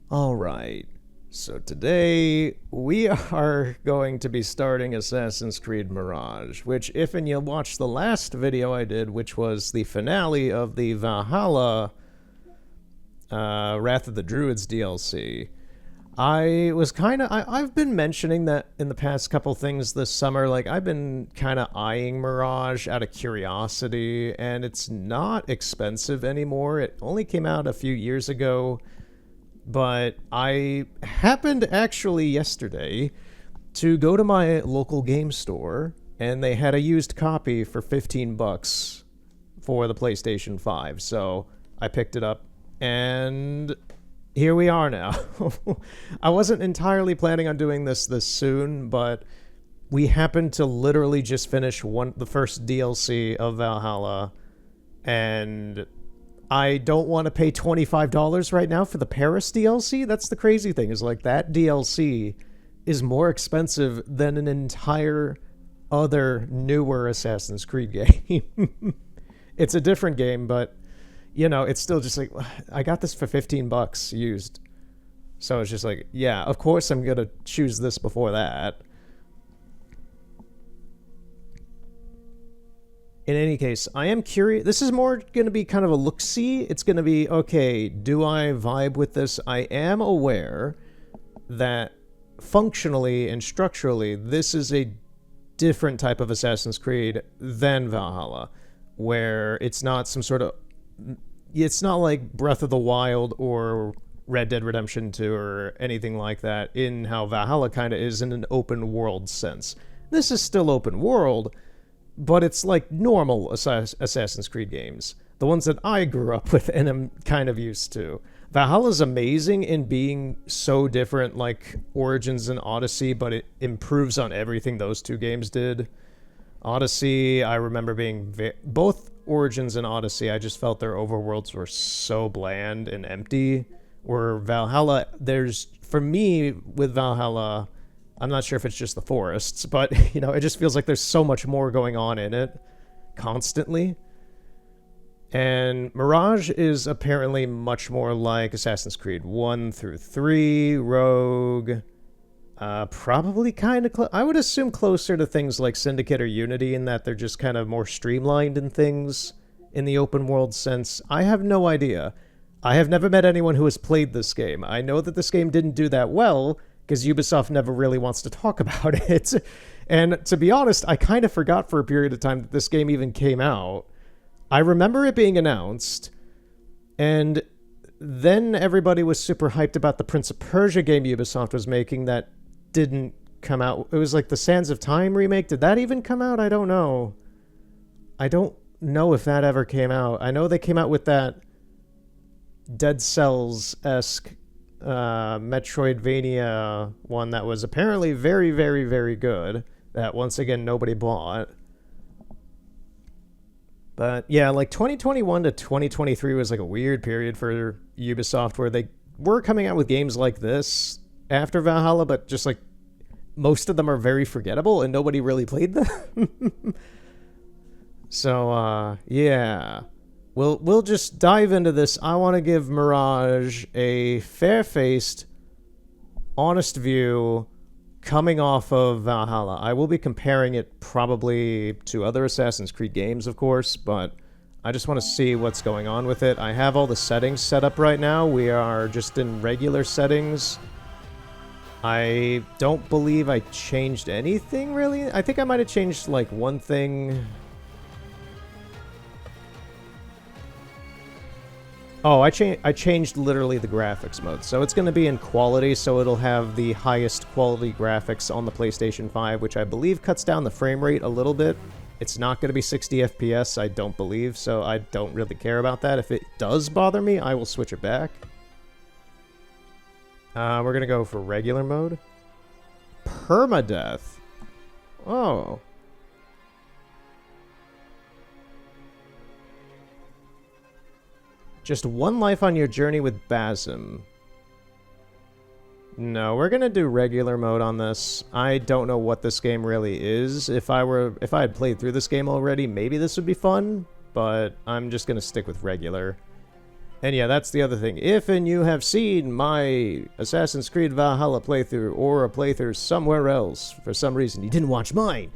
Alright, so today we are going to be starting Assassin's Creed Mirage, which if and you watched the last video I did, which was the finale of the Valhalla Wrath of the Druids DLC, I've been mentioning that in the past couple things this summer, like I've been kind of eyeing Mirage out of curiosity, and it's not expensive anymore. It only came out a few years ago. But I happened actually yesterday to go to my local game store, and they had a used copy for 15 bucks for the PlayStation 5. So I picked it up, and here we are now. I wasn't entirely planning on doing this soon, but we happened to literally just finish the first DLC of Valhalla, and I don't want to pay $25 right now for the Paris DLC. That's the crazy thing, is like that DLC is more expensive than an entire other newer Assassin's Creed game. It's a different game, but you know, it's still just like, I got this for 15 bucks used. So it's just like, yeah, of course I'm going to choose this before that. In any case, I am curious. This is more going to be kind of a look-see. It's going to be, okay, do I vibe with this? I am aware that functionally and structurally, this is a different type of Assassin's Creed than Valhalla, where it's not some sort of... It's not like Breath of the Wild or Red Dead Redemption 2 or anything like that, in how Valhalla kind of is in an open world sense. This is still open world, but it's like normal Assassin's Creed games. The ones that I grew up with and am kind of used to. Valhalla's amazing in being so different, like Origins and Odyssey, but it improves on everything those two games did. Odyssey, I remember being... both Origins and Odyssey, I just felt their overworlds were so bland and empty. Where Valhalla, for me, with Valhalla... I'm not sure if it's just the forests, but, you know, it just feels like there's so much more going on in it constantly. And Mirage is apparently much more like Assassin's Creed 1 through 3, Rogue, probably kind of, I would assume closer to things like Syndicate or Unity, in that they're just kind of more streamlined in things in the open world sense. I have no idea. I have never met anyone who has played this game. I know that this game didn't do that well, because Ubisoft never really wants to talk about it. And to be honest, I kind of forgot for a period of time that this game even came out. I remember it being announced, and then everybody was super hyped about the Prince of Persia game Ubisoft was making that didn't come out. It was like the Sands of Time remake. Did that even come out? I don't know. I don't know if that ever came out. I know they came out with that Dead Cells-esque Metroidvania one that was apparently very, very, very good, that once again nobody bought. But yeah, like 2021 to 2023 was like a weird period for Ubisoft, where they were coming out with games like this after Valhalla, but just like most of them are very forgettable and nobody really played them. So yeah, We'll just dive into this. I want to give Mirage a fair-faced, honest view coming off of Valhalla. I will be comparing it probably to other Assassin's Creed games, of course, but I just want to see what's going on with it. I have all the settings set up right now. We are just in regular settings. I don't believe I changed anything, really. I think I might have changed, like, one thing... Oh, I changed literally the graphics mode. So it's going to be in quality, so it'll have the highest quality graphics on the PlayStation 5, which I believe cuts down the frame rate a little bit. It's not going to be 60 FPS, I don't believe, so I don't really care about that. If it does bother me, I will switch it back. We're going to go for regular mode. Permadeath. Oh. Just one life on your journey with Basim. No, we're gonna do regular mode on this. I don't know what this game really is. If I had played through this game already, maybe this would be fun, but I'm just gonna stick with regular. And yeah, that's the other thing. If and you have seen my Assassin's Creed Valhalla playthrough or a playthrough somewhere else for some reason, you didn't watch mine.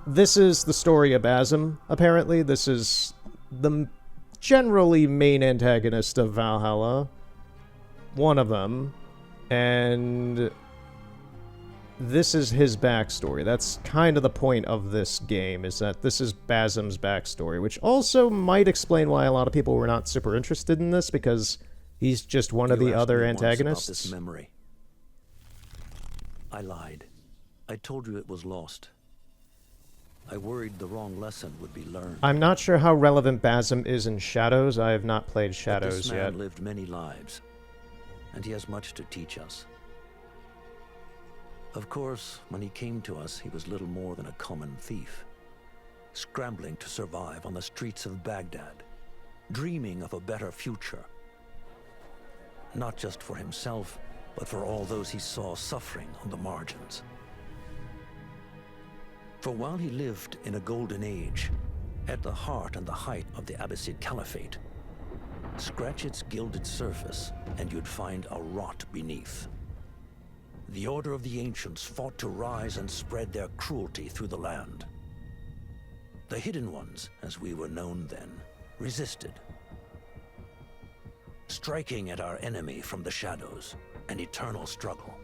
This is the story of Basim, apparently. This is the generally main antagonist of Valhalla. One of them. And this is his backstory. That's kind of the point of this game, is that this is Basim's backstory, which also might explain why a lot of people were not super interested in this, because he's just one of the other antagonists. About this memory. I lied. I told you it was lost. I worried the wrong lesson would be learned. I'm not sure how relevant Basim is in Shadows. I have not played Shadows this man yet. Lived many lives, and he has much to teach us. Of course, when he came to us, he was little more than a common thief, scrambling to survive on the streets of Baghdad, dreaming of a better future. Not just for himself, but for all those he saw suffering on the margins. For while he lived in a golden age, at the heart and the height of the Abbasid Caliphate, scratch its gilded surface and you'd find a rot beneath. The Order of the Ancients fought to rise and spread their cruelty through the land. The Hidden Ones, as we were known then, resisted, striking at our enemy from the shadows, an eternal struggle.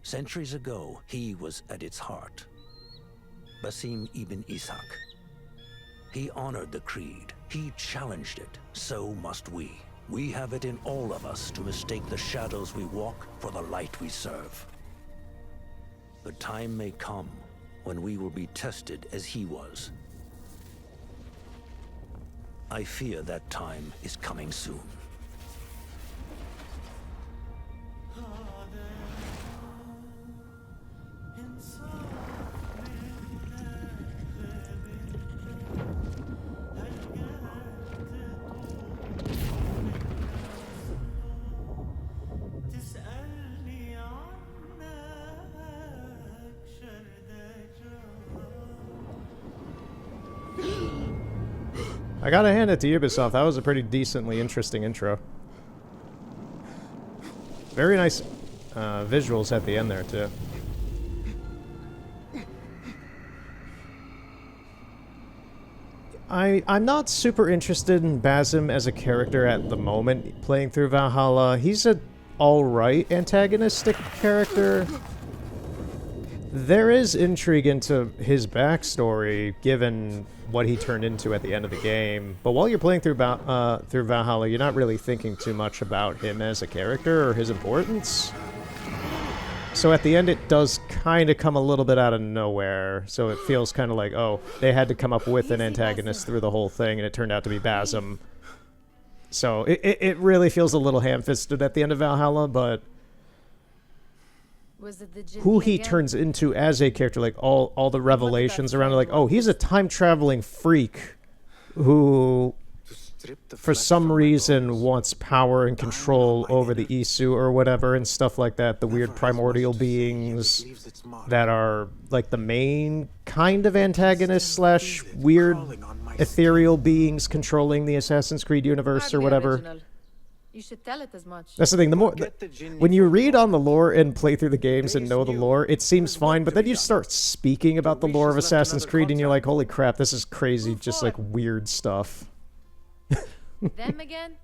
Centuries ago, he was at its heart. Basim ibn Ishaq. He honored the creed. He challenged it. So must we. We have it in all of us to mistake the shadows we walk for the light we serve. The time may come when we will be tested as he was. I fear that time is coming soon. I gotta hand it to Ubisoft. That was a pretty decently interesting intro. Very nice visuals at the end there, too. I'm not super interested in Basim as a character at the moment, playing through Valhalla. He's a alright antagonistic character. There is intrigue into his backstory, given what he turned into at the end of the game. But while you're playing through Valhalla, you're not really thinking too much about him as a character or his importance. So at the end, it does kind of come a little bit out of nowhere. So it feels kind of like, oh, they had to come up with an antagonist through the whole thing, and it turned out to be Basim. So it really feels a little ham-fisted at the end of Valhalla, but who he turns into as a character, like all the revelations around it, like, oh, he's a time-traveling freak who, for some reason, wants power and control over the Isu or whatever and stuff like that, the weird primordial beings that are, like, the main kind of antagonist slash weird ethereal beings controlling the Assassin's Creed universe or whatever. You should tell it as much. That's the thing. When you read on the lore and play through the games and know the lore, it seems fine. But then you start speaking about the lore of Assassin's Creed, and you're like, "Holy crap, this is crazy! Just like weird stuff." Them again?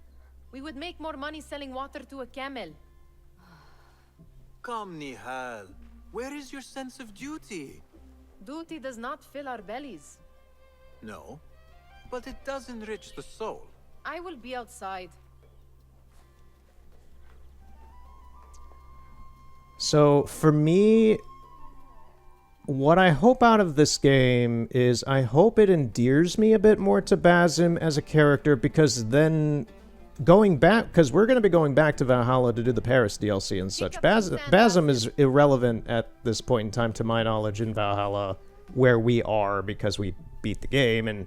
We would make more money selling water to a camel. Come, Nihal. Where is your sense of duty? Duty does not fill our bellies. No, but it does enrich the soul. I will be outside. So, for me, what I hope out of this game is I hope it endears me a bit more to Basim as a character, because then going back, because we're going to be going back to Valhalla to do the Paris DLC and such. Basim is irrelevant at this point in time, to my knowledge, in Valhalla, where we are, because we beat the game, and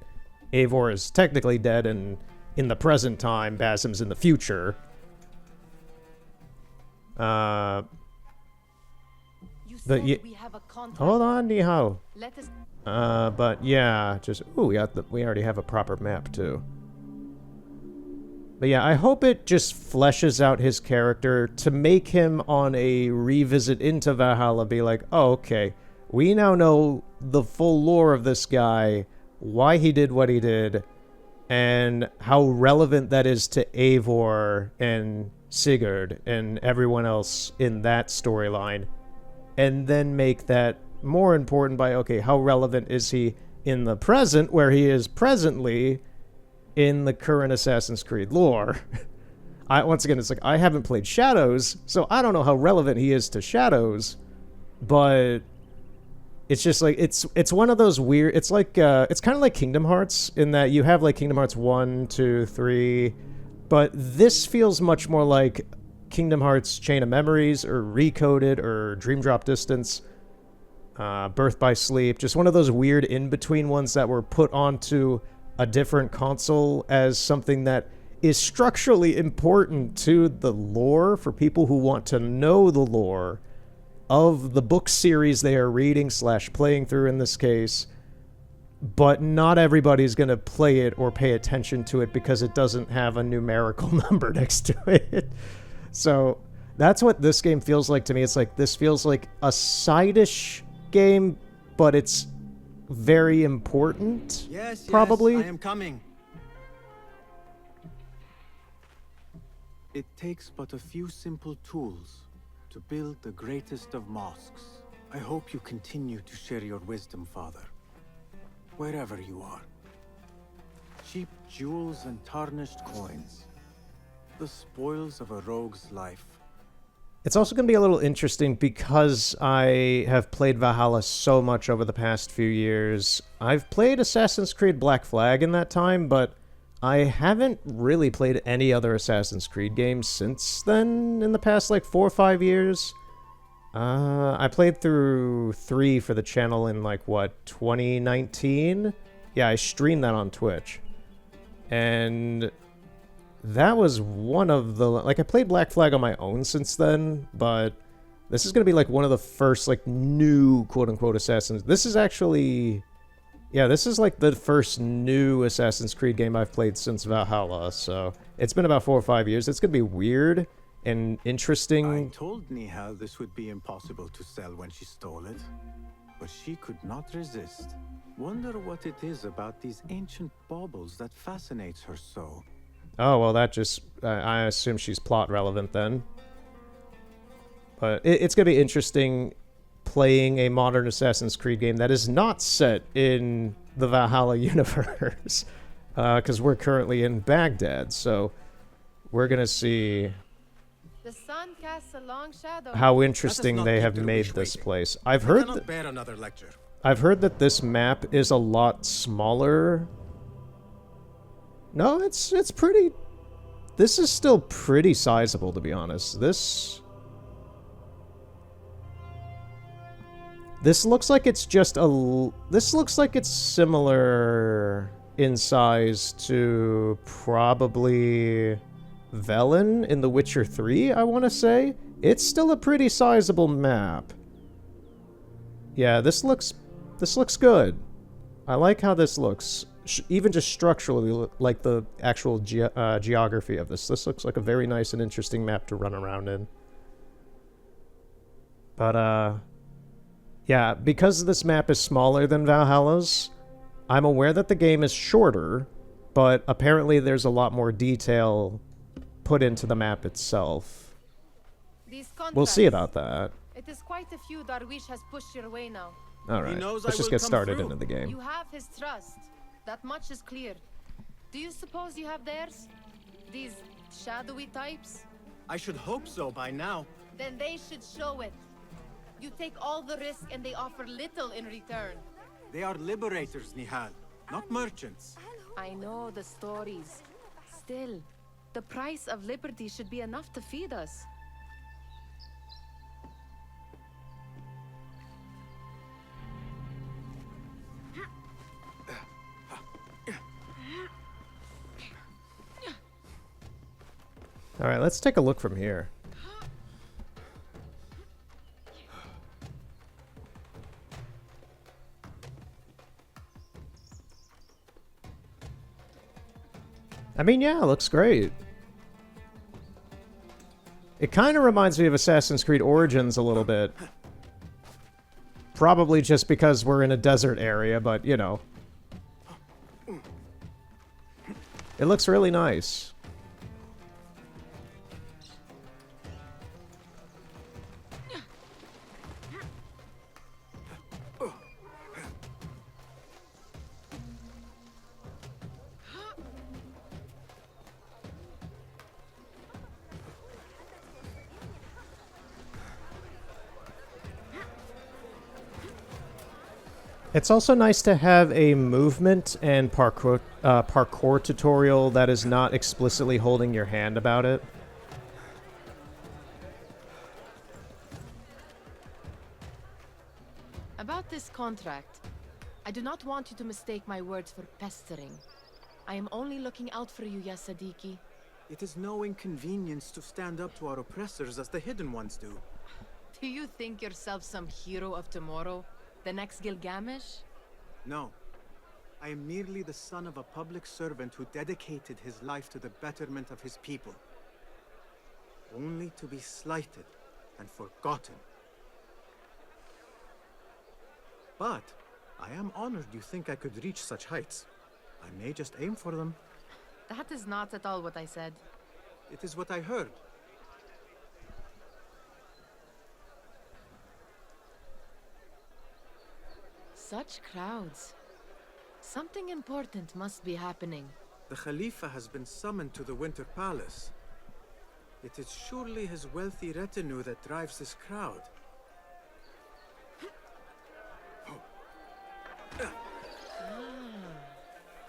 Eivor is technically dead, and in the present time, Basim's in the future. We have a contract. Hold on, Nihal. Let us But yeah, just ooh, we already have a proper map too. But yeah, I hope it just fleshes out his character to make him on a revisit into Valhalla be like, oh, okay, we now know the full lore of this guy, why he did what he did, and how relevant that is to Eivor and Sigurd and everyone else in that storyline. And then make that more important by, okay, how relevant is he in the present, where he is presently in the current Assassin's Creed lore. Once again, it's like, I haven't played Shadows, so I don't know how relevant he is to Shadows, but it's just like, it's one of those weird, it's like, it's kind of like Kingdom Hearts, in that you have like Kingdom Hearts 1, 2, 3, but this feels much more like Kingdom Hearts Chain of Memories, or Recoded, or Dream Drop Distance, Birth by Sleep, just one of those weird in-between ones that were put onto a different console as something that is structurally important to the lore for people who want to know the lore of the book series they are reading / playing through in this case, but not everybody's going to play it or pay attention to it because it doesn't have a numerical number next to it. So that's what this game feels like to me. It's like, this feels like a side-ish game, but it's very important. Yes, probably. Yes, I am coming. It takes but a few simple tools to build the greatest of mosques. I hope you continue to share your wisdom, Father, wherever you are. Cheap jewels and tarnished coins, the spoils of a rogue's life. It's also going to be a little interesting because I have played Valhalla so much over the past few years. I've played Assassin's Creed Black Flag in that time, but I haven't really played any other Assassin's Creed games since then in the past, like, 4 or 5 years. I played through 3 for the channel in, like, what, 2019? Yeah, I streamed that on Twitch. And that was one of the, like, I played Black Flag on my own since then, but this is going to be, like, one of the first, like, new, quote-unquote, Assassins. This is actually, yeah, this is, like, the first new Assassin's Creed game I've played since Valhalla, so it's been about 4 or 5 years. It's going to be weird and interesting. I told Nihal this would be impossible to sell when she stole it, but she could not resist. Wonder what it is about these ancient baubles that fascinates her so. Oh, well, that just, I assume she's plot relevant then. But it's going to be interesting playing a modern Assassin's Creed game that is not set in the Valhalla universe. Because we're currently in Baghdad, so we're going to see The sun casts a long shadow. how interesting they have made this place. I've heard that this map is a lot smaller. No, it's pretty... This is still pretty sizable, to be honest. This looks like it's just a... This looks like it's similar in size to probably Velen in The Witcher 3, I want to say. It's still a pretty sizable map. Yeah, this looks good. I like how this looks. Even just structurally, like the actual geography of this. This looks like a very nice and interesting map to run around in. But, yeah, because this map is smaller than Valhalla's, I'm aware that the game is shorter, but apparently there's a lot more detail put into the map itself. We'll see about that. It is quite a few Darwish has pushed your way now. Alright, let's just get started into the game. You have his trust. That much is clear. Do you suppose you have theirs? These shadowy types? I should hope so by now. Then they should show it. You take all the risk and they offer little in return. They are liberators, Nihal, not merchants. I know the stories. Still, the price of liberty should be enough to feed us. Alright, let's take a look from here. I mean, yeah, it looks great. It kind of reminds me of Assassin's Creed Origins a little bit. Probably just because we're in a desert area, but, you know. It looks really nice. It's also nice to have a movement and parkour tutorial that is not explicitly holding your hand about it. About this contract, I do not want you to mistake my words for pestering. I am only looking out for you, ya Sadiki. It is no inconvenience to stand up to our oppressors as the Hidden Ones do. Do you think yourself some hero of tomorrow? The next Gilgamesh? No. I am merely the son of a public servant who dedicated his life to the betterment of his people. Only to be slighted and forgotten. But I am honored you think I could reach such heights. I may just aim for them. That is not at all what I said. It is what I heard. Such crowds. Something important must be happening. The Khalifa has been summoned to the Winter Palace. It is surely his wealthy retinue that drives this crowd.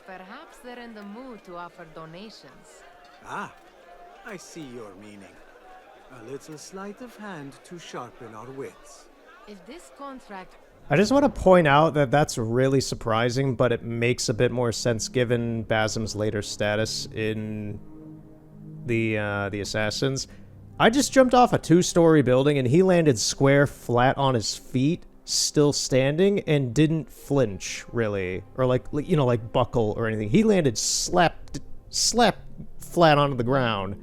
Perhaps they're in the mood to offer donations. Ah, I see your meaning. A little sleight of hand to sharpen our wits. If this contract... I just want to point out that that's really surprising, but it makes a bit more sense given Basim's later status in the Assassins. I just jumped off a 2-story building and he landed square flat on his feet, still standing, and didn't flinch, really. Or like, you know, like buckle or anything. He landed slapped flat onto the ground.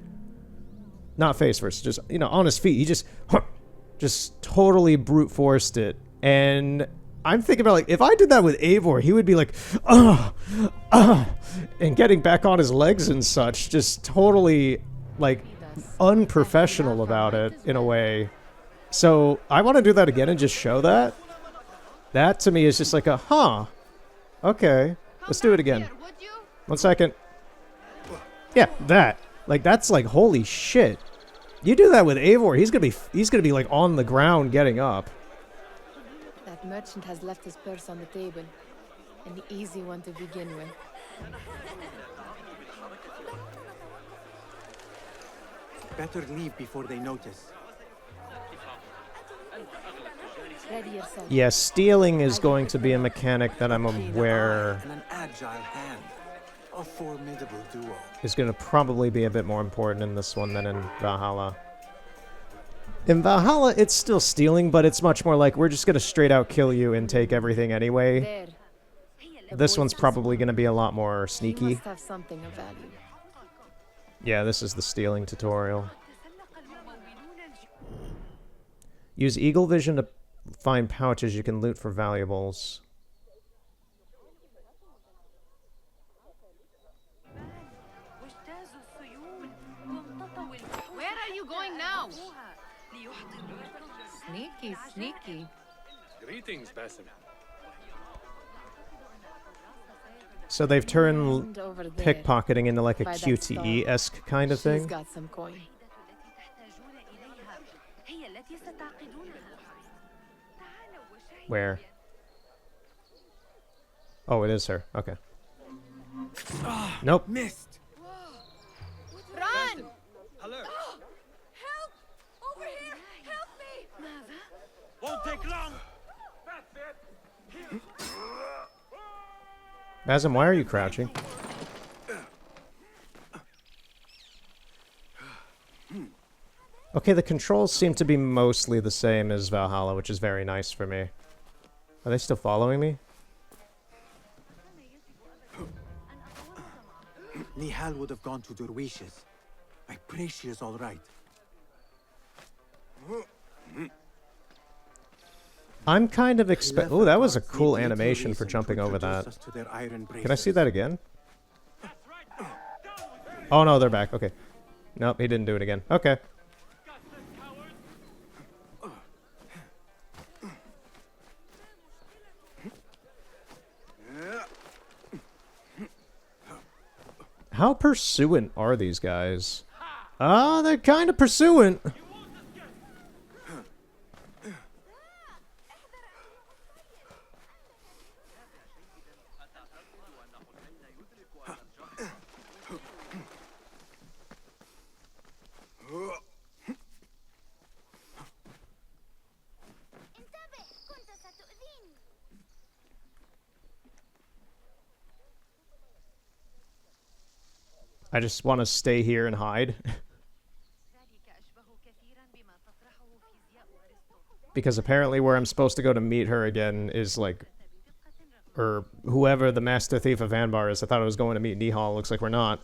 Not face first, just, you know, on his feet. He just totally brute forced it. And I'm thinking about, like, if I did that with Eivor, he would be like, and getting back on his legs and such, just totally, like, unprofessional about it, in a way. So, I want to do that again and just show that. That, to me, is just like a, okay, let's do it again. 1 second. Yeah, that. Like, that's like, holy shit. You do that with Eivor, he's gonna be, like, on the ground getting up. That merchant has left his purse on the table. An easy one to begin with. Better leave before they notice. Ready yourself. Yeah, stealing is going to be a mechanic that I'm aware And an agile hand. A formidable duo. is going to probably be a bit more important in this one than in Valhalla. In Valhalla, it's still stealing, but it's much more like, we're just going to straight out kill you and take everything anyway. There. This one's probably going to be a lot more You sneaky. must have something of value. Yeah, this is the stealing tutorial. Use eagle vision to find pouches you can loot for valuables. Where are you going now? Sneaky, sneaky. Greetings, Basim. So they've turned And over there, pickpocketing into like a by that QTE-esque kind of she's thing. got some coin. Where? Oh, it is her. Okay. Nope. Missed! Run! Hello. Help! Over here! Help me! Won't take long. Basim, why are you crouching? Okay, the controls seem to be mostly the same as Valhalla, which is very nice for me. Are they still following me? Nihal would have gone to Derwishes. I pray she is all right. I'm kind of Oh, that was a Clever cool guards need little animation for reason to jumping over introduce that. us to their iron Can I see braces. that again? Oh no, they're back. Okay. Nope, he didn't do it again. Okay. How pursuant are these guys? Ah, they're kind of pursuant. I just want to stay here and hide. Because apparently where I'm supposed to go to meet her again is like... Or whoever the Master Thief of Vanbar is. I thought I was going to meet Nihal. Looks like we're not.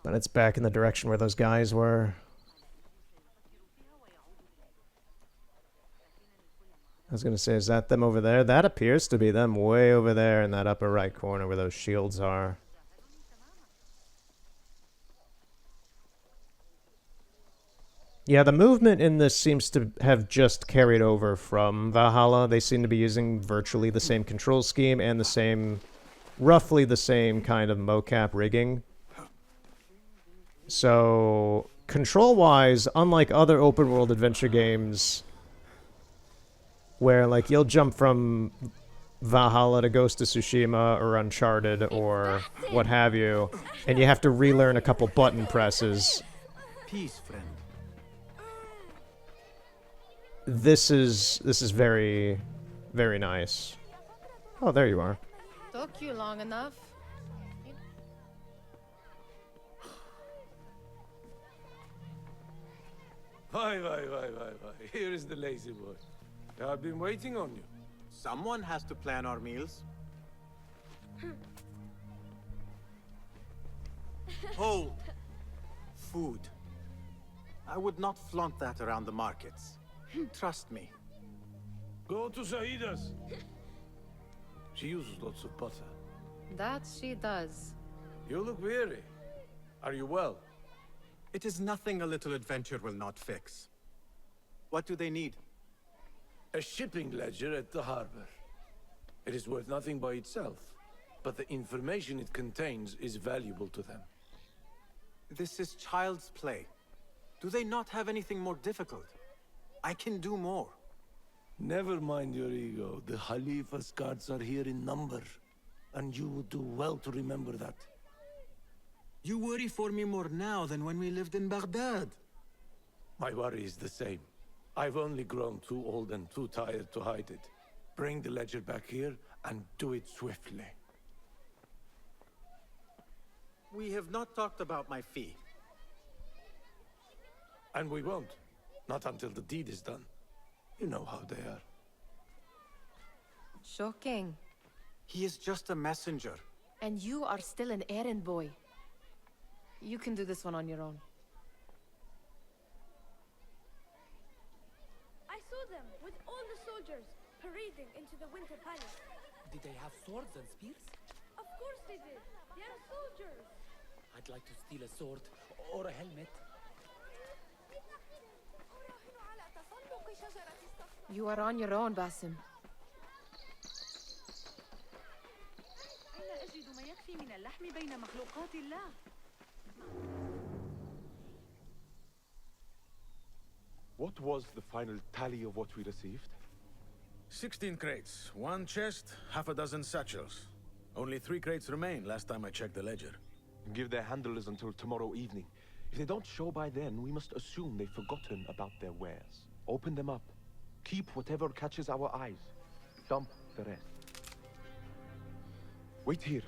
But it's back in the direction where those guys were. I was going to say, is that them over there? That appears to be them way over there in that upper right corner where those shields are. Yeah, the movement in this seems to have just carried over from Valhalla. They seem to be using virtually the same control scheme and the same, roughly the same kind of mocap rigging. So, control-wise, unlike other open-world adventure games, where, like, you'll jump from Valhalla to Ghost of Tsushima or Uncharted or what have you, and you have to relearn a couple button presses. Peace, friend. This is very, very nice. Oh, there you are. Took you long enough. Why. Here is the lazy boy. I've been waiting on you. Someone has to plan our meals. Hold. Food. I would not flaunt that around the markets. Trust me. Go to Saida's. She uses lots of butter. That she does. You look weary. Are you well? It is nothing a little adventure will not fix. What do they need? A shipping ledger at the harbor. It is worth nothing by itself, but the information it contains is valuable to them. This is child's play. Do they not have anything more difficult? I can do more. Never mind your ego. The Khalifa's guards are here in number, and you would do well to remember that. You worry for me more now than when we lived in Baghdad. My worry is the same. I've only grown too old and too tired to hide it. Bring the ledger back here, and do it swiftly. We have not talked about my fee. And we won't. Not until the deed is done. You know how they are. Shocking. He is just a messenger. And you are still an errand boy. You can do this one on your own. I saw them with all the soldiers parading into the Winter Palace. Did they have swords and spears? Of course they did. They are soldiers. I'd like to steal a sword or a helmet. You are on your own, Basim. لا أجد ما يكفي من اللحم بين مخلوقات الله. What was the final tally of what we received? 16 crates, 1 chest, half a dozen satchels. Only 3 crates remain last time I checked the ledger. Give their handlers until tomorrow evening. If they don't show by then, we must assume they've forgotten about their wares. Open them up. Keep whatever catches our eyes. Dump the rest. Wait here.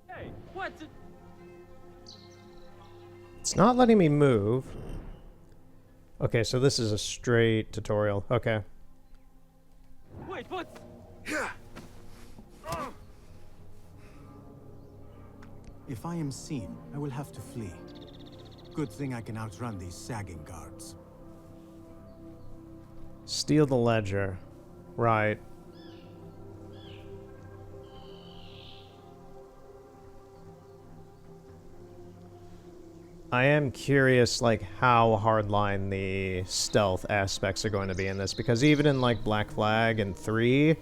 Hey, what? It's not letting me move. Okay, so this is a straight tutorial. Okay. Wait, what? If I am seen, I will have to flee. Good thing I can outrun these sagging guards. Steal the ledger. Right. I am curious, like, how hardline the stealth aspects are going to be in this, because even in, like, Black Flag and 3,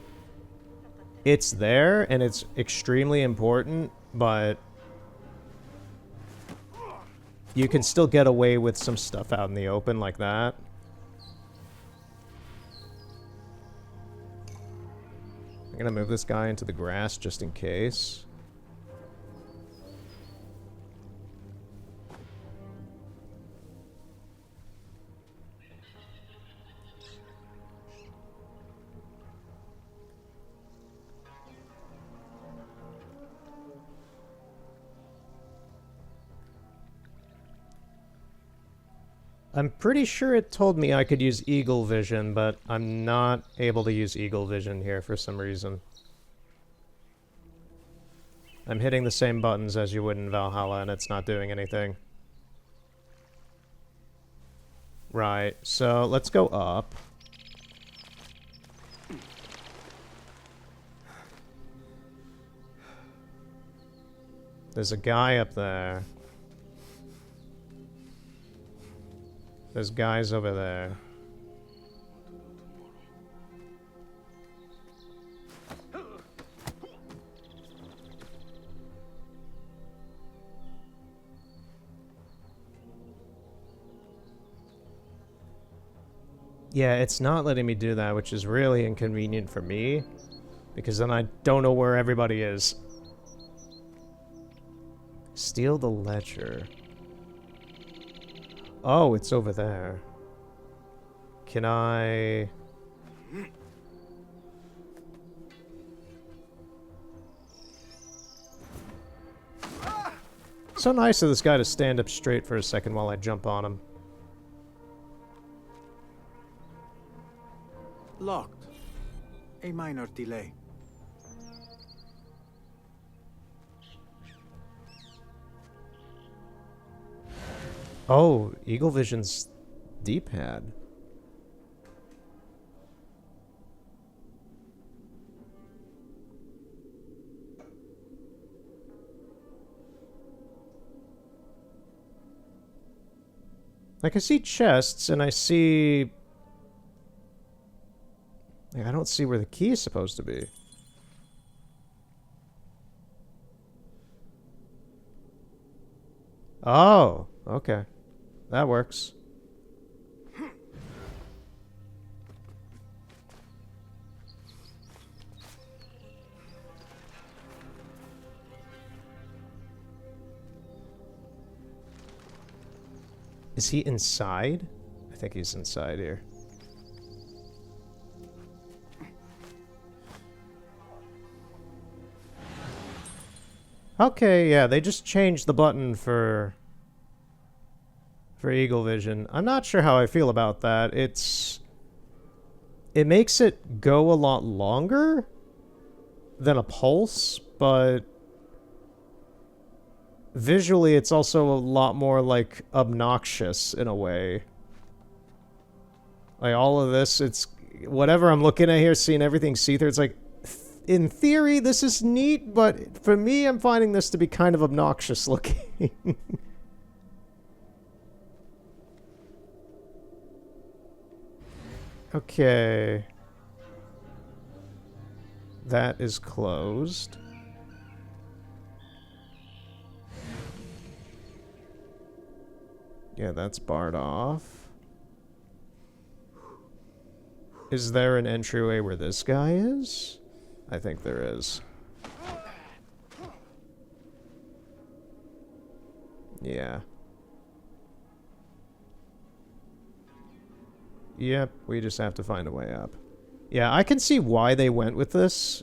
it's there, and it's extremely important, but you can still get away with some stuff out in the open like that. I'm gonna move this guy into the grass just in case. I'm pretty sure it told me I could use Eagle Vision, but I'm not able to use Eagle Vision here for some reason. I'm hitting the same buttons as you would in Valhalla, and it's not doing anything. Right, so let's go up. There's a guy up there. There's guys over there. Yeah, it's not letting me do that, which is really inconvenient for me, because then I don't know where everybody is. Steal the ledger. Oh, it's over there. Can I... So nice of this guy to stand up straight for a second while I jump on him. Locked. A minor delay. Oh, Eagle Vision's D-pad. Like, I see chests, and I see... Like, I don't see where the key is supposed to be. Oh, okay. That works. Is he inside? I think he's inside here. Okay, yeah, they just changed the button for Eagle Vision. I'm not sure how I feel about that. It makes it go a lot longer than a pulse, but visually it's also a lot more, like, obnoxious in a way. Like, all of this, it's... Whatever I'm looking at here, seeing everything see-through, it's like... In theory, this is neat, but for me, I'm finding this to be kind of obnoxious looking. Okay. That is closed. Yeah, that's barred off. Is there an entryway where this guy is? I think there is. Yeah. Yep, we just have to find a way up. Yeah, I can see why they went with this.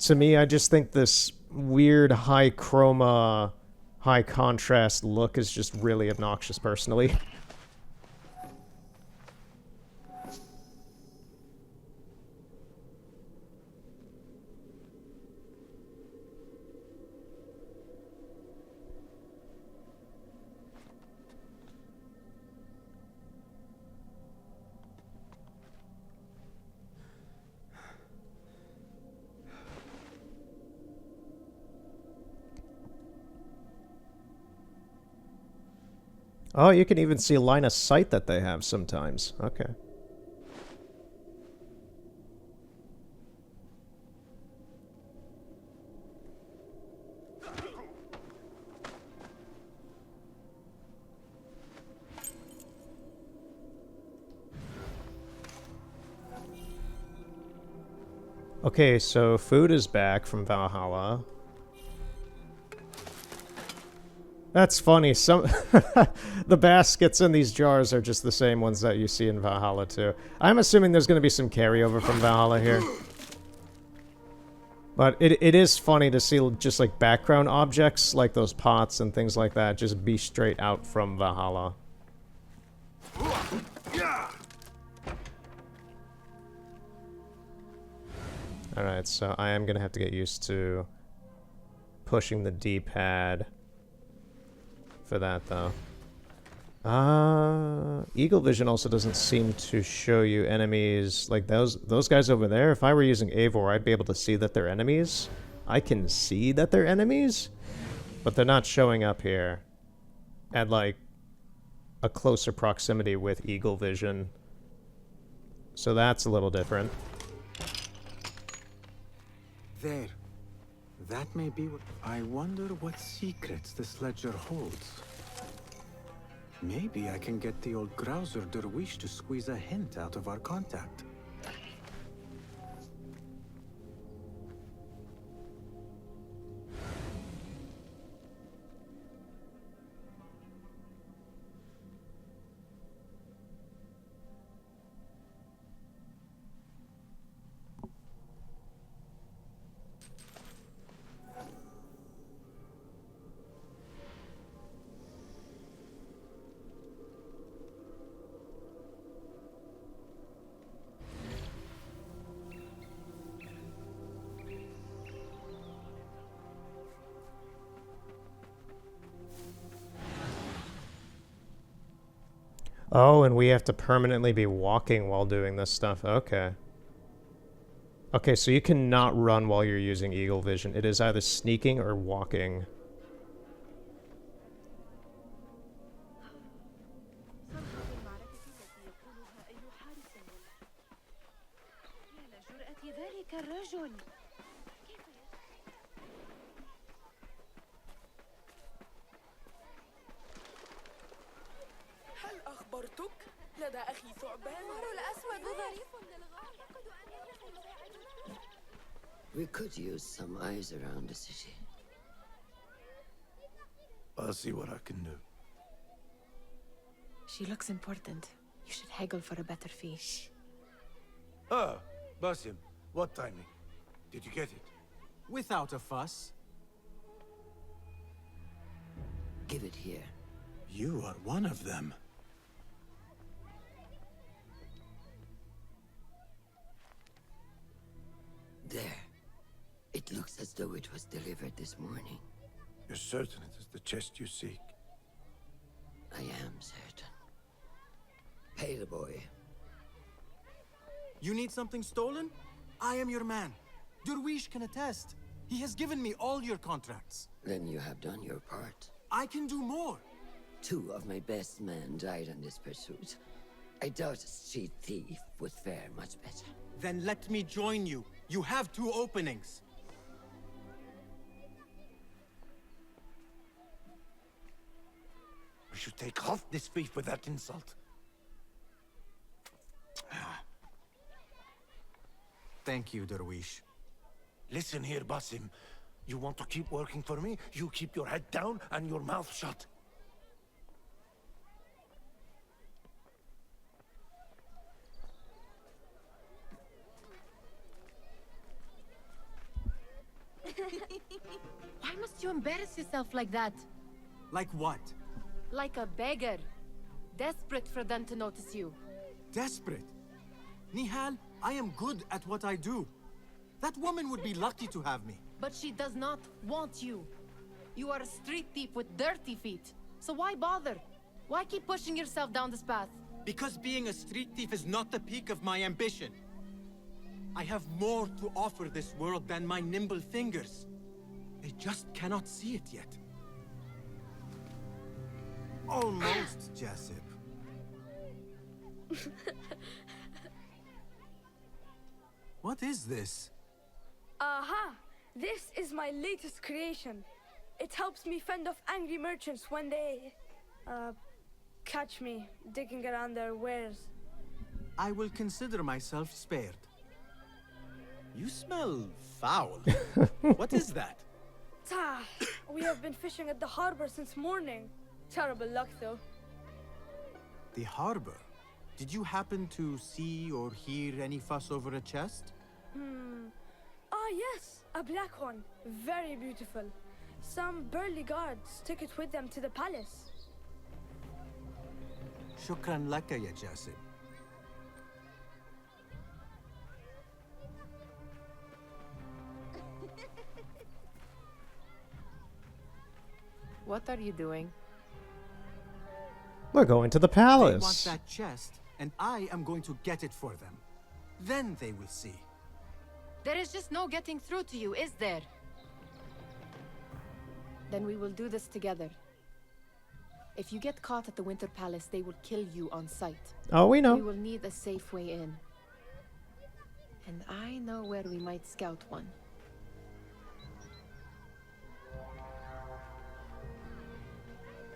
To me, I just think this weird high chroma high contrast look is just really obnoxious personally. Oh, you can even see line of sight that they have sometimes. Okay. Okay, so food is back from Valhalla. That's funny. Some the baskets in these jars are just the same ones that you see in Valhalla too. I'm assuming there's going to be some carryover from Valhalla here. But it is funny to see just like background objects like those pots and things like that just be straight out from Valhalla. Alright, so I am going to have to get used to pushing the D-pad for that, though. Eagle Vision also doesn't seem to show you enemies like those guys over there. If I were using Eivor, I'd be able to see that they're enemies. I can see that they're enemies, but they're not showing up here at, like, a closer proximity with Eagle Vision. So that's a little different. There. That may be what... I wonder what secrets this ledger holds. Maybe I can get the old grouser Derwish to squeeze a hint out of our contact. Oh, and we have to permanently be walking while doing this stuff. Okay. Okay, so you cannot run while you're using Eagle Vision. It is either sneaking or walking. We could use some eyes around the city. I'll see what I can do. She looks important. You should haggle for a better fee. Ah, Basim, what timing? Did you get it? Without a fuss. Give it here. You are one of them. There. It looks as though it was delivered this morning. You're certain it is the chest you seek? I am certain. Pay the boy. You need something stolen? I am your man. Derwish can attest. He has given me all your contracts. Then you have done your part. I can do more. 2 of my best men died in this pursuit. I doubt a street thief would fare much better. Then let me join you. You have 2 openings. We should take half this beef with that insult. Thank you, Derwish. Listen here, Basim. You want to keep working for me? You keep your head down and your mouth shut. Why must you embarrass yourself like that? Like what? Like a beggar. Desperate for them to notice you. Desperate? Nihal, I am good at what I do. That woman would be lucky to have me. But she does not want you. You are a street thief with dirty feet. So why bother? Why keep pushing yourself down this path? Because being a street thief is not the peak of my ambition. I have more to offer this world than my nimble fingers. They just cannot see it yet. Almost, Jessup. What is this? Aha! This is my latest creation. It helps me fend off angry merchants when they... catch me digging around their wares. I will consider myself spared. You smell foul. What is that? Tah! We have been fishing at the harbor since morning. Terrible luck, though. The harbor? Did you happen to see or hear any fuss over a chest? Ah, yes, a black one. Very beautiful. Some burly guards took it with them to the palace. Shukran laka ya Jasib. What are you doing? We're going to the They palace. want that chest, and I am going to get it for them. Then they will see. There is just no getting through to you, is there? Then we will do this together. If you get caught at the Winter Palace, they will kill you on sight. Oh, we know. We will need a safe way in. And I know where we might scout one.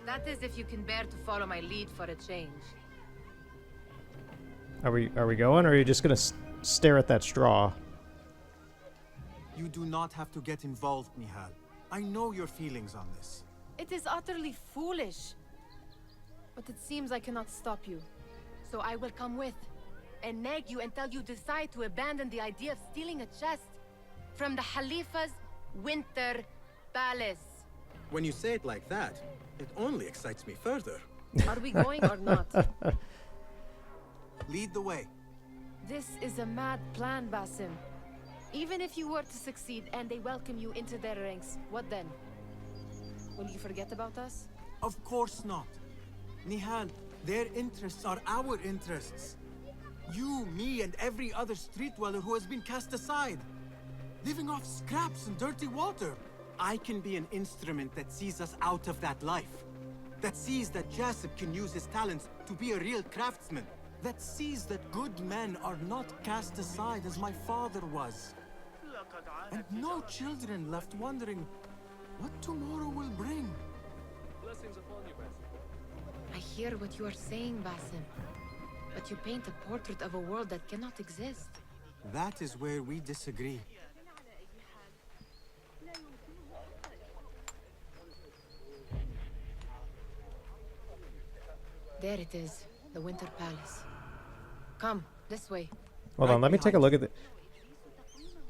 That is if you can bear to follow my lead for a change. Are we going, or are you just gonna stare at that straw? You do not have to get involved, Nihal. I know your feelings on this. It is utterly foolish. But it seems I cannot stop you. So I will come with, and nag you until you decide to abandon the idea of stealing a chest from the Khalifa's Winter Palace. When you say it like that, it only excites me further. Are we going or not? Lead the way. This is a mad plan, Basim. Even if you were to succeed and they welcome you into their ranks, what then? Will you forget about us? Of course not. Nihal, their interests are our interests. You, me, and every other street dweller who has been cast aside. Living off scraps and dirty water. I can be an instrument that sees us out of that life. That sees that Jasip can use his talents to be a real craftsman. That sees that good men are not cast aside as my father was. And no children left wondering what tomorrow will bring. I hear what you are saying, Basim. But you paint a portrait of a world that cannot exist. That is where we disagree. There it is, the Winter Palace. Come, this way. Hold on, let me take a look at the...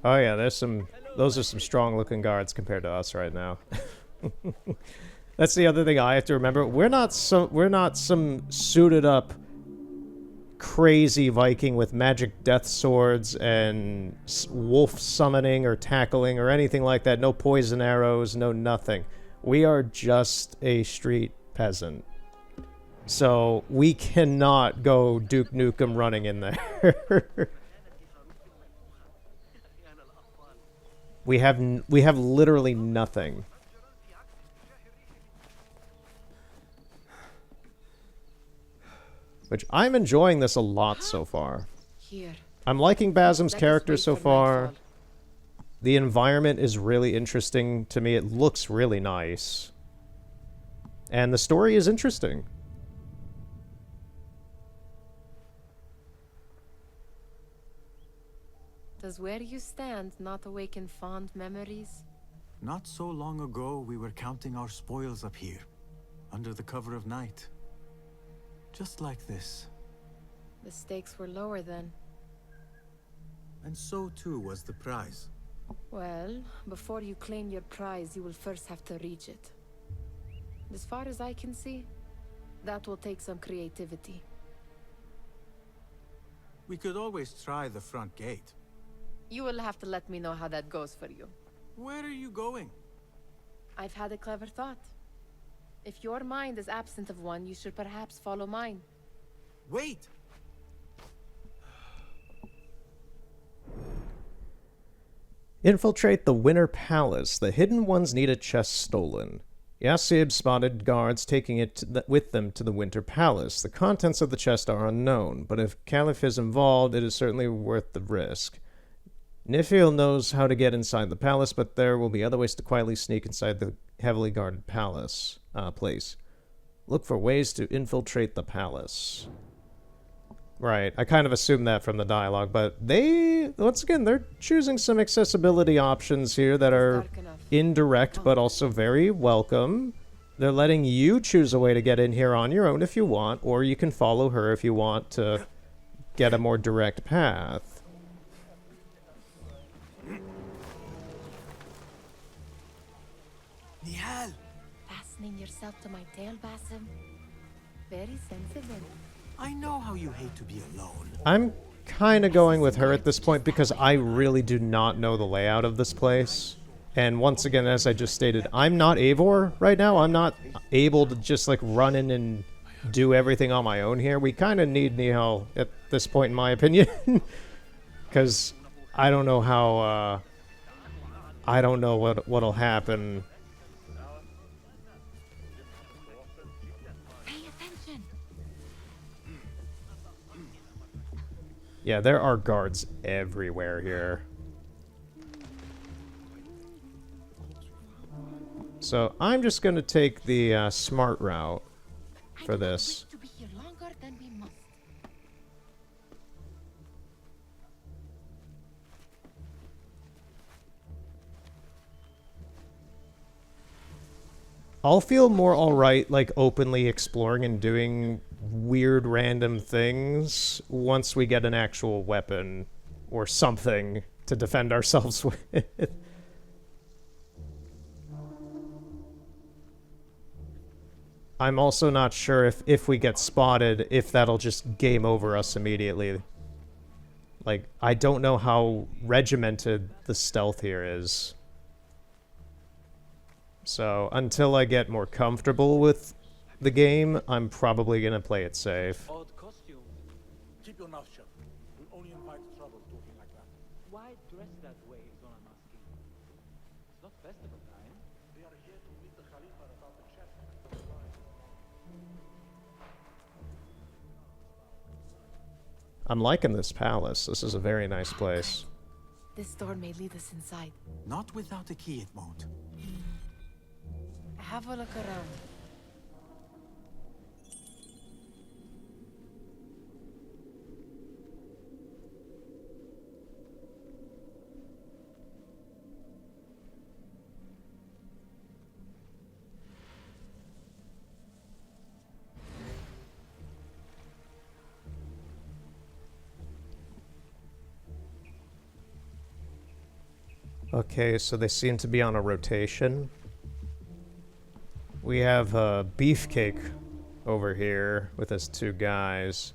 Oh yeah, those are some strong-looking guards compared to us right now. That's the other thing I have to remember. We're not some suited up crazy Viking with magic death swords and wolf summoning or tackling or anything like that. No poison arrows, no nothing. We are just a street peasant. So we cannot go Duke Nukem running in there. We have literally nothing. Which I'm enjoying this a lot so far. Here. I'm liking Basim's Let us character wait so for far. nightfall. The environment is really interesting to me. It looks really nice. And the story is interesting. Does where you stand not awaken fond memories? Not so long ago, we were counting our spoils up here, under the cover of night. Just like this. The stakes were lower then. And so too was the prize. Well, before you claim your prize, you will first have to reach it. As far as I can see, that will take some creativity. We could always try the front gate. You will have to let me know how that goes for you. Where are you going? I've had a clever thought. If your mind is absent of one, you should perhaps follow mine. Wait! Infiltrate the Winter Palace. The hidden ones need a chest stolen. Yasib spotted guards taking it with them to the Winter Palace. The contents of the chest are unknown, but if Caliph is involved, it is certainly worth the risk. Nifil knows how to get inside the palace, but there will be other ways to quietly sneak inside the heavily guarded place. Look for ways to infiltrate the palace. Right, I kind of assumed that from the dialogue, but once again, they're choosing some accessibility options here that are indirect, but also very welcome. They're letting you choose a way to get in here on your own if you want, or you can follow her if you want to get a more direct path. Nihal! Fastening yourself to my tail, Basim. Very sensible. I know how you hate to be alone. I'm kind of going with her at this point because I really do not know the layout of this place. And once again, as I just stated, I'm not Eivor right now. I'm not able to just like run in and do everything on my own here. We kind of need Nihal at this point, in my opinion. Because I don't know how, I don't know what'll happen. Yeah, there are guards everywhere here. So I'm just going to take the smart route for this. I'll feel more alright, like, openly exploring and doing weird random things once we get an actual weapon or something to defend ourselves with. I'm also not sure if we get spotted, if that'll just game over us immediately. Like, I don't know how regimented the stealth here is. So, until I get more comfortable with the game, I'm probably gonna play it safe. Odd costume. Keep your mouth shut. We'll only invite trouble talking like that. Why dress that way is all I'm asking. It's not festival time. They are here to meet the Khalifa about the chest. I'm liking this palace. This is a very nice place. This door may lead us inside. Not without a key, it won't. Have a look around. Okay, so they seem to be on a rotation. We have Beefcake over here with his two guys.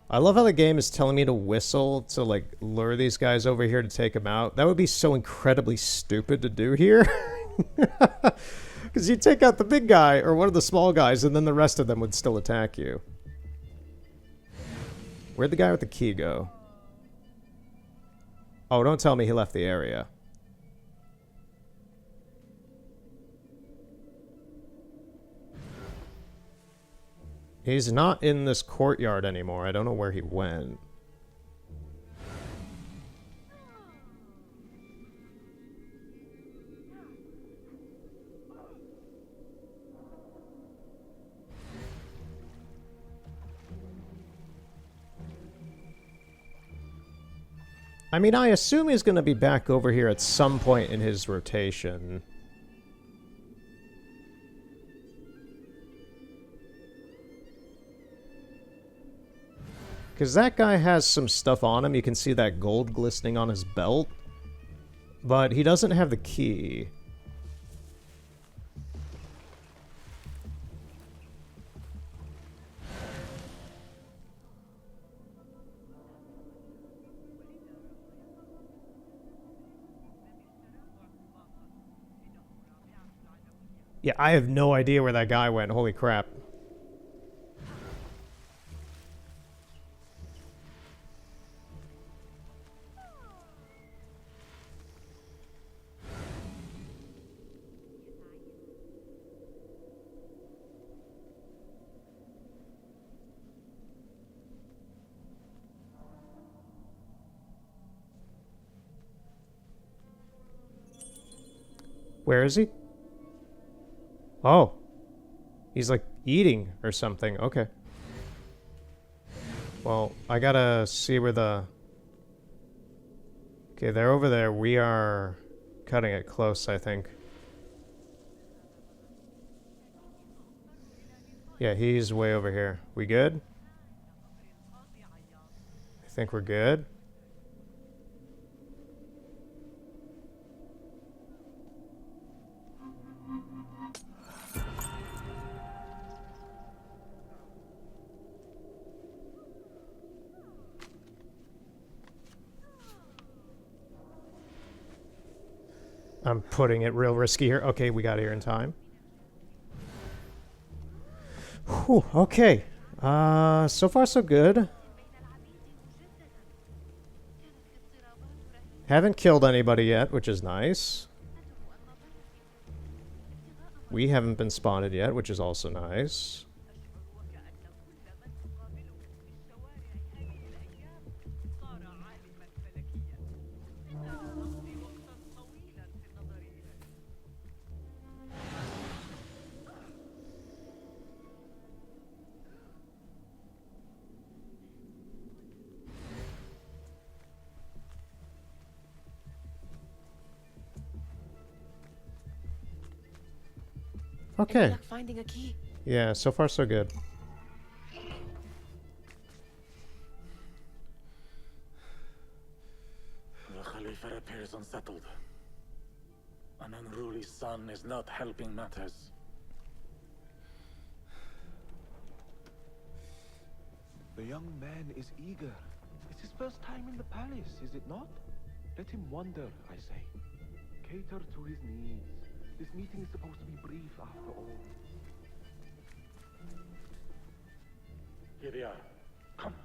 I love how the game is telling me to whistle to, like, lure these guys over here to take them out. That would be so incredibly stupid to do here. Because you take out the big guy or one of the small guys and then the rest of them would still attack you. Where'd the guy with the key go? Oh, don't tell me he left the area. He's not in this courtyard anymore. I don't know where he went. I mean, I assume he's going to be back over here at some point in his rotation. Because that guy has some stuff on him. You can see that gold glistening on his belt. But he doesn't have the key. Yeah, I have no idea where that guy went. Holy crap. Where is he? Oh. He's like eating or something. Okay. Well, I gotta see where the... Okay, they're over there. We are cutting it close, I think. Yeah, he's way over here. We good? I think we're good. I'm putting it real risky here. Okay, we got here in time. Whew, okay. So far so good. Haven't killed anybody yet, which is nice. We haven't been spotted yet, which is also nice. Okay. Like finding a key. Yeah, so far so good. The Khalifa appears unsettled. An unruly son is not helping matters. The young man is eager. It's his first time in the palace, is it not? Let him wander, I say. Cater to his needs. This meeting is supposed to be brief after all. Here they are. Come.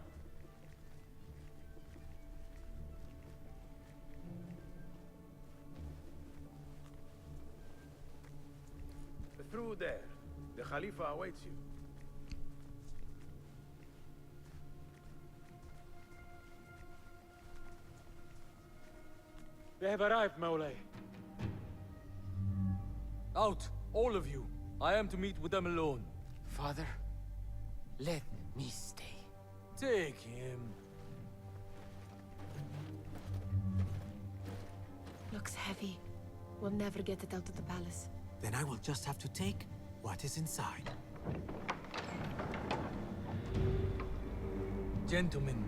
Through there. The Khalifa awaits you. They have arrived, Mawlay. Out, all of you. I am to meet with them alone. Father, let me stay. Take him. Looks heavy. We'll never get it out of the palace. Then I will just have to take what is inside. Gentlemen,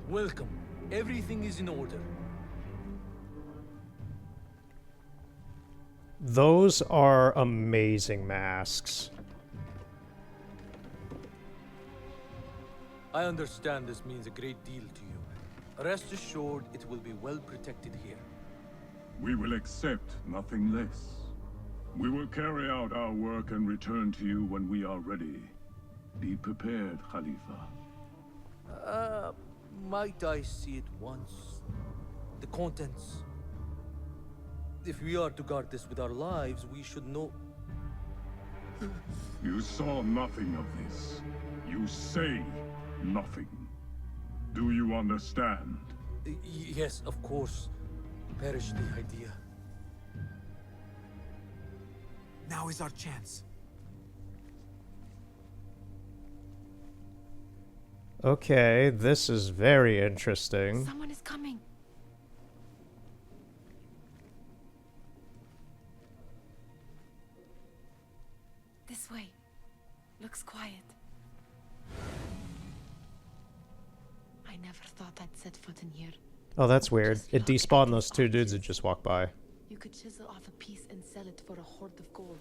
welcome. Everything is in order. Those are amazing masks. I understand this means a great deal to you. Rest assured, it will be well protected here. We will accept nothing less. We will carry out our work and return to you when we are ready. Be prepared, Khalifa. Might I see it once? The contents. If we are to guard this with our lives, we should know... You saw nothing of this. You say nothing. Do you understand? Yes, of course. Perish the idea. Now is our chance. Okay, this is very interesting. Someone is coming. This way. Looks quiet. I never thought I'd set foot in here. Oh, that's weird. It despawned those two dudes that just walked by. You could chisel off a piece and sell it for a hoard of gold.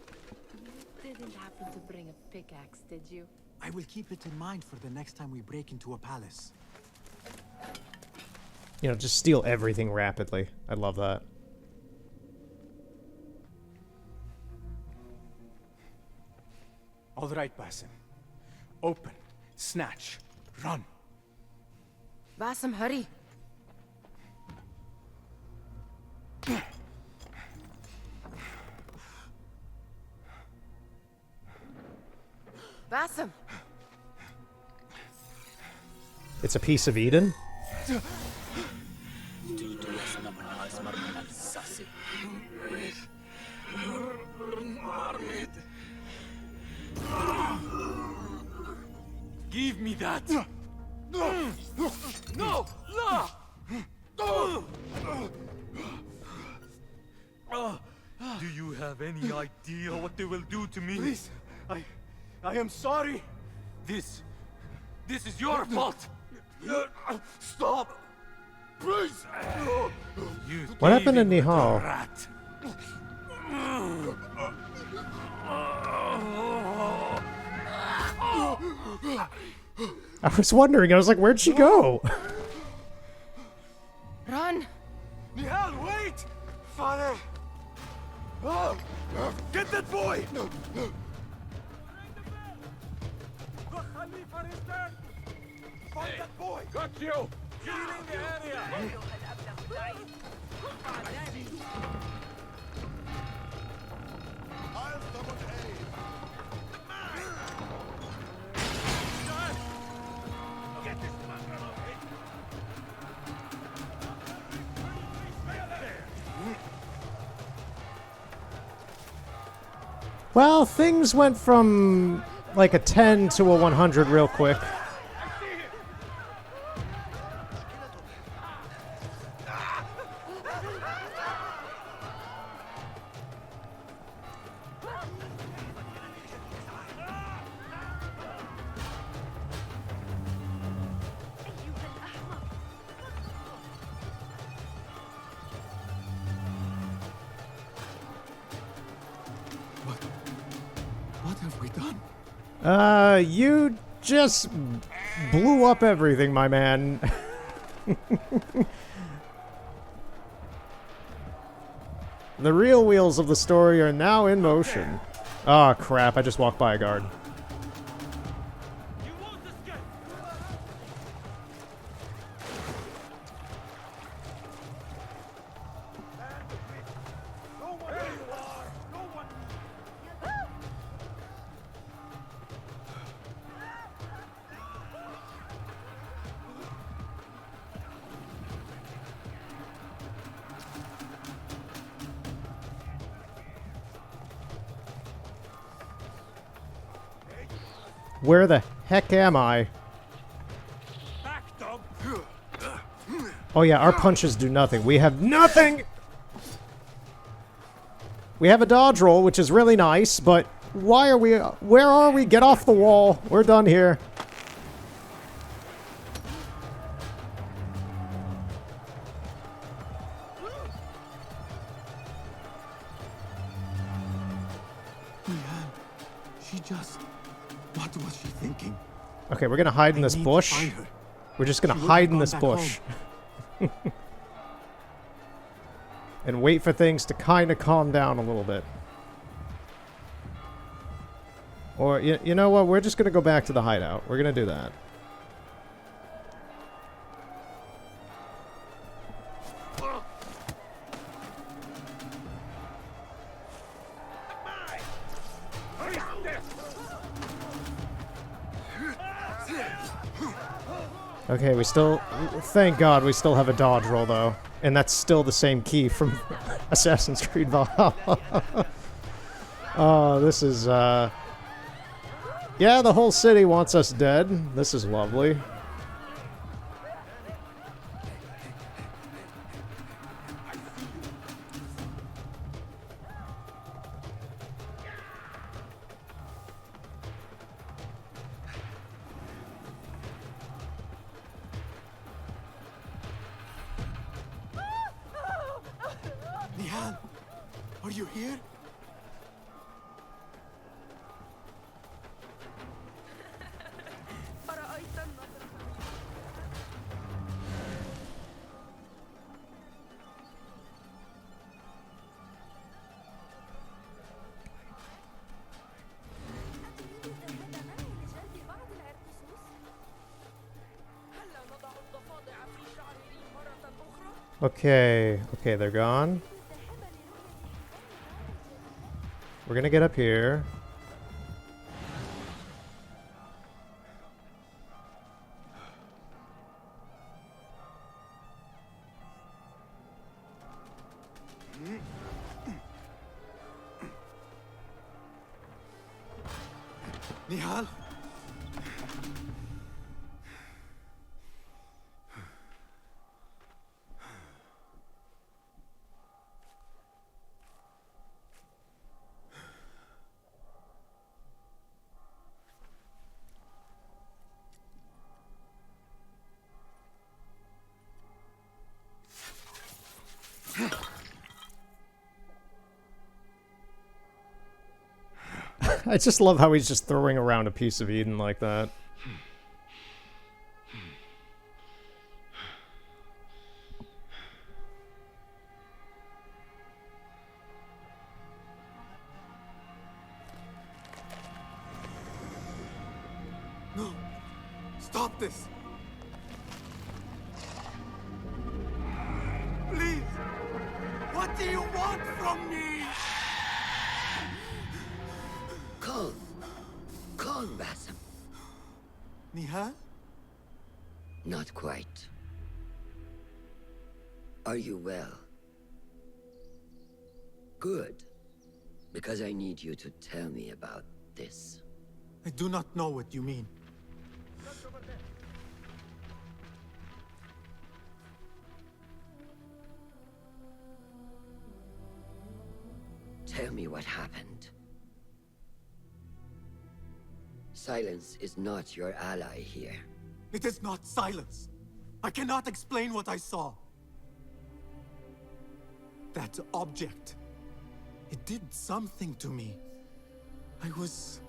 You didn't happen to bring a pickaxe, did you? I will keep it in mind for the next time we break into a palace. You know, just steal everything rapidly. I love that. All right, Basim. Open, snatch, run. Basim, hurry. Basim. It's a piece of Eden? Give me that! No! No! Do you have any idea what they will do to me? Please, I am sorry. This is your fault! Stop! Please! What happened in Nihal? Rat. I was wondering, I was like, where'd she go? Run! Nihal, wait! Father! Oh, get that boy! The Khalifa is dead! Find that boy! Got you! Cleaning the area! I'll summon aid! Get this man off it! Well, things went from like a 10 to a 100 real quick. What have we done? You just blew up everything, my man. The real wheels of the story are now in motion. Oh crap, I just walked by a guard. Where the heck am I? Oh yeah, our punches do nothing. We have nothing! We have a dodge roll, which is really nice, but why are we... Where are we? Get off the wall. We're done here. She just... What was she thinking? Okay, we're gonna hide in this bush. We're just gonna hide in this bush. And wait for things to kind of calm down a little bit. Or, you know what? We're just gonna go back to the hideout. We're gonna do that. Okay, we still... Thank God we still have a dodge roll, though. And that's still the same key from Assassin's Creed Valhalla. Oh, this is, Yeah, the whole city wants us dead. This is lovely. Are you here? Okay, okay, they're gone. We're gonna get up here. Nihal? I just love how he's just throwing around a piece of Eden like that. No! Stop this! Please! What do you want from me? Calm. Calm, Basim. Nihal? Not quite. Are you well? Good. Because I need you to tell me about this. I do not know what you mean. Tell me what happened. Silence is not your ally here. It is not silence. I cannot explain what I saw. That object. It did something to me. I was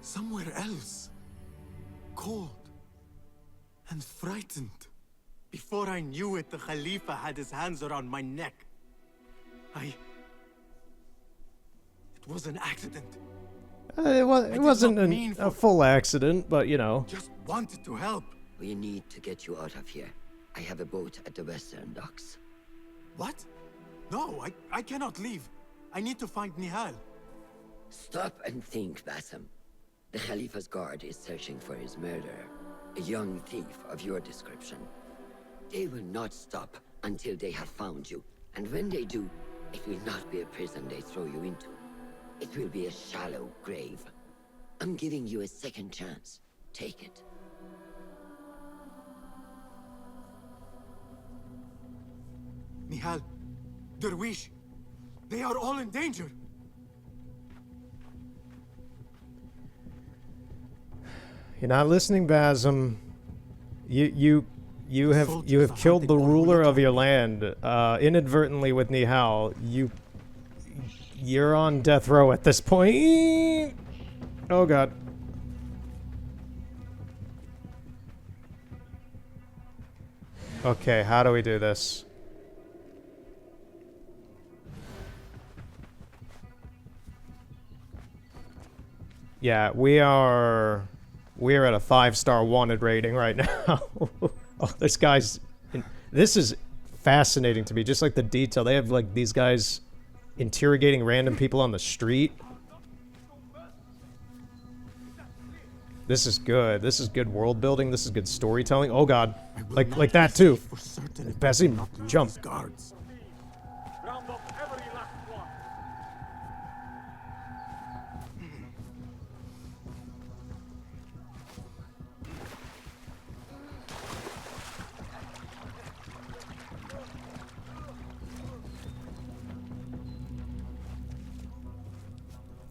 somewhere else. Cold and frightened. Before I knew it, the Khalifa had his hands around my neck. It was an accident. It wasn't a full accident, but you know. Just wanted to help. We need to get you out of here. I have a boat at the western docks. What? No, I cannot leave. I need to find Nihal. Stop and think, Basim. The Khalifa's guard is searching for his murderer, a young thief of your description. They will not stop until they have found you, and when they do, it will not be a prison they throw you into. It will be a shallow grave. I'm giving you a second chance. Take it. Nihal, Derwish, they are all in danger. You're not listening, Basim. You have killed the ruler of your land inadvertently with Nihal. You're on death row at this point. Oh god. Okay, how do we do this? Yeah, we are at a 5-star wanted rating right now. Oh, this guy's... This is fascinating to me, just like the detail. They have, like, these guys interrogating random people on the street. This is good. This is good world building. This is good storytelling. Oh god. Like that too. Basim, jump.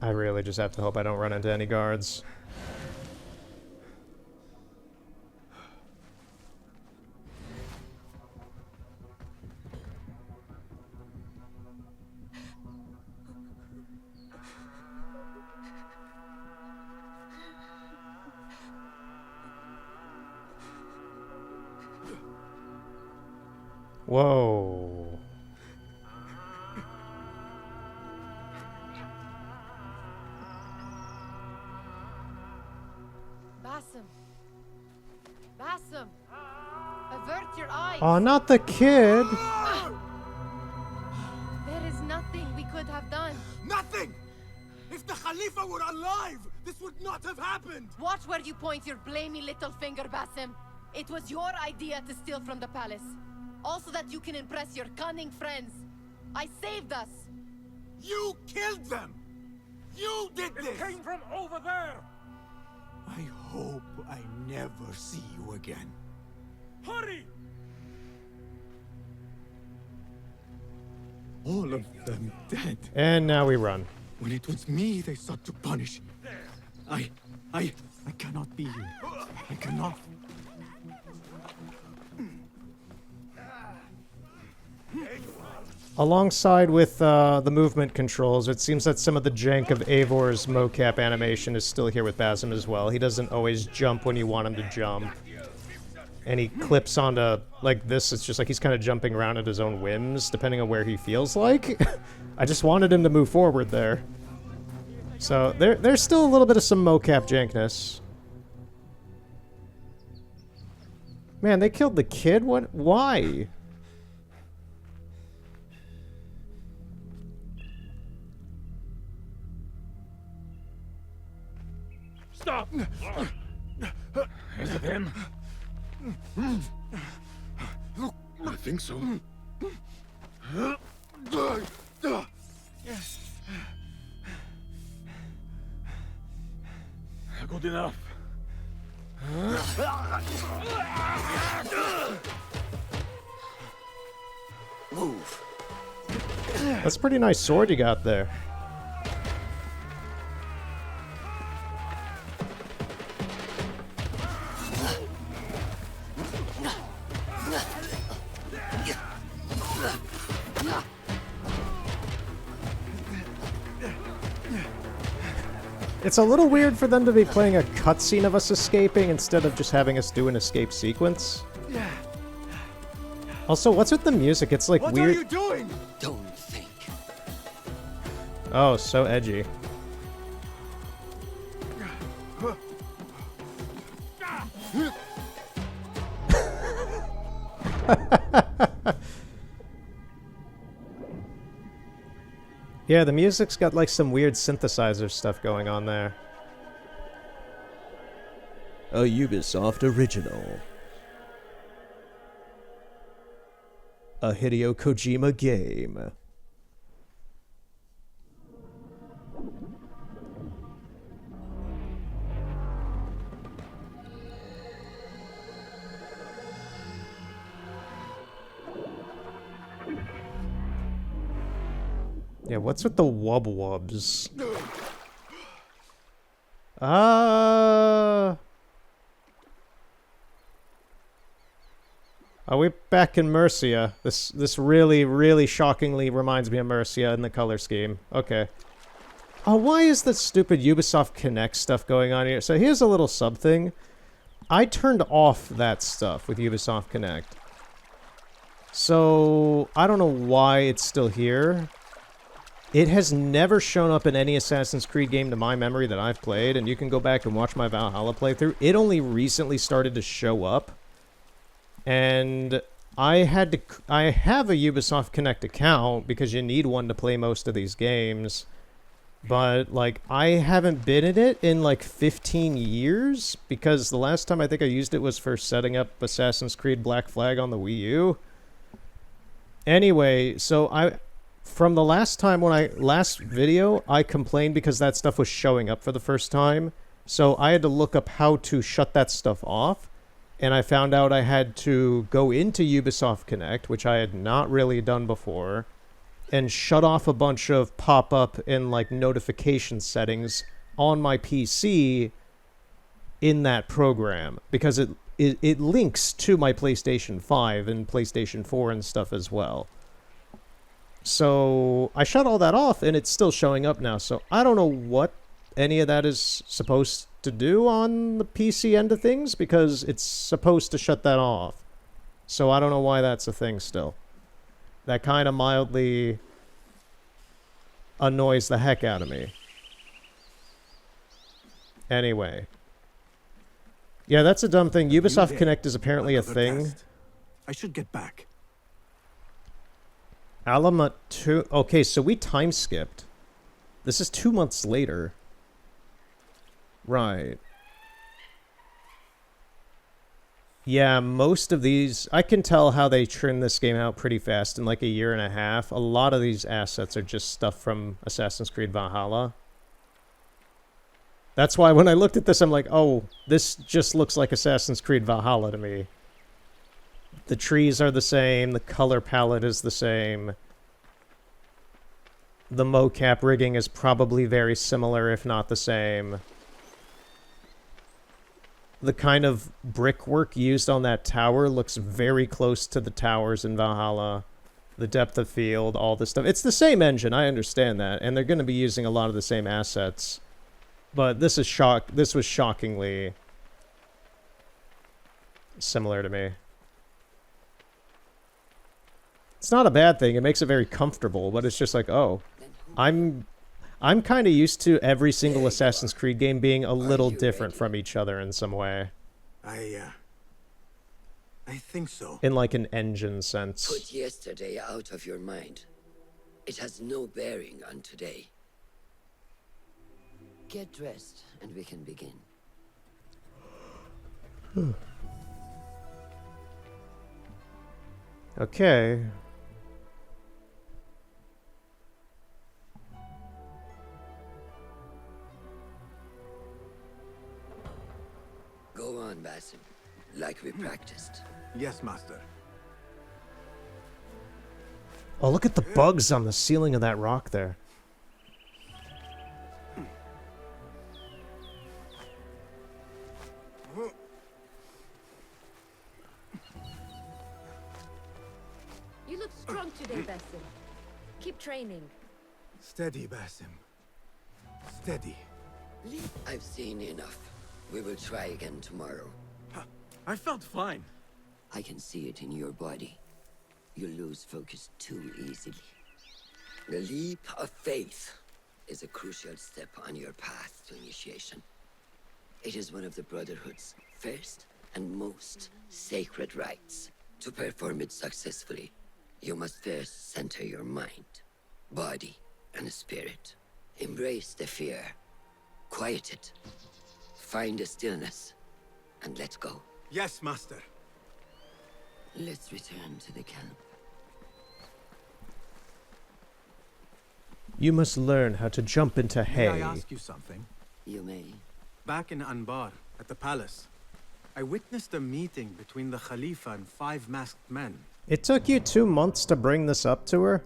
I really just have to hope I don't run into any guards. Whoa. Basim. Basim. Avert your eyes. Oh, not the kid. There is nothing we could have done. Nothing! If the Khalifa were alive, this would not have happened! Watch where you point your blamey little finger, Basim. It was your idea to steal from the palace. Also that you can impress your cunning friends. I saved us. You killed them! You did this! It came from over there! I hope I never see you again. Hurry! All of them dead. And now we run. When it was me they sought to punish. I cannot be you. I cannot. Alongside with the movement controls, it seems that some of the jank of Eivor's mocap animation is still here with Basim as well. He doesn't always jump when you want him to jump. And he clips onto, like this, it's just like he's kind of jumping around at his own whims, depending on where he feels like. I just wanted him to move forward there. So there's still a little bit of some mocap jankness. Man, they killed the kid? What? Why? Stop! Is it him? I think so. Good enough. Move. That's a pretty nice sword you got there. It's a little weird for them to be playing a cutscene of us escaping instead of just having us do an escape sequence. Also, what's with the music? It's like What weird. are you doing? Don't think. Oh, so edgy. Yeah, the music's got like some weird synthesizer stuff going on there. A Ubisoft original. A Hideo Kojima game. Yeah, what's with the wub wubs? Are we back in Mercia? This really, really shockingly reminds me of Mercia in the color scheme. Okay. Oh, why is this stupid Ubisoft Connect stuff going on here? So here's a little sub thing. I turned off that stuff with Ubisoft Connect. So I don't know why it's still here. It has never shown up in any Assassin's Creed game to my memory that I've played, and you can go back and watch my Valhalla playthrough. It only recently started to show up. And I have a Ubisoft Connect account because you need one to play most of these games. But, like, I haven't been in it in, like, 15 years because the last time I think I used it was for setting up Assassin's Creed Black Flag on the Wii U. Anyway, so from the last video, I complained because that stuff was showing up for the first time. So I had to look up how to shut that stuff off. And I found out I had to go into Ubisoft Connect, which I had not really done before, and shut off a bunch of pop-up and like notification settings on my PC in that program because it links to my PlayStation 5 and PlayStation 4 and stuff as well. So I shut all that off and it's still showing up now. So I don't know what any of that is supposed to do on the PC end of things because it's supposed to shut that off. So I don't know why that's a thing still. That kind of mildly annoys the heck out of me. Anyway. Yeah, that's a dumb thing. Ubisoft Connect is apparently a thing. I should get back. Alamat 2. Okay, so we time skipped. This is 2 months later. Right. Yeah, most of these... I can tell how they churn this game out pretty fast in like a year and a half. A lot of these assets are just stuff from Assassin's Creed Valhalla. That's why when I looked at this, I'm like, oh, this just looks like Assassin's Creed Valhalla to me. The trees are the same, the color palette is the same. The mocap rigging is probably very similar, if not the same. The kind of brickwork used on that tower looks very close to the towers in Valhalla. The depth of field, all this stuff. It's the same engine, I understand that, and they're going to be using a lot of the same assets. But this was shockingly similar to me. It's not a bad thing. It makes it very comfortable, but it's just like, oh, I'm kind of used to every single Assassin's Creed game being a little different from each other in some way. I think so. In like an engine sense. Put yesterday out of your mind. It has no bearing on today. Get dressed and we can begin. Okay. Go on, Basim. Like we practiced. Yes, Master. Oh, look at the bugs on the ceiling of that rock there. You look strong today, Basim. Keep training. Steady, Basim. Steady. I've seen enough. We will try again tomorrow. I felt fine. I can see it in your body. You lose focus too easily. The leap of faith is a crucial step on your path to initiation. It is one of the Brotherhood's first and most sacred rites. To perform it successfully, you must first center your mind, body, and spirit. Embrace the fear. Quiet it. Find a stillness, and let go. Yes, Master. Let's return to the camp. You must learn how to jump into hay. May I ask you something? You may. Back in Anbar, at the palace, I witnessed a meeting between the Khalifa and 5 masked men. It took you 2 months to bring this up to her?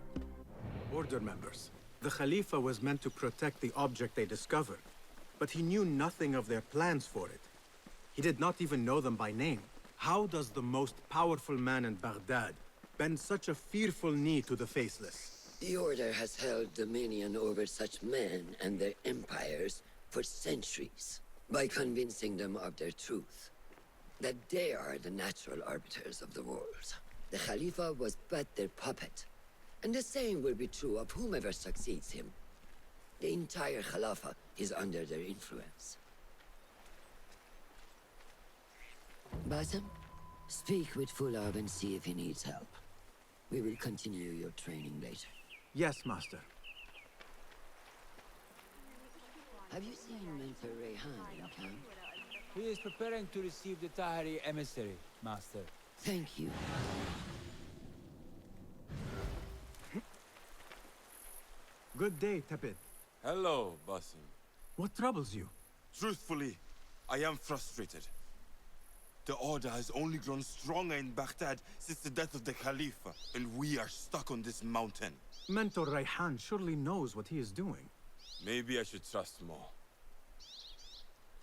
Order members. The Khalifa was meant to protect the object they discovered, but he knew nothing of their plans for it. He did not even know them by name. How does the most powerful man in Baghdad bend such a fearful knee to the faceless? The Order has held dominion over such men and their empires for centuries by convincing them of their truth, that they are the natural arbiters of the world. The Khalifa was but their puppet, and the same will be true of whomever succeeds him. The entire Khalifa is under their influence. Basim, speak with Fulab and see if he needs help. We will continue your training later. Yes, Master. Have you seen Mentor Rayhan in camp? He is preparing to receive the Tahiri emissary, Master. Thank you. Good day, Tepid. Hello, Basim. What troubles you? Truthfully, I am frustrated. The Order has only grown stronger in Baghdad since the death of the Khalifa, and we are stuck on this mountain. Mentor Rayhan surely knows what he is doing. Maybe I should trust more.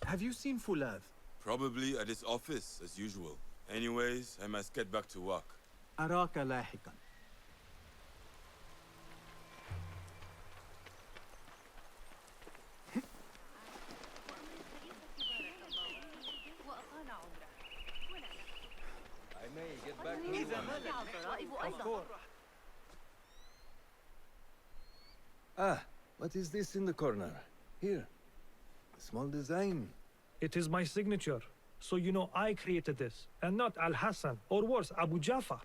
Have you seen Fulad? Probably at his office, as usual. Anyways, I must get back to work. أراك لاحقا. Ah, what is this in the corner? Here. A small design. It is my signature. So you know I created this, and not Al-Hassan, or worse, Abu Jafar.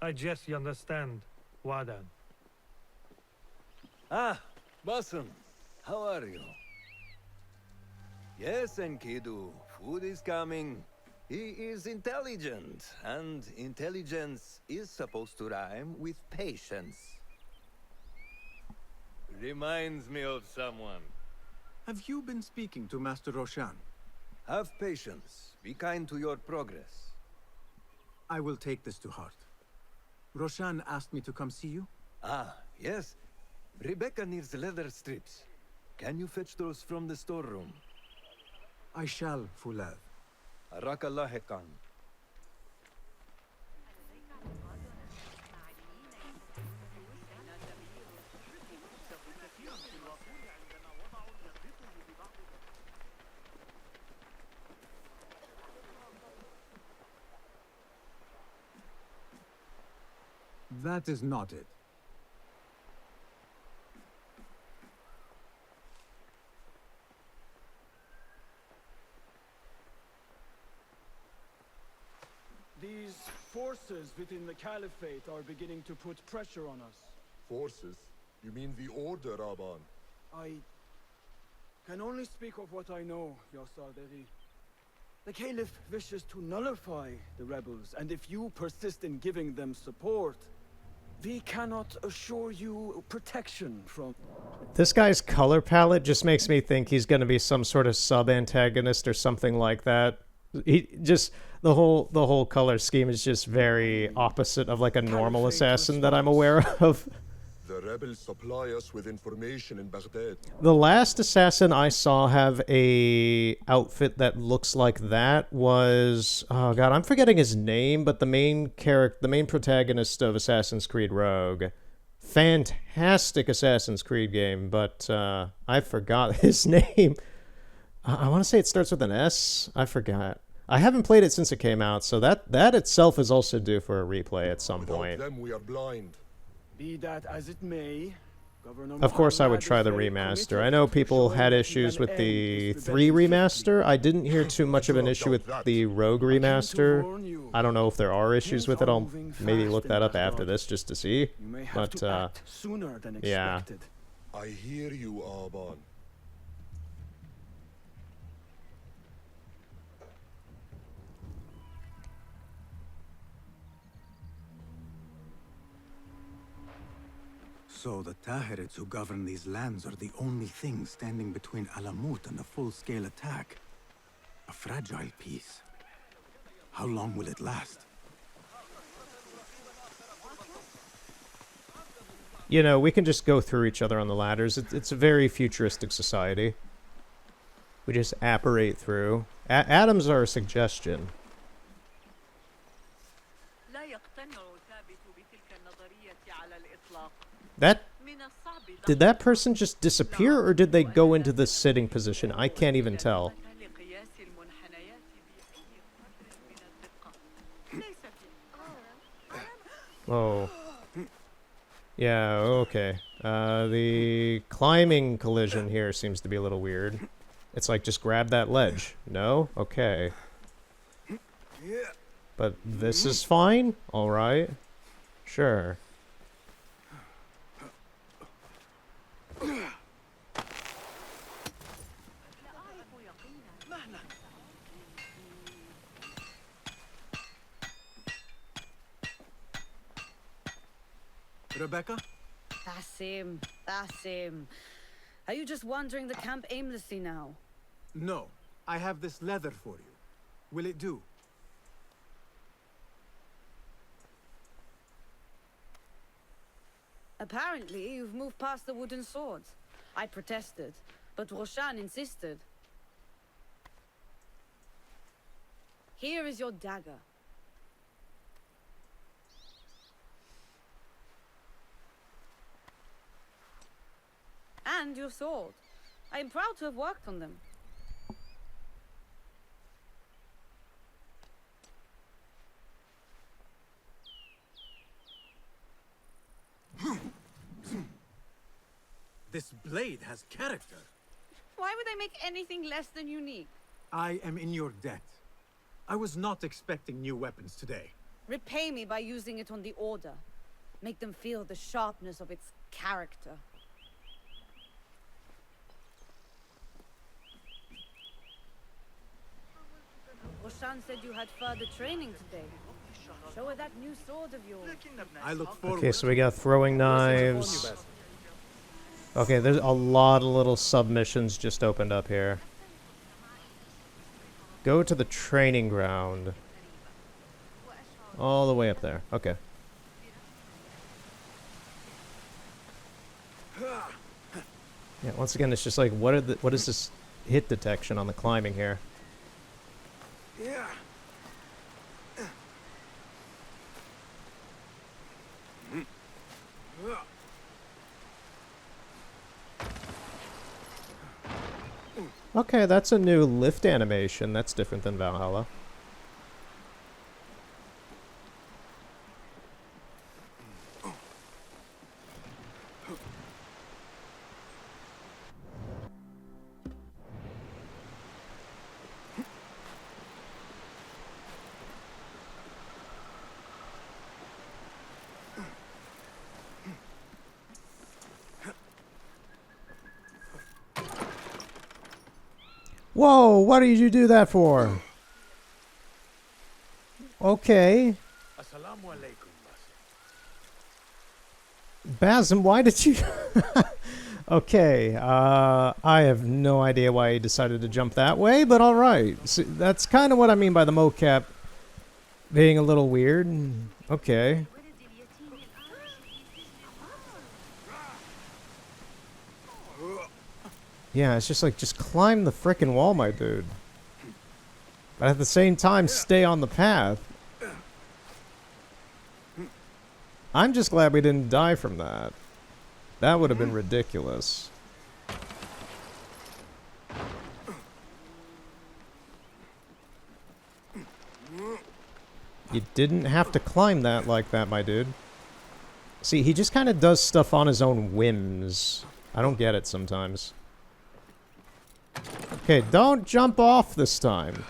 I guess you understand, Wadan. Ah, Basim. How are you? Yes, Enkidu. Food is coming. He is intelligent, and intelligence is supposed to rhyme with patience. Reminds me of someone. Have you been speaking to Master Roshan? Have patience. Be kind to your progress. I will take this to heart. Roshan asked me to come see you? Ah, yes. Rebecca needs leather strips. Can you fetch those from the storeroom? I shall, Fulad. Arakallah Khan. That is not it. These forces within the Caliphate are beginning to put pressure on us. Forces? You mean the Order, Aban? I can only speak of what I know, Yasaderi. The Caliph wishes to nullify the rebels, and if you persist in giving them support, we cannot assure you protection from... This guy's color palette just makes me think he's going to be some sort of sub-antagonist or something like that. He just... The whole color scheme is just very opposite of like a normal assassin that I'm aware of. The rebels supply us with information in Baghdad. The last assassin I saw have a outfit that looks like that was, oh god, I'm forgetting his name, but the main protagonist of Assassin's Creed Rogue. Fantastic Assassin's Creed game, but I forgot his name. I want to say it starts with an S. I forgot. I haven't played it since it came out, so that itself is also due for a replay at some point. Without them, we are blind. Be that as it may, Governor Of course, I would Muhammad try is the very remaster. I know people had issues with the 3 remaster. I didn't hear too much of an issue with the Rogue remaster. I don't know if there are issues with it. I'll maybe look that up after this just to see. But sooner than yeah. expected. I hear you, Aban. So the Tahirids who govern these lands are the only thing standing between Alamut and a full-scale attack. A fragile peace. How long will it last? You know, we can just go through each other on the ladders. It's a very futuristic society. We just apparate through. Atoms are a suggestion. Did that person just disappear, or did they go into the sitting position? I can't even tell. Oh. Yeah, okay. The climbing collision here seems to be a little weird. It's like, just grab that ledge. No? Okay. But this is fine? Alright. Sure. Rebecca? Basim. Are you just wandering the camp aimlessly now? No. I have this leather for you. Will it do? Apparently, you've moved past the wooden swords. I protested, but Roshan insisted. Here is your dagger. And your sword. I am proud to have worked on them. This blade has character. Why would I make anything less than unique? I am in your debt. I was not expecting new weapons today. Repay me by using it on the Order. Make them feel the sharpness of its character. Roshan said you had further training today. Show her that new sword of yours. I look forward. Okay, so we got throwing knives. Okay, there's a lot of little submissions just opened up here. Go to the training ground. All the way up there. Okay. Yeah, once again, it's just like, what is this hit detection on the climbing here? Yeah. Okay, that's a new lift animation. That's different than Valhalla. Whoa, what did you do that for? Okay. Assalamu alaikum, Basim, why did you... Okay, I have no idea why he decided to jump that way, but alright. So that's kind of what I mean by the mocap being a little weird. Okay. Yeah, it's just like, just climb the frickin' wall, my dude. But at the same time, stay on the path. I'm just glad we didn't die from that. That would have been ridiculous. You didn't have to climb that like that, my dude. See, he just kind of does stuff on his own whims. I don't get it sometimes. Okay, don't jump off this time.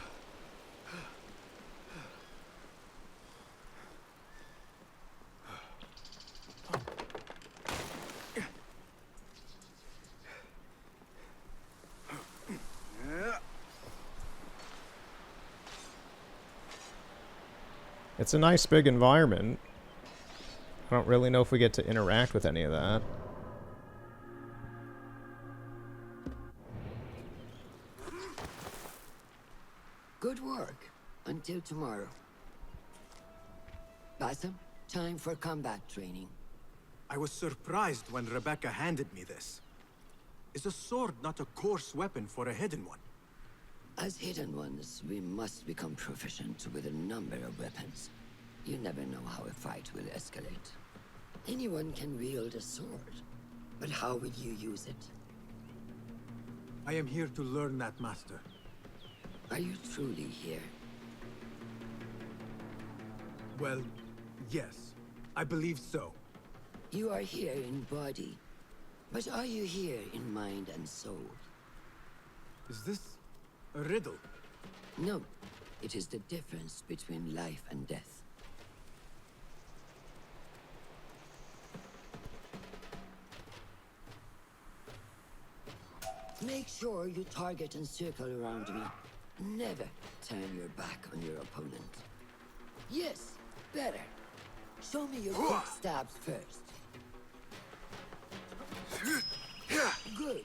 It's a nice big environment. I don't really know if we get to interact with any of that. Good work. Until tomorrow. Basim, time for combat training. I was surprised when Rebecca handed me this. Is a sword not a coarse weapon for a hidden one? As hidden ones, we must become proficient with a number of weapons. You never know how a fight will escalate. Anyone can wield a sword, but how would you use it? I am here to learn that, Master. Are you truly here? Well, yes. I believe so. You are here in body, but are you here in mind and soul? Is this a riddle? No. It is the difference between life and death. Make sure you target and circle around me. Never turn your back on your opponent. Yes, better. Show me your quick stabs first. Good.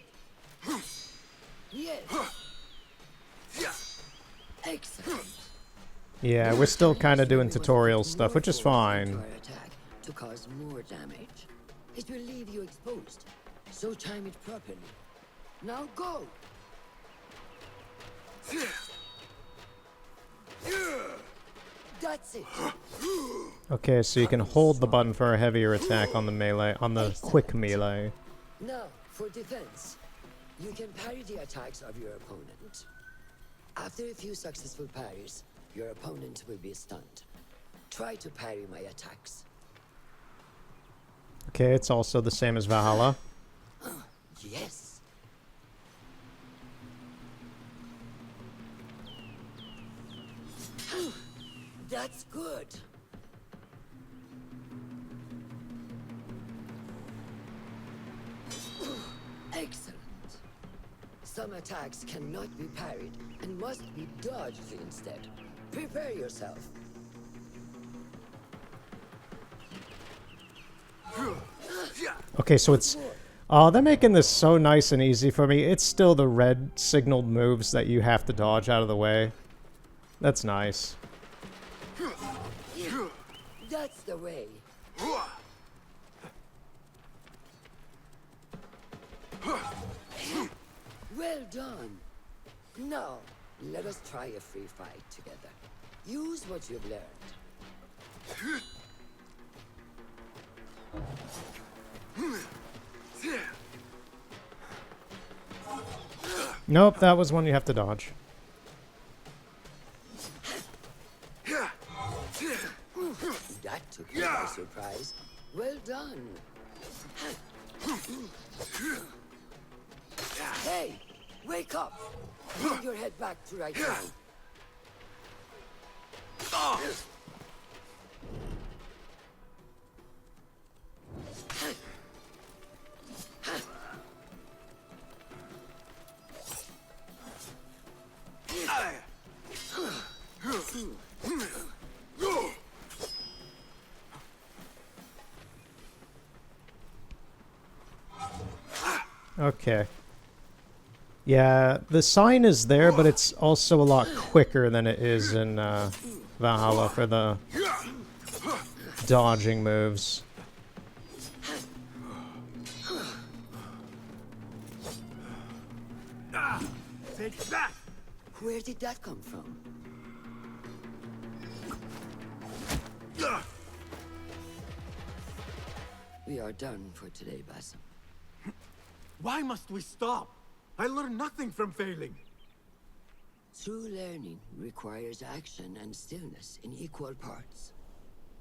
Yes. Excellent. Yeah, we're still kind of doing tutorial stuff, which is fine. Attack to cause more damage. It will leave you exposed, so time it properly. Now go! That's it. Okay, so you can hold the button for a heavier attack on the melee, on the quick melee. Now, for defense, you can parry the attacks of your opponent. After a few successful parries, your opponent will be stunned. Try to parry my attacks. Okay, it's also the same as Valhalla. Yes. That's good. Excellent. Some attacks cannot be parried and must be dodged instead. Prepare yourself. Okay, so it's... Oh, they're making this so nice and easy for me. It's still the red signaled moves that you have to dodge out of the way. That's nice. That's the way. Well done. Now, let us try a free fight together. Use what you've learned. Nope, that was one you have to dodge. That took me by surprise. Well done. Hey, wake up! Bring your head back to right now. Okay. Yeah, the sign is there, but it's also a lot quicker than it is in Valhalla for the dodging moves. Take that! Where did that come from? We are done for today, Basim. Why must we stop? I learned nothing from failing. True learning requires action and stillness in equal parts.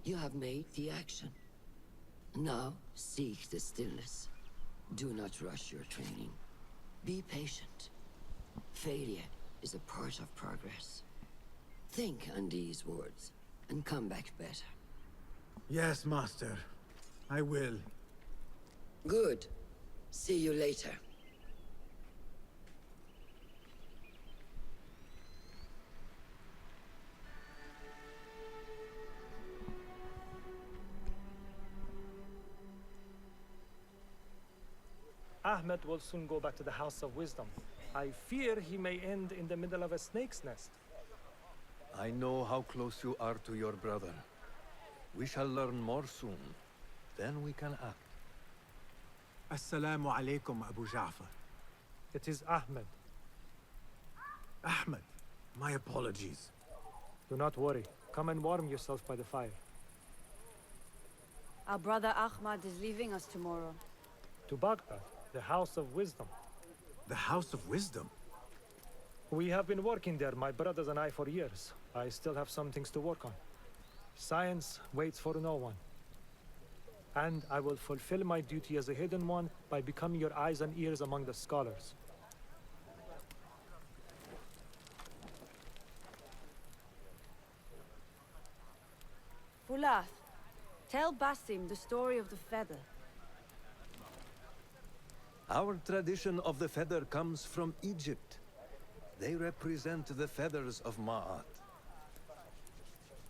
You have made the action. Now, seek the stillness. Do not rush your training. Be patient. Failure is a part of progress. Think on these words, and come back better. Yes, Master. I will. Good. See you later. Ahmed will soon go back to the House of Wisdom. I fear he may end in the middle of a snake's nest. I know how close you are to your brother. We shall learn more soon. Then we can act. Assalamu alaikum, Abu Ja'far. It is Ahmed. Ahmed, my apologies. Do not worry. Come and warm yourself by the fire. Our brother Ahmad is leaving us tomorrow. To Baghdad, the House of Wisdom. The House of Wisdom? We have been working there, my brothers and I, for years. I still have some things to work on. Science waits for no one. And I will fulfill my duty as a hidden one by becoming your eyes and ears among the scholars. Fulath, tell Basim the story of the feather. Our tradition of the feather comes from Egypt. They represent the feathers of Ma'at.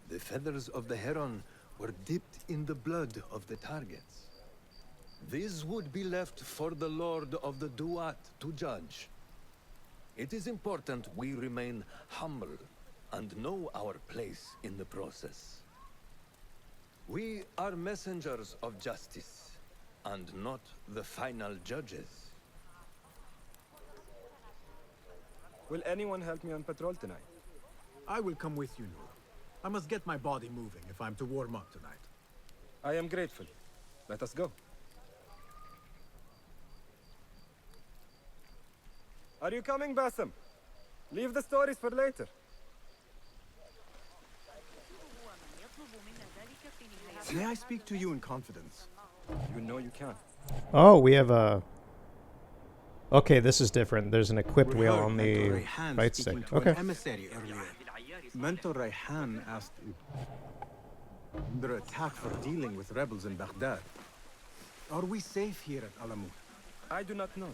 The feathers of the heron were dipped in the blood of the targets. These would be left for the Lord of the Duat to judge. It is important we remain humble and know our place in the process. We are messengers of justice, and not the final judges. Will anyone help me on patrol tonight? I will come with you, Noor. I must get my body moving if I'm to warm up tonight. I am grateful. Let us go. Are you coming, Basim? Leave the stories for later. May I speak to you in confidence? You know you can. Oh, we have a Okay, this is different. There's an equipped We wheel heard on Mentor the Rayhan right speaking stick. to Okay. an emissary earlier. Mentor Rayhan asked you. Under attack for dealing with rebels in Baghdad. Are we safe here at Alamut? I do not know,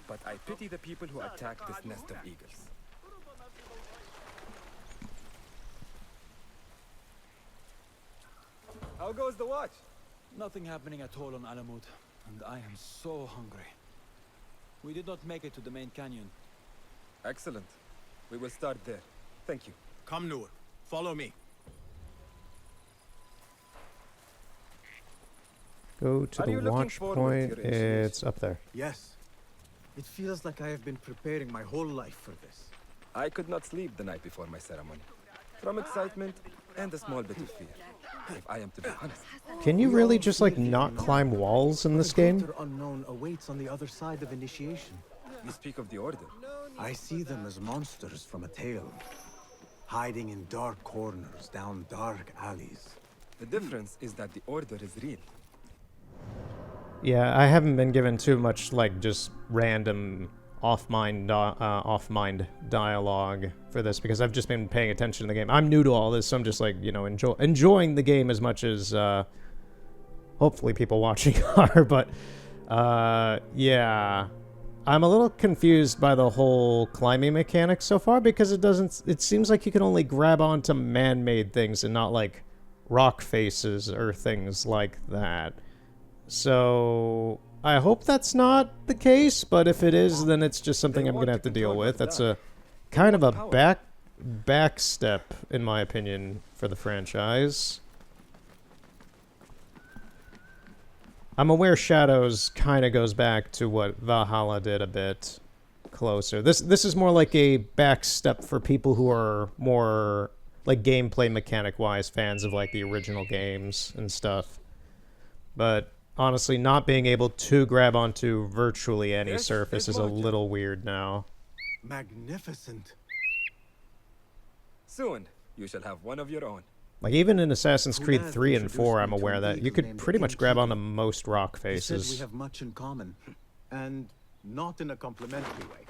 but I pity the people who attack this nest of eagles. How goes the watch? Nothing happening at all on Alamut, and I am so hungry. We did not make it to the main canyon. Excellent. We will start there. Thank you. Come, Noor. Follow me. Go to Are the you looking watch forward to point. your initiation? It's up there. Yes. It feels like I have been preparing my whole life for this. I could not sleep the night before my ceremony. From excitement and a small bit of fear, if I am to be honest. Can you really just like not climb walls in this game? The unknown awaits on the other side of initiation. You speak of the Order. I see them as monsters from a tale, hiding in dark corners, down dark alleys. The difference is that the Order is real. Yeah, I haven't been given too much like just random off-mind dialogue for this because I've just been paying attention to the game. I'm new to all this, so I'm just like, you know, enjoying the game as much as hopefully people watching are. But yeah, I'm a little confused by the whole climbing mechanic so far because it seems like you can only grab onto man-made things and not like rock faces or things like that. So I hope that's not the case, but if it is, then it's just something I'm gonna have to deal with. That's a kind of a back step, in my opinion, for the franchise. I'm aware Shadows kind of goes back to what Valhalla did a bit closer. This is more like a back step for people who are more like gameplay mechanic-wise fans of like the original games and stuff. But honestly, not being able to grab onto virtually any surface is a little weird now. Magnificent. Soon, you shall have one of your own. Like, even in Assassin's Creed 3 and 4, I'm aware that you could pretty much grab onto most rock He said we faces. have much in common, and not in a complimentary way.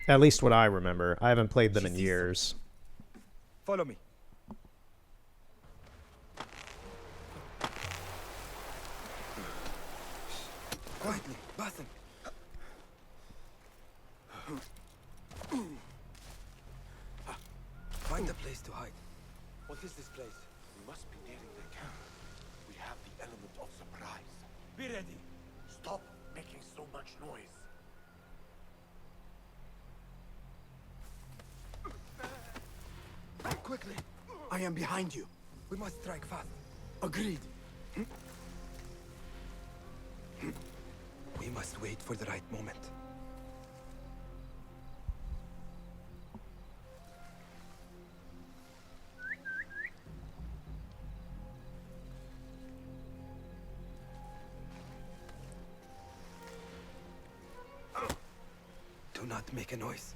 At least what I remember. I haven't played them in years. Follow me. Quietly, Basim. Find a place to hide. What is this place? We must be nearing the camp. We have the element of surprise. Be ready. Stop making so much noise. Quickly! I am behind you. We must strike fast. Agreed. We must wait for the right moment. Do not make a noise.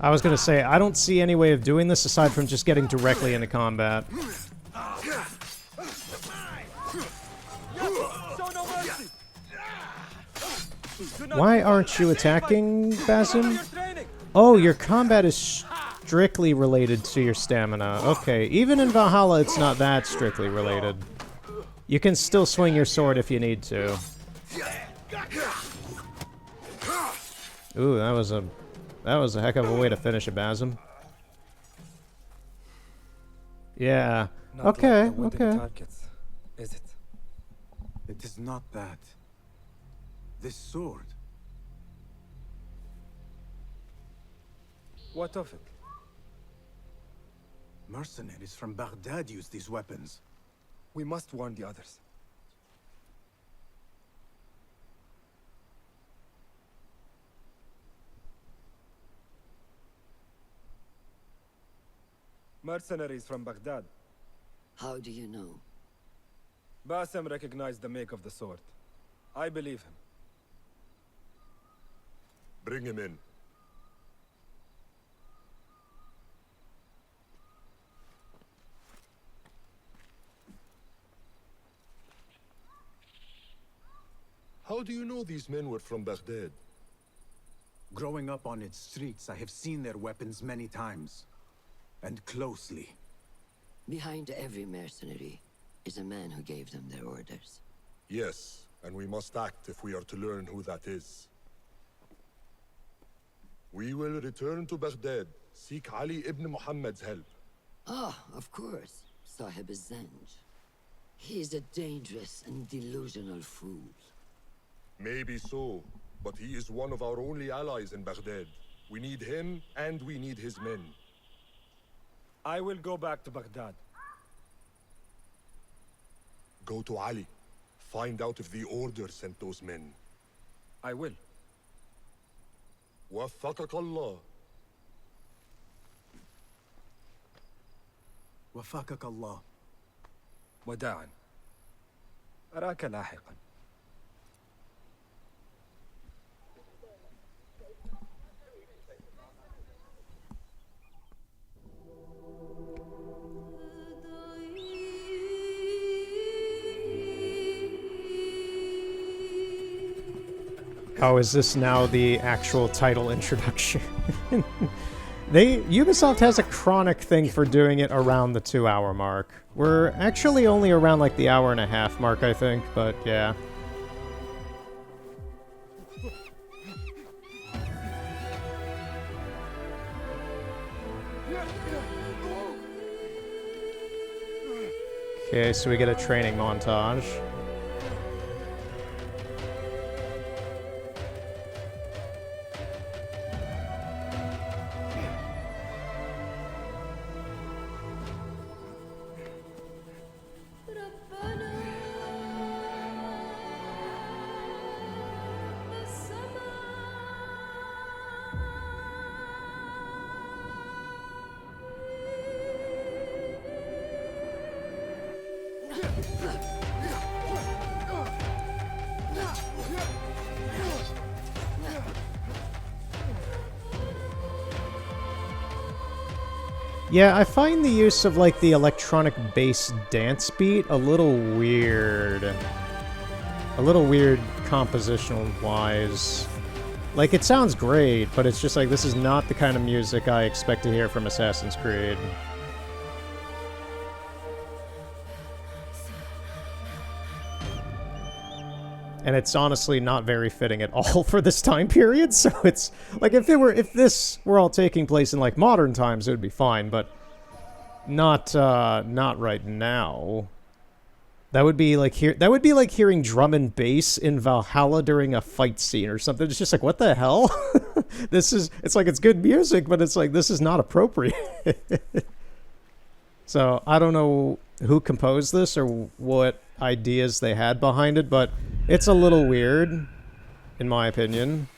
I was gonna say, I don't see any way of doing this aside from just getting directly into combat. Why aren't you attacking, Basim? Oh, your combat is strictly related to your stamina. Okay, even in Valhalla, it's not that strictly related. You can still swing your sword if you need to. Ooh, that was a heck of a way to finish a Basim. Yeah. Not Okay, like the wooden okay. targets, is it? It is not that. This sword. What of it? Mercenaries from Baghdad use these weapons. We must warn the others. Mercenaries from Baghdad. How do you know? Basim recognized the make of the sword. I believe him. Bring him in. How do you know these men were from Baghdad? Growing up on its streets, I have seen their weapons many times. And closely. Behind every mercenary is a man who gave them their orders. Yes, and we must act if we are to learn who that is. We will return to Baghdad, seek Ali ibn Muhammad's help. Ah, of course. Sahib Zanj. He is a dangerous and delusional fool. Maybe so, but he is one of our only allies in Baghdad. We need him, and we need his men. I will go back to Baghdad. Go to Ali. Find out if the Order sent those men. I will. وفقك الله. وفقك الله. وداعا. أراك لاحقا. Oh, is this now the actual title introduction? Ubisoft has a chronic thing for doing it around the 2-hour mark. We're actually only around like the 1.5-hour mark, I think, but yeah. Okay, so we get a training montage. Yeah, I find the use of, like, the electronic bass dance beat a little weird. A little weird compositional-wise. Like, it sounds great, but it's just like, this is not the kind of music I expect to hear from Assassin's Creed. And it's honestly not very fitting at all for this time period, so it's like if this were all taking place in like modern times, it would be fine, but not right now. That would be like hearing drum and bass in Valhalla during a fight scene or something. It's just like, what the hell? It's like, it's good music, but it's like, this is not appropriate. So I don't know who composed this or what ideas they had behind it, but it's a little weird, in my opinion.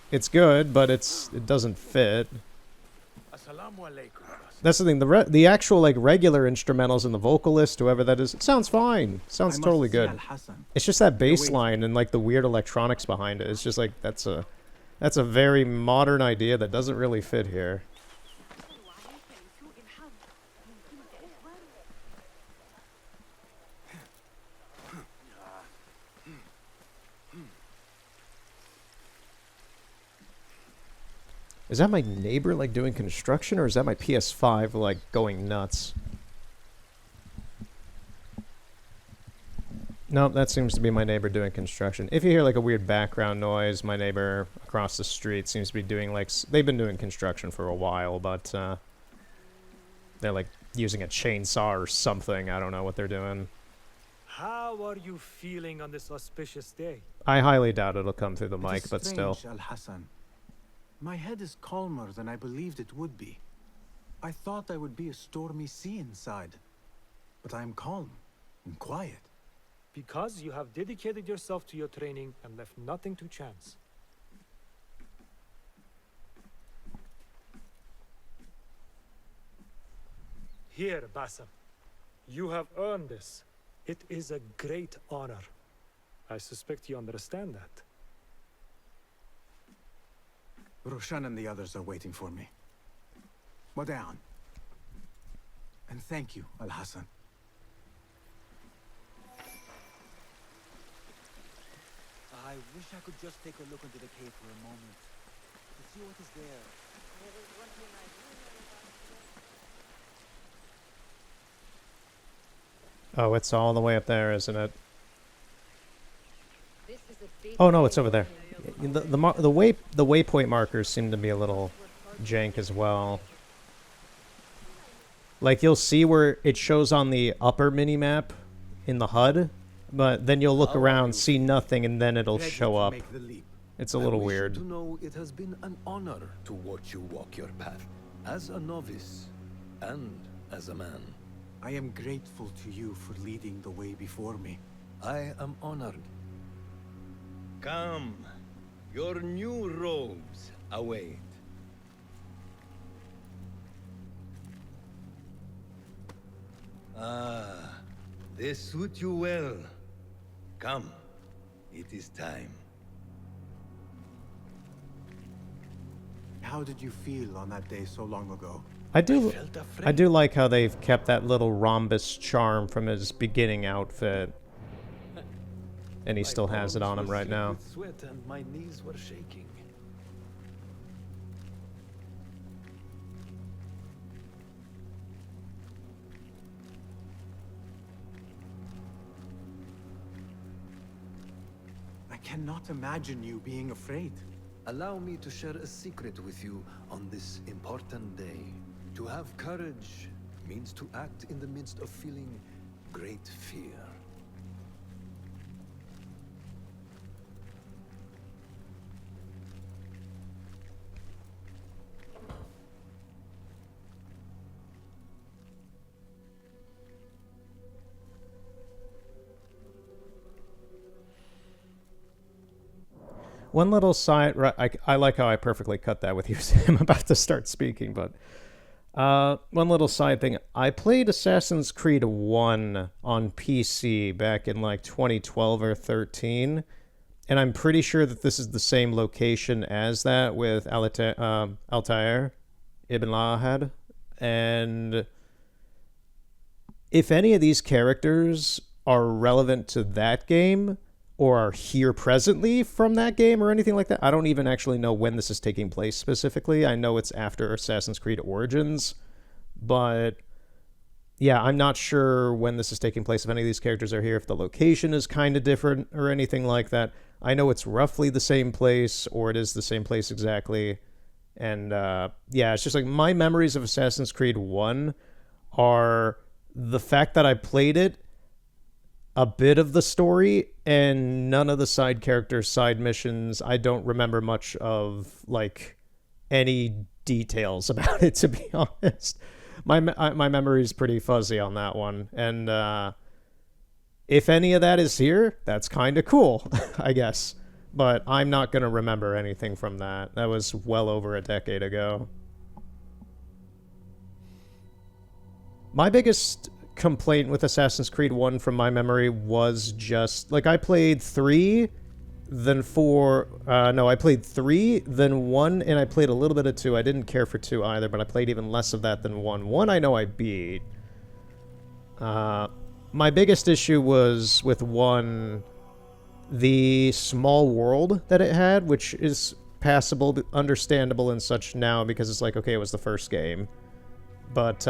It's good, but it doesn't fit. That's the thing. The actual like regular instrumentals and the vocalist, whoever that is, it sounds fine. Sounds totally good. It's just that bass line and like the weird electronics behind it. It's just like that's a very modern idea that doesn't really fit here. Is that my neighbor, like, doing construction, or is that my PS5, like, going nuts? Nope, that seems to be my neighbor doing construction. If you hear, like, a weird background noise, my neighbor across the street seems to be doing, like... They've been doing construction for a while, but, they're, like, using a chainsaw or something. I don't know what they're doing. How are you feeling on this auspicious day? I highly doubt it'll come through the mic, but still. Al-Hassan. My head is calmer than I believed it would be. I thought I would be a stormy sea inside. But I am calm and quiet. Because you have dedicated yourself to your training and left nothing to chance. Here, Basim. You have earned this. It is a great honor. I suspect you understand that. Roshan and the others are waiting for me. Down. And thank you, Al-Hassan. I wish I could just take a look into the cave for a moment. To see what is there. Oh, it's all the way up there, isn't it? Oh no, it's over there. The waypoint markers seem to be a little jank as well. Like you'll see where it shows on the upper mini-map in the HUD, but then you'll look around, see nothing, and then it'll show up. It's a little weird. To know it has been an honor to watch you walk your path, as a novice and as a man. I am grateful to you for leading the way before me. I am honored. Come, your new robes await. Ah, they suit you well. Come, it is time. How did you feel on that day so long ago? I do like how they've kept that little rhombus charm from his beginning outfit. And he still has it on him right now. With sweat and my knees were shaking. I cannot imagine you being afraid. Allow me to share a secret with you on this important day. To have courage means to act in the midst of feeling great fear. One little side, I like how I perfectly cut that with you. I'm about to start speaking, but one little side thing. I played Assassin's Creed 1 on PC back in like 2012 or 13, and I'm pretty sure that this is the same location as that with Altair Ibn Lahad. And if any of these characters are relevant to that game, or are here presently from that game or anything like that. I don't even actually know when this is taking place specifically. I know it's after Assassin's Creed Origins, but yeah, I'm not sure when this is taking place, if any of these characters are here, if the location is kind of different or anything like that. I know it's roughly the same place, or it is the same place exactly. And yeah, it's just like my memories of Assassin's Creed 1 are the fact that I played it, a bit of the story, and none of the side characters, side missions. I don't remember much of like any details about it, to be honest. My memory is pretty fuzzy on that one, and if any of that is here, that's kind of cool, I guess. But I'm not gonna remember anything from that. That was well over a decade ago. My biggest complaint with Assassin's Creed 1 from my memory was just like I played 3, then 4, no, I played 3, then 1, and I played a little bit of 2. I didn't care for 2 either, but I played even less of that than 1. 1 I know I beat. My biggest issue was with 1, the small world that it had, which is passable, understandable and such now because it's like, okay, it was the first game. But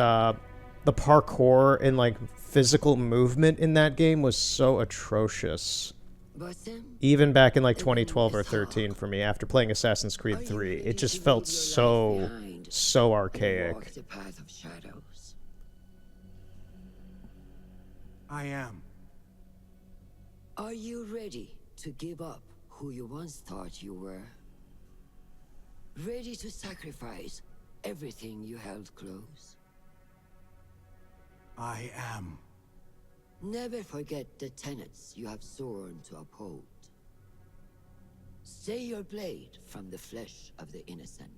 the parkour and like physical movement in that game was so atrocious. Even back in like 2012 or 13 for me, after playing Assassin's Creed 3, it just felt so archaic. I am. Are you ready to give up who you once thought you were? Ready to sacrifice everything you held close? I am. Never forget the tenets you have sworn to uphold. Stay your blade from the flesh of the innocent.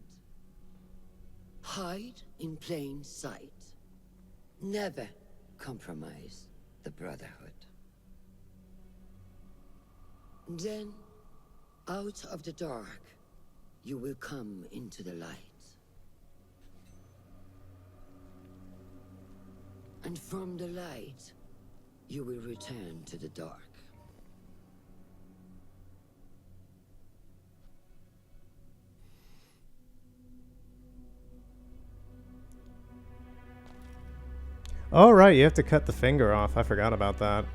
Hide in plain sight. Never compromise the Brotherhood. Then, out of the dark, you will come into the light. And from the light, you will return to the dark. Oh, right, you have to cut the finger off. I forgot about that.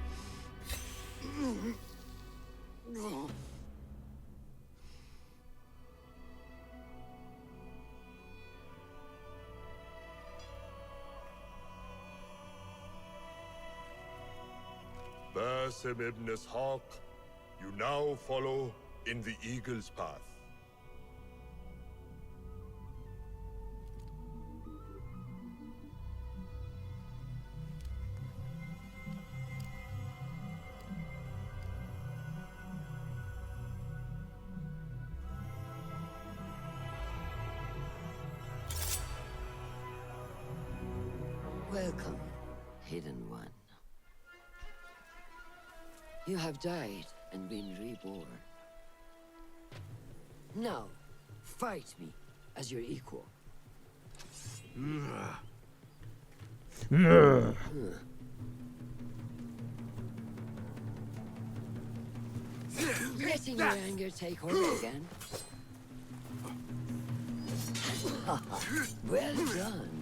Basim ibn Ishaq, you now follow in the Eagle's path. Welcome, Hidden One. You have died and been reborn. Now, fight me as your equal. Letting your anger take hold again. Well done.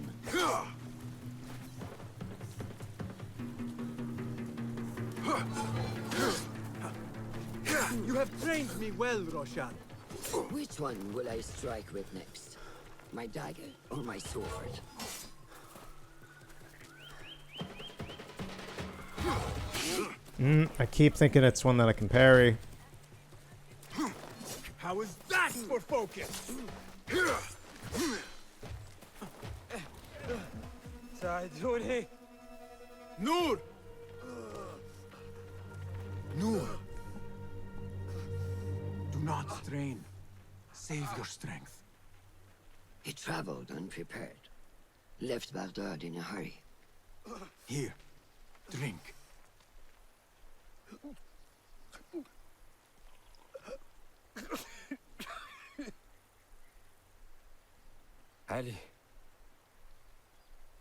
You have trained me well, Roshan. Which one will I strike with next? My dagger or my sword? I keep thinking it's one that I can parry. How is that for focus? ساعدوني. Noor! Noor! Do not strain. Save your strength. He traveled unprepared. Left Baghdad in a hurry. Here, drink. Ali.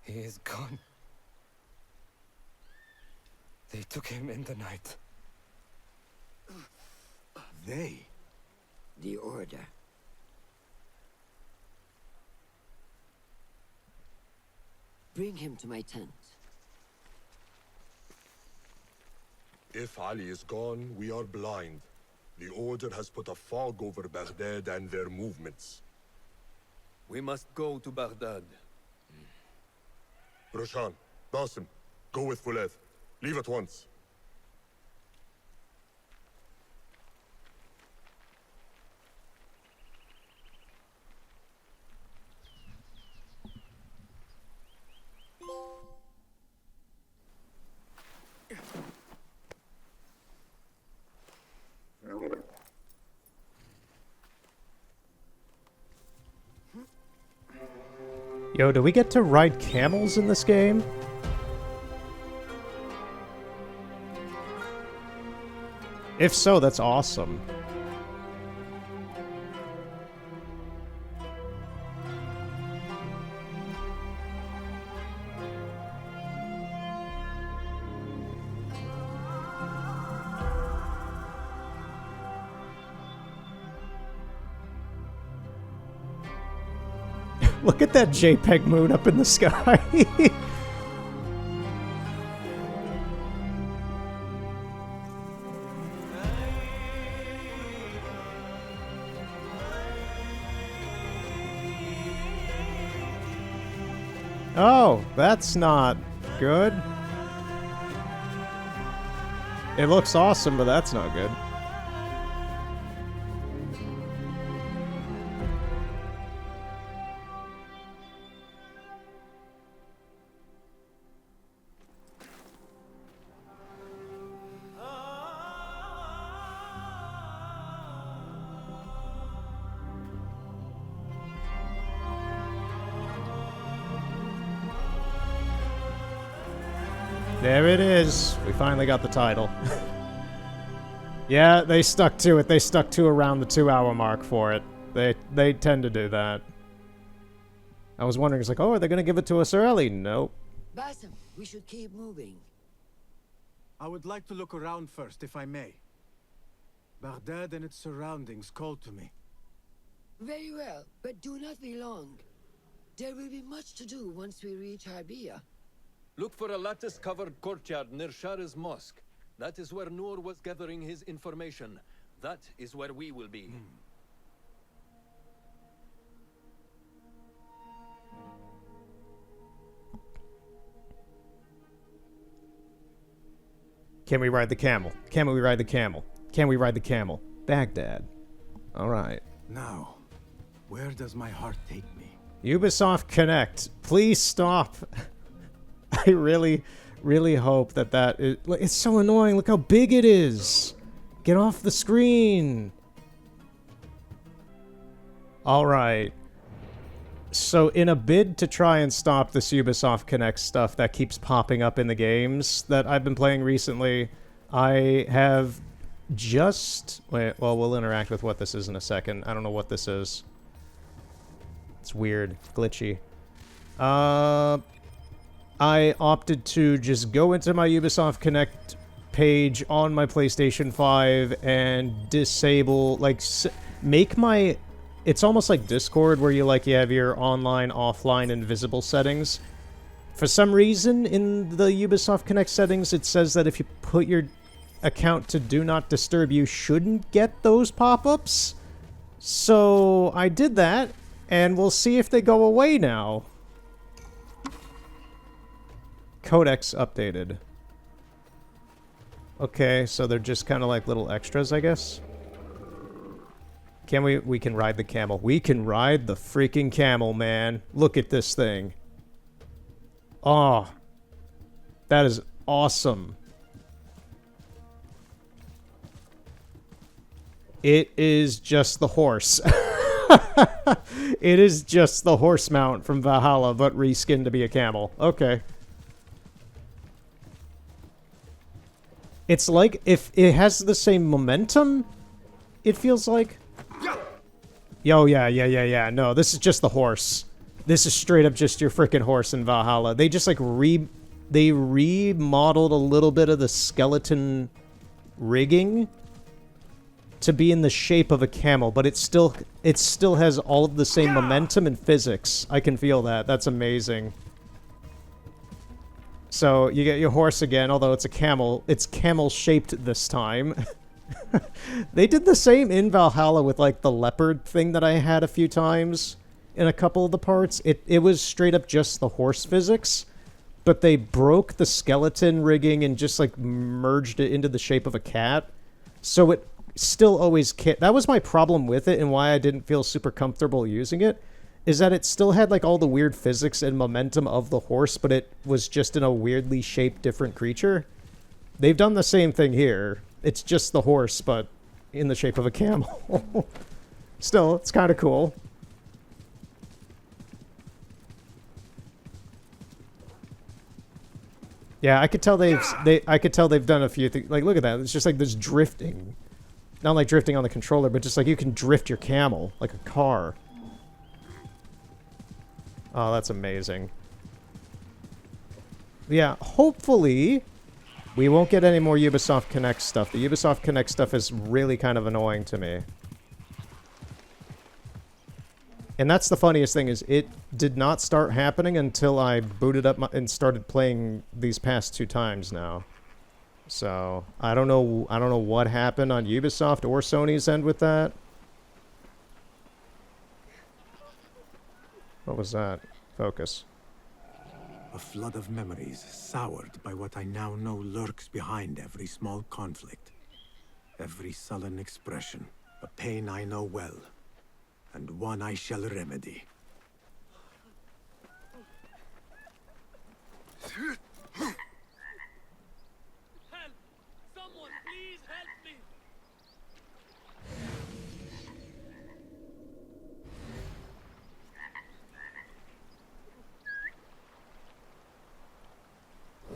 He is gone. They took him in the night. They? The Order. Bring him to my tent. If Ali is gone, we are blind. The Order has put a fog over Baghdad and their movements. We must go to Baghdad. Roshan, Basim, go with Fulad. Leave at once. Yo, do we get to ride camels in this game? If so, that's awesome. Look at that JPEG moon up in the sky. Oh, that's not good. It looks awesome, but that's not good. There it is. We finally got the title. Yeah, they stuck to it. They stuck to around the 2-hour mark for it. They tend to do that. I was wondering, it's like, oh, are they going to give it to us early? Nope. Basim, we should keep moving. I would like to look around first, if I may. Baghdad and its surroundings call to me. Very well, but do not be long. There will be much to do once we reach Harbiya. Look for a lattice-covered courtyard near Shah's mosque. That is where Noor was gathering his information. That is where we will be. Can we ride the camel? Can we ride the camel? Can we ride the camel? Baghdad. All right. Now, where does my heart take me? Ubisoft Connect. Please stop. I really, really hope that is... It's so annoying. Look how big it is. Get off the screen. All right. So in a bid to try and stop this Ubisoft Connect stuff that keeps popping up in the games that I've been playing recently, I have just... Wait, well, we'll interact with what this is in a second. I don't know what this is. It's weird. Glitchy. I opted to just go into my Ubisoft Connect page on my PlayStation 5 and disable... Like, make my... It's almost like Discord, where you have your online, offline, and visible settings. For some reason, in the Ubisoft Connect settings, it says that if you put your account to Do Not Disturb, you shouldn't get those pop-ups. So, I did that, and we'll see if they go away now. Codex updated. Okay, so they're just kind of like little extras, I guess. Can we can ride the camel. We can ride the freaking camel, man. Look at this thing. Oh. That is awesome. It is just the horse. It is just the horse mount from Valhalla, but reskinned to be a camel. Okay. It's like, if it has the same momentum, it feels like... Yo, yeah. No, this is just the horse. This is straight up just your freaking horse in Valhalla. They just, like, they remodeled a little bit of the skeleton rigging to be in the shape of a camel, but it still has all of the same momentum and physics. I can feel that. That's amazing. So, you get your horse again, although it's a camel. It's camel-shaped this time. They did the same in Valhalla with, like, the leopard thing that I had a few times in a couple of the parts. It was straight up just the horse physics, but they broke the skeleton rigging and just, like, merged it into the shape of a cat. So it still always... That was my problem with it and why I didn't feel super comfortable using it, is that it still had, like, all the weird physics and momentum of the horse, but it was just in a weirdly shaped different creature. They've done the same thing here. It's just the horse, but in the shape of a camel. Still, it's kind of cool. Yeah, I could tell they've done a few things. Like, look at that. It's just like this drifting. Not like drifting on the controller, but just like you can drift your camel like a car. Oh, that's amazing. Yeah, hopefully we won't get any more Ubisoft Connect stuff. The Ubisoft Connect stuff is really kind of annoying to me. And that's the funniest thing, is it did not start happening until I booted up and started playing these past 2 times now. So, I don't know what happened on Ubisoft or Sony's end with that. What was that? Focus. A flood of memories, soured by what I now know lurks behind every small conflict. Every sullen expression, a pain I know well, and one I shall remedy. Help! Someone, please help me!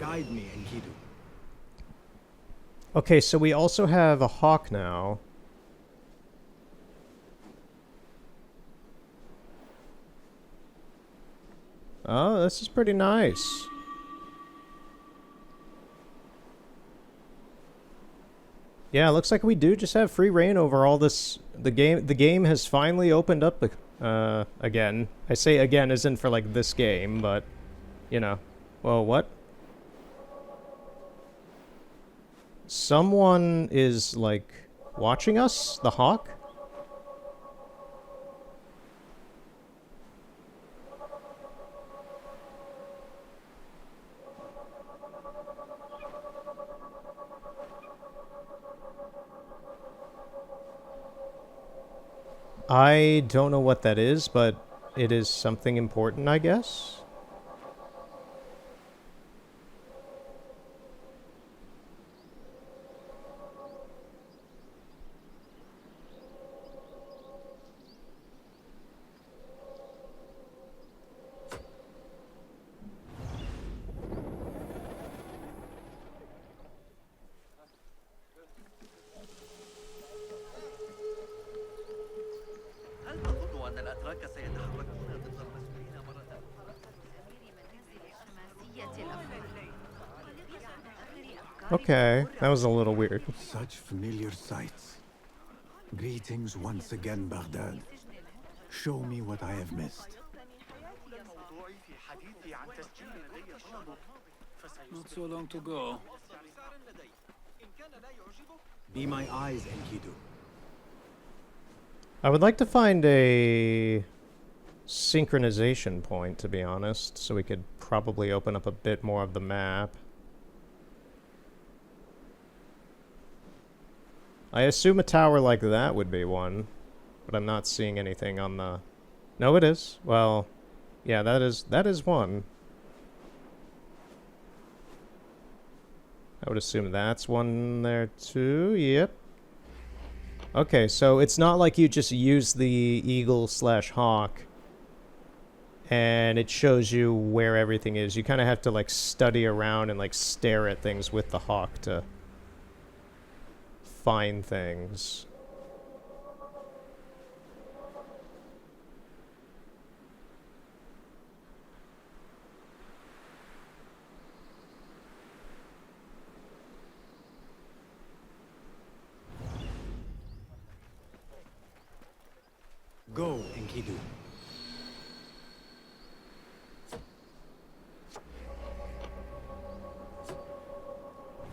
Guide me, Enkidu. Okay, so we also have a hawk now. Oh, this is pretty nice. Yeah, it looks like we do just have free reign over all this. The game has finally opened up again. I say again as in for like this game, but you know. Well, what? Someone is like watching us? The hawk? I don't know what that is, but it is something important, I guess. Okay, that was a little weird. Such familiar sights. Greetings once again, Baghdad. Show me what I have missed. Not so long to go. Be my eyes, Enkidu. I would like to find a synchronization point, to be honest, so we could probably open up a bit more of the map. I assume a tower like that would be one, but I'm not seeing anything on the... No, it is. Well, yeah, that is one. I would assume that's one there too. Yep. Okay, so it's not like you just use the eagle/hawk and it shows you where everything is. You kind of have to like study around and like stare at things with the hawk to find things. Go, Enkidu.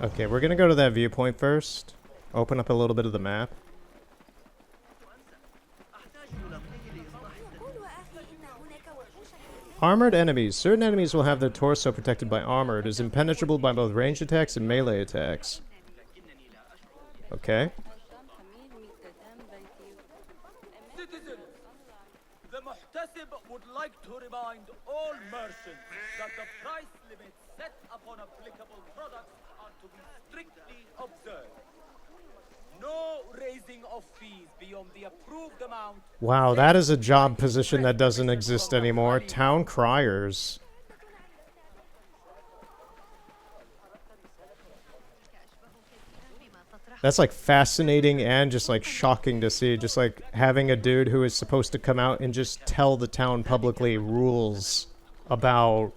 Okay, we're gonna go to that viewpoint first. Open up a little bit of the map. Armored enemies. Certain enemies will have their torso protected by armor. It is impenetrable by both ranged attacks and melee attacks. Okay. Citizens, the Muhtasib would like to remind all merchants that the price limits set upon applicable products are to be strictly observed. No raising of fees beyond the approved amount. Wow, that is a job position that doesn't exist anymore. Town criers. That's like fascinating and just like shocking to see. Just like having a dude who is supposed to come out and just tell the town publicly rules about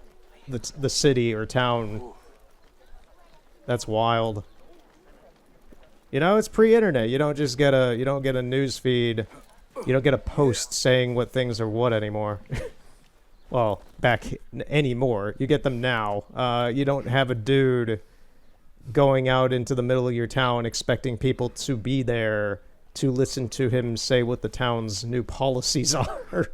the city or town. That's wild. You know, it's pre-internet. You don't just get a news feed. You don't get a post saying what things are what anymore. Well, anymore. You get them now. You don't have a dude going out into the middle of your town expecting people to be there to listen to him say what the town's new policies are.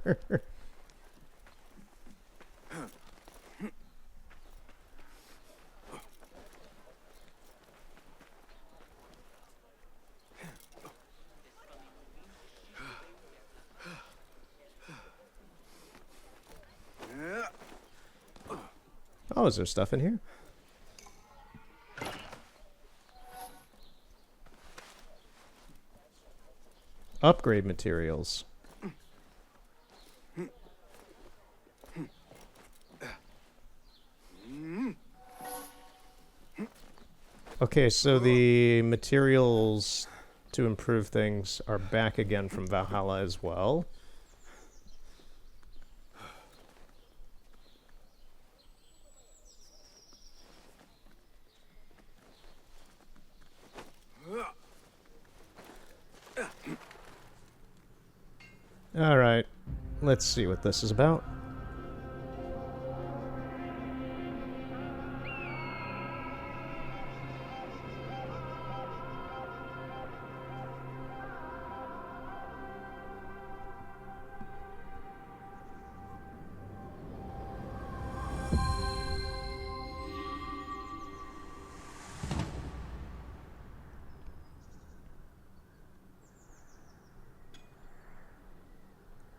Oh, is there stuff in here? Upgrade materials. Okay, so the materials to improve things are back again from Valhalla as well. Alright, let's see what this is about.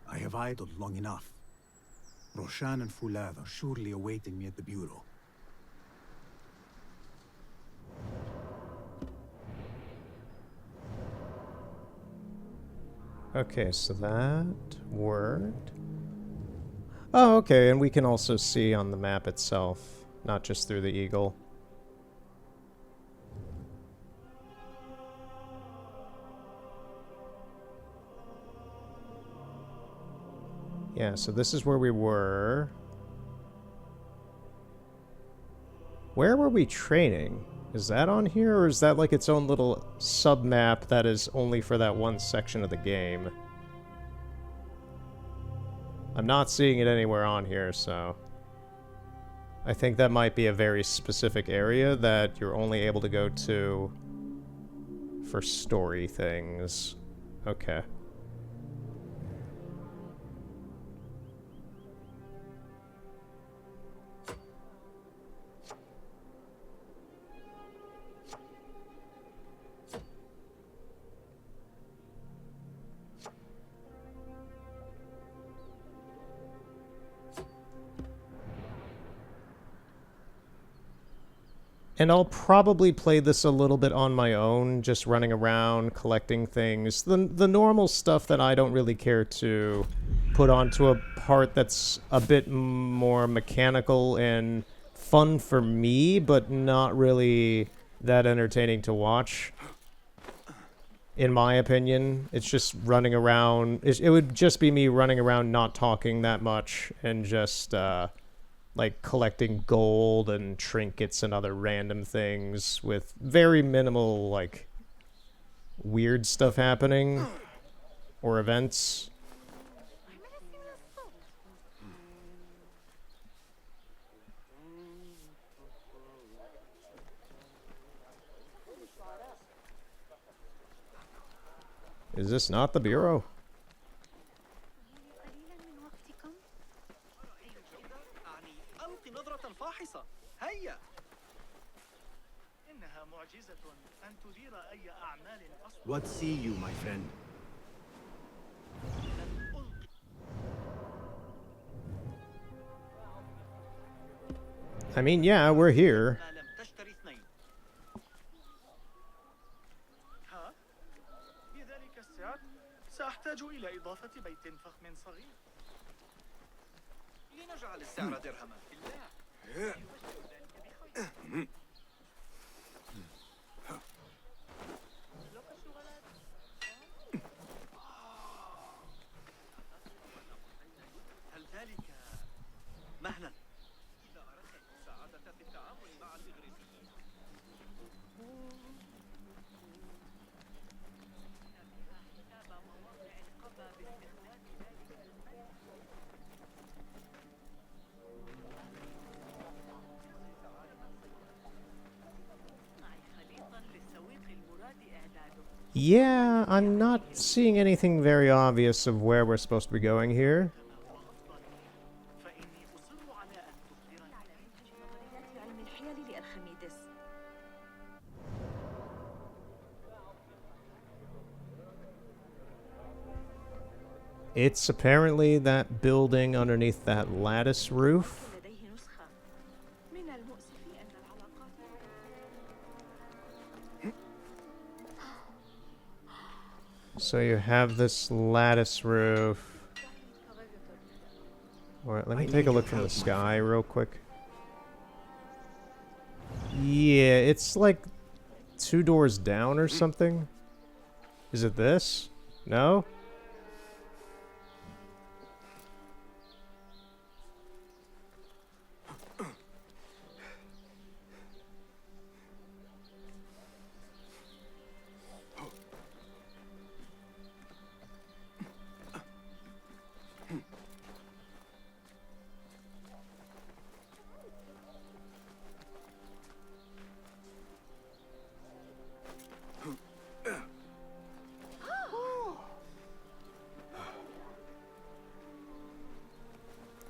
I have idled long enough. Roshan and Fulad are surely awaiting me at the bureau. Okay, so that worked. Oh, okay, and we can also see on the map itself, not just through the eagle. Yeah, so this is where we were. Where were we training? Is that on here, or is that like its own little sub-map that is only for that one section of the game? I'm not seeing it anywhere on here, so... I think that might be a very specific area that you're only able to go to for story things. Okay. And I'll probably play this a little bit on my own, just running around, collecting things. The normal stuff that I don't really care to put onto a part that's a bit more mechanical and fun for me, but not really that entertaining to watch. In my opinion, it's just running around. It would just be me running around not talking that much and just... like collecting gold and trinkets and other random things with very minimal, like, weird stuff happening or events. Is this not the bureau? What see you, my friend? I mean, yeah, we're here. سأحتاج إلى إضافة بيت فخم صغير لنجعل السعر درهما في الله. هل ذلك مهلا إذا أردت المساعدة في التعامل مع الإغريقيين؟ Yeah, I'm not seeing anything very obvious of where we're supposed to be going here. It's apparently that building underneath that lattice roof. So you have this lattice roof. Alright, let me take a look from the sky real quick. Yeah, it's like 2 doors down or something? Is it this? No?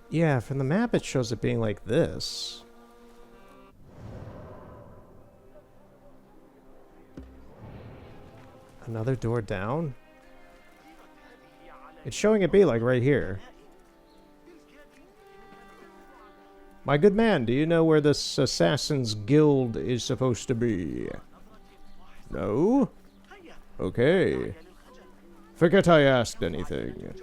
Yeah, from the map it shows it being like this. Another door down? It's showing it be like right here. My good man, do you know where this Assassin's Guild is supposed to be? No? Okay. Forget I asked anything.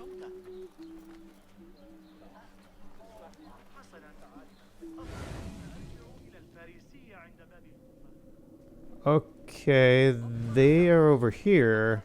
Okay, they are over here.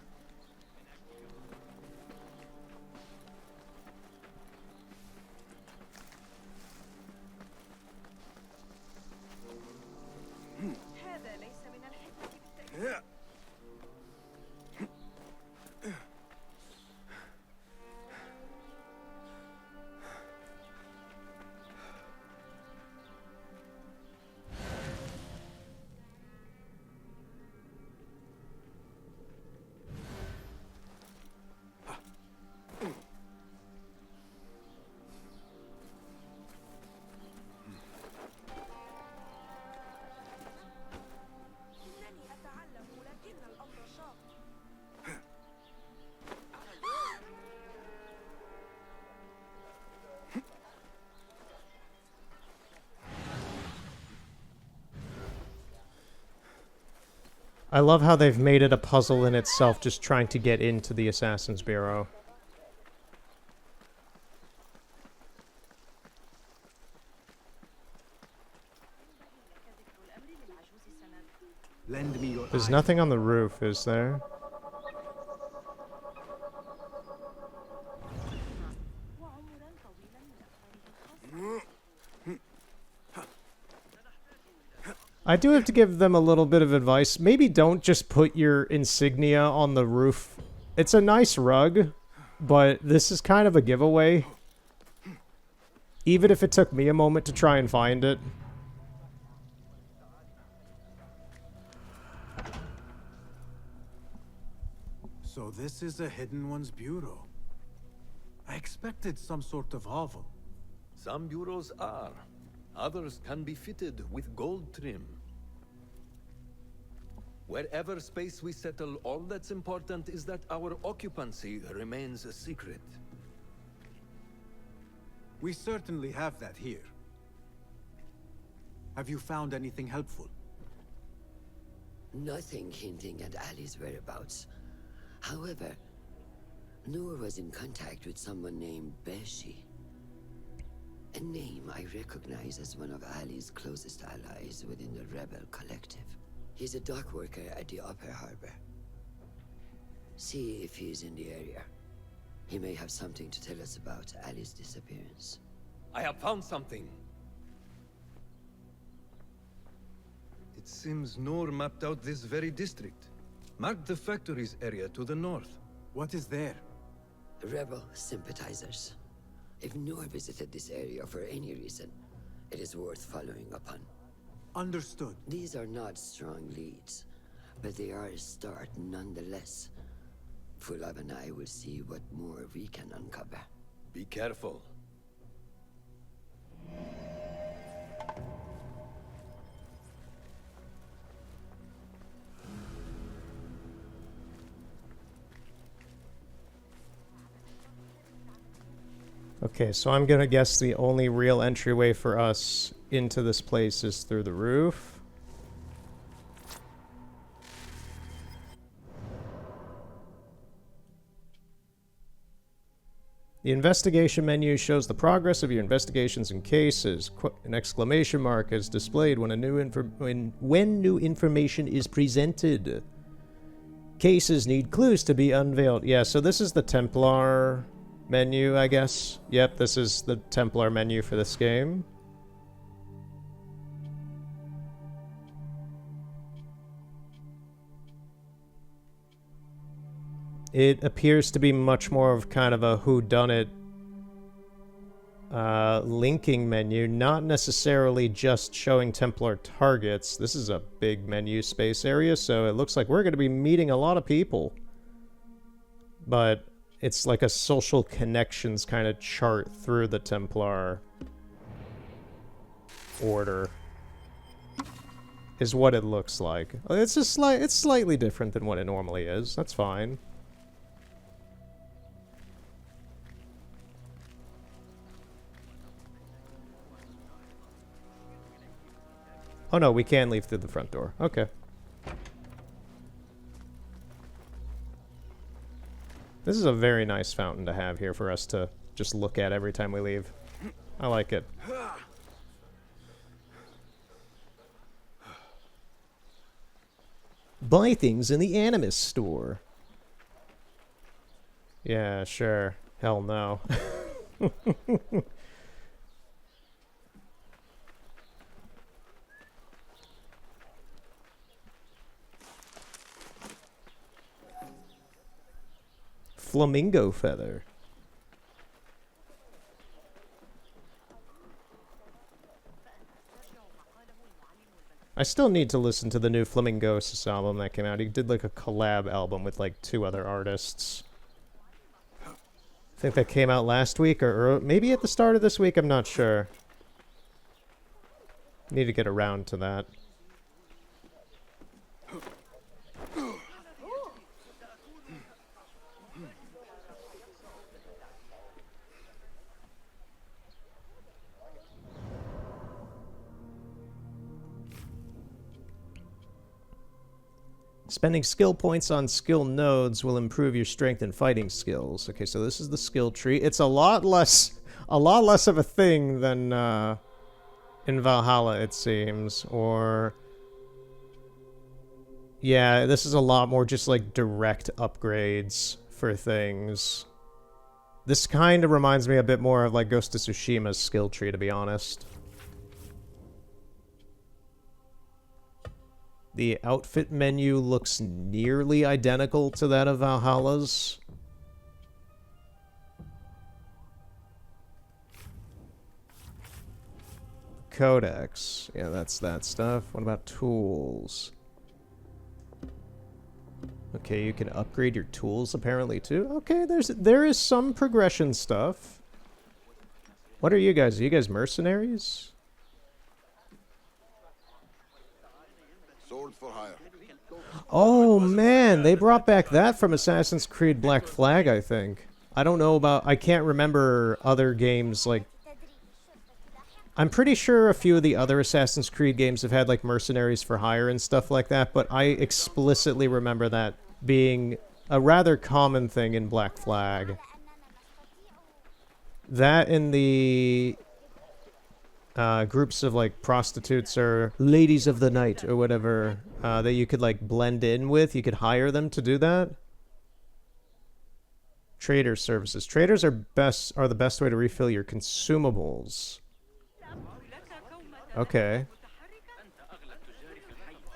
I love how they've made it a puzzle in itself just trying to get into the Assassin's Bureau. Lend me your There's eye. nothing on the roof, is there? I do have to give them a little bit of advice. Maybe don't just put your insignia on the roof. It's a nice rug, but this is kind of a giveaway. Even if it took me a moment to try and find it. So this is a Hidden One's bureau. I expected some sort of hovel. Some bureaus are. Others can be fitted with gold trim. Wherever space we settle, all that's important is that our occupancy remains a secret. We certainly have that here. Have you found anything helpful? Nothing hinting at Ali's whereabouts. However, Noor was in contact with someone named Beshi. A name I recognize as one of Ali's closest allies within the Rebel Collective. He's a dock worker at the Upper Harbor. See if he's in the area. He may have something to tell us about Ali's disappearance. I have found something. It seems Noor mapped out this very district. Marked the factories area to the north. What is there? Rebel sympathizers. If Noor visited this area for any reason, it is worth following upon. Understood. These are not strong leads, but they are a start nonetheless. Fulab and I will see what more we can uncover. Be careful. Okay, so I'm gonna guess the only real entryway for us into this place is through the roof. The investigation menu shows the progress of your investigations and cases. An exclamation mark is displayed when when new information is presented. Cases need clues to be unveiled. Yeah, so this is the Templar menu, I guess. Yep, this is the Templar menu for this game. It appears to be much more of kind of a whodunit linking menu, not necessarily just showing Templar targets. This is a big menu space area, so it looks like we're going to be meeting a lot of people. But it's like a social connections kind of chart through the Templar order. Is what it looks like. It's just it's slightly different than what it normally is. That's fine. Oh no, we can leave through the front door. Okay. This is a very nice fountain to have here for us to just look at every time we leave. I like it. Buy things in the Animus store. Yeah, sure. Hell no. Flamingo feather. I still need to listen to the new Flamingosis album that came out. He did like a collab album with like 2 other artists. I think that came out last week or maybe at the start of this week, I'm not sure. Need to get around to that. Spending skill points on skill nodes will improve your strength and fighting skills. Okay, so this is the skill tree. It's a lot less of a thing than in Valhalla, it seems. Or yeah, this is a lot more just like direct upgrades for things. This kind of reminds me a bit more of like Ghost of Tsushima's skill tree, to be honest. The outfit menu looks nearly identical to that of Valhalla's. Codex. Yeah, that's that stuff. What about tools? Okay, you can upgrade your tools apparently too. Okay, there is some progression stuff. What are you guys? Are you guys mercenaries? Sold for hire. Oh man, they brought back that from Assassin's Creed Black Flag, I think. I don't know about... I can't remember other games like... I'm pretty sure a few of the other Assassin's Creed games have had like mercenaries for hire and stuff like that, but I explicitly remember that being a rather common thing in Black Flag. That and the... groups of like prostitutes or ladies of the night or whatever that you could like blend in with. You could hire them to do that. Trader services. Traders are the best way to refill your consumables. Okay.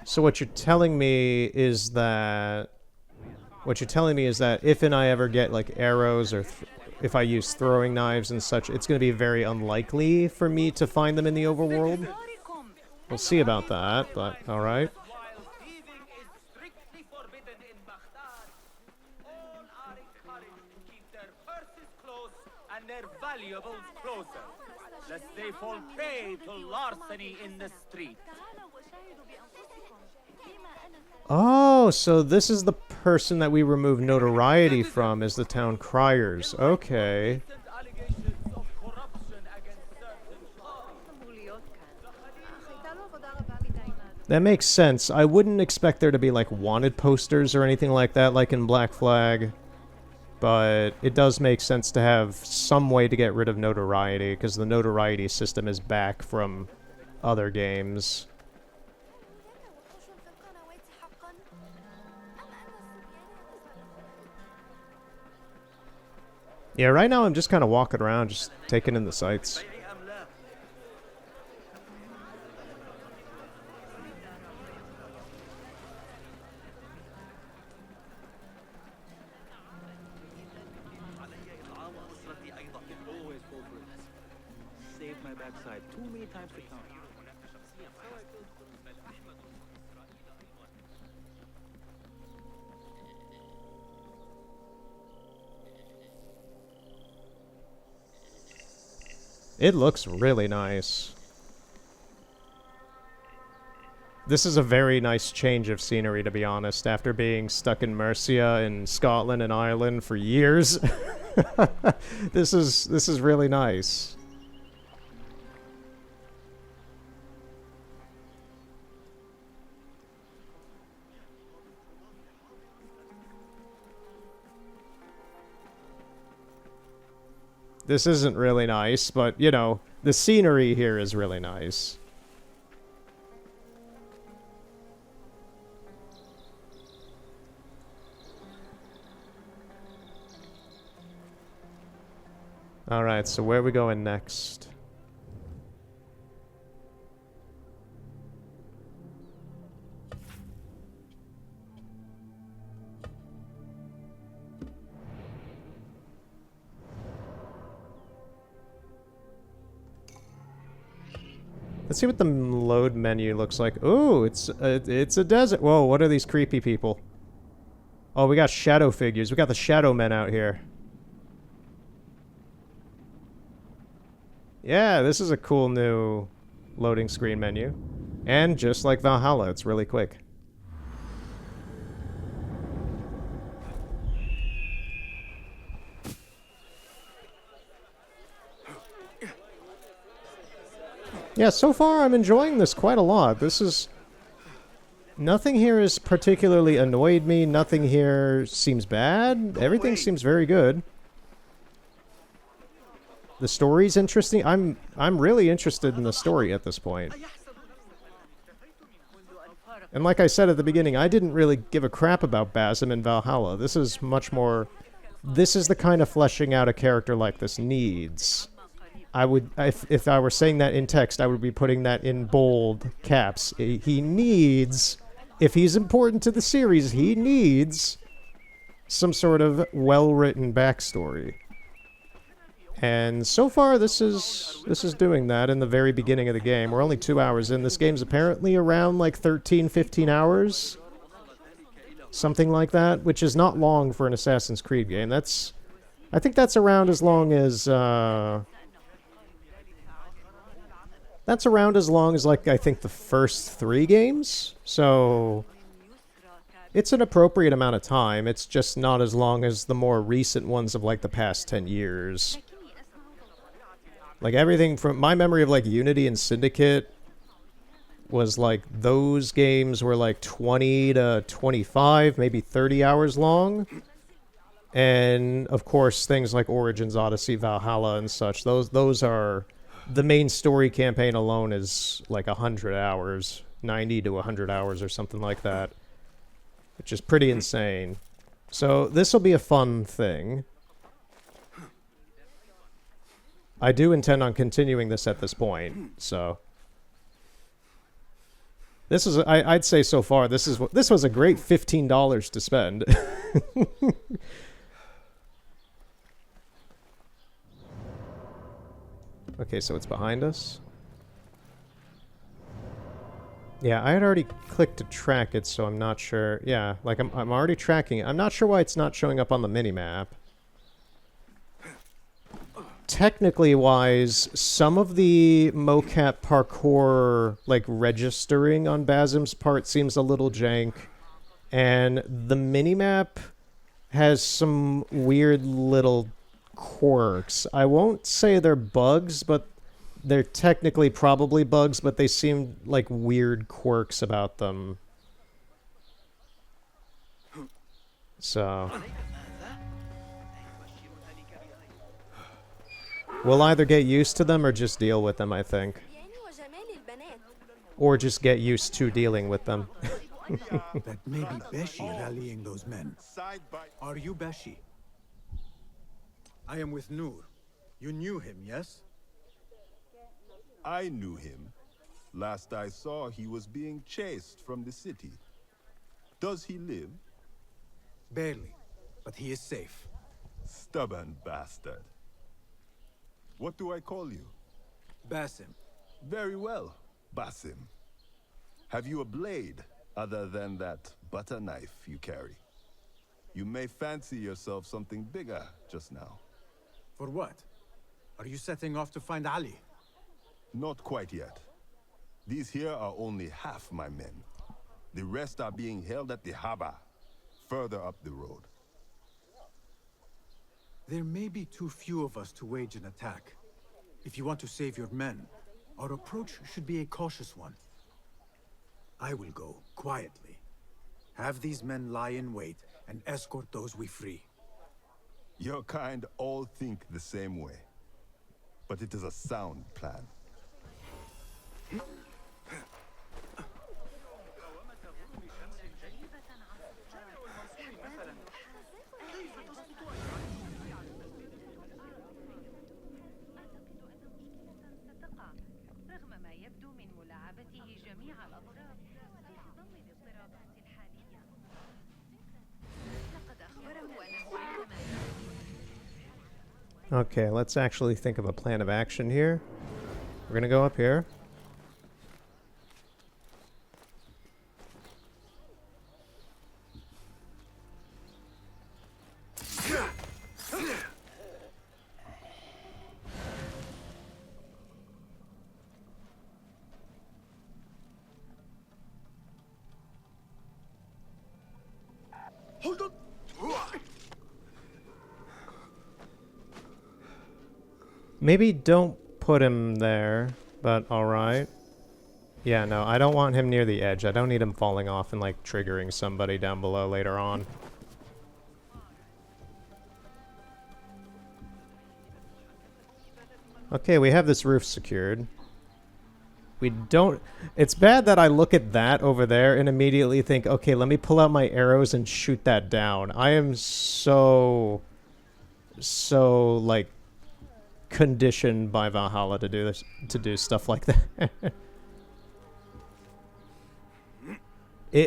So what you're telling me is that if and I ever get like arrows or if I use throwing knives and such, it's going to be very unlikely for me to find them in the overworld. We'll see about that, but alright. And their valuables closer, lest they fall prey to larceny in the street. Oh, so this is the person that we remove notoriety from, is the town criers. Okay. That makes sense. I wouldn't expect there to be like wanted posters or anything like that, like in Black Flag. but it does make sense to have some way to get rid of notoriety, because the notoriety system is back from other games. Yeah, right now I'm just kind of walking around, just taking in the sights. Saved my backside too many times to count. It looks really nice. This is a very nice change of scenery, to be honest, after being stuck in Mercia in Scotland and Ireland for years. This is really nice. This isn't really nice, but, you know, the scenery here is really nice. Alright, so where are we going next? Let's see what the load menu looks like. Ooh, it's a desert. Whoa, what are these creepy people? Oh, we got shadow figures. We got the shadow men out here. Yeah, this is a cool new loading screen menu. And just like Valhalla, it's really quick. Yeah, so far I'm enjoying this quite a lot. This is... Nothing here has particularly annoyed me. Nothing here seems bad. Everything seems very good. The story's interesting. I'm really interested in the story at this point. And like I said at the beginning, I didn't really give a crap about Basim in Valhalla. This is much more... This is the kind of fleshing out a character like this needs. I would, if I were saying that in text, I would be putting that in bold caps. He needs, if he's important to the series, he needs some sort of well-written backstory. And so far, this is doing that in the very beginning of the game. We're only 2 hours in. This game's apparently around like 13, 15 hours. Something like that, which is not long for an Assassin's Creed game. I think that's around as long as, that's around as long as, like, I think the first 3 games. So, it's an appropriate amount of time. It's just not as long as the more recent ones of, like, the past 10 years. Like, everything from my memory of, like, Unity and Syndicate was, like, those games were, like, 20 to 25, maybe 30 hours long. And, of course, things like Origins, Odyssey, Valhalla, and such, those are... The main story campaign alone is like 100 hours, 90 to 100 hours or something like that, which is pretty insane. So this will be a fun thing. I do intend on continuing this at this point, so... This is, I'd say so far, this was a great $15 to spend. Okay, so it's behind us. Yeah, I had already clicked to track it, so I'm not sure. Yeah, like I'm already tracking it. I'm not sure why it's not showing up on the minimap. Technically wise, some of the mocap parkour, like, registering on Basim's part seems a little jank. And the minimap has some weird little quirks. I won't say they're bugs, but they're technically probably bugs, but they seem like weird quirks about them. So... We'll either get used to them or just deal with them, I think. Or just get used to dealing with them. That may be Beshi rallying those men. Are you Beshi? I am with Nur. You knew him, yes? I knew him. Last I saw, he was being chased from the city. Does he live? Barely, but he is safe. Stubborn bastard. What do I call you? Basim. Very well, Basim. Have you a blade, other than that butter knife you carry? You may fancy yourself something bigger just now. For what? Are you setting off to find Ali? Not quite yet. These here are only half my men. The rest are being held at the Haba, further up the road. There may be too few of us to wage an attack. If you want to save your men, our approach should be a cautious one. I will go quietly. Have these men lie in wait and escort those we free. Your kind all think the same way. But it is a sound plan. Okay, let's actually think of a plan of action here. We're gonna go up here. Hold on! Maybe don't put him there, but alright. Yeah, no, I don't want him near the edge. I don't need him falling off and, like, triggering somebody down below later on. Okay, we have this roof secured. We don't... It's bad that I look at that over there and immediately think, okay, let me pull out my arrows and shoot that down. I am so, like, conditioned by Valhalla to do this, to do stuff like that.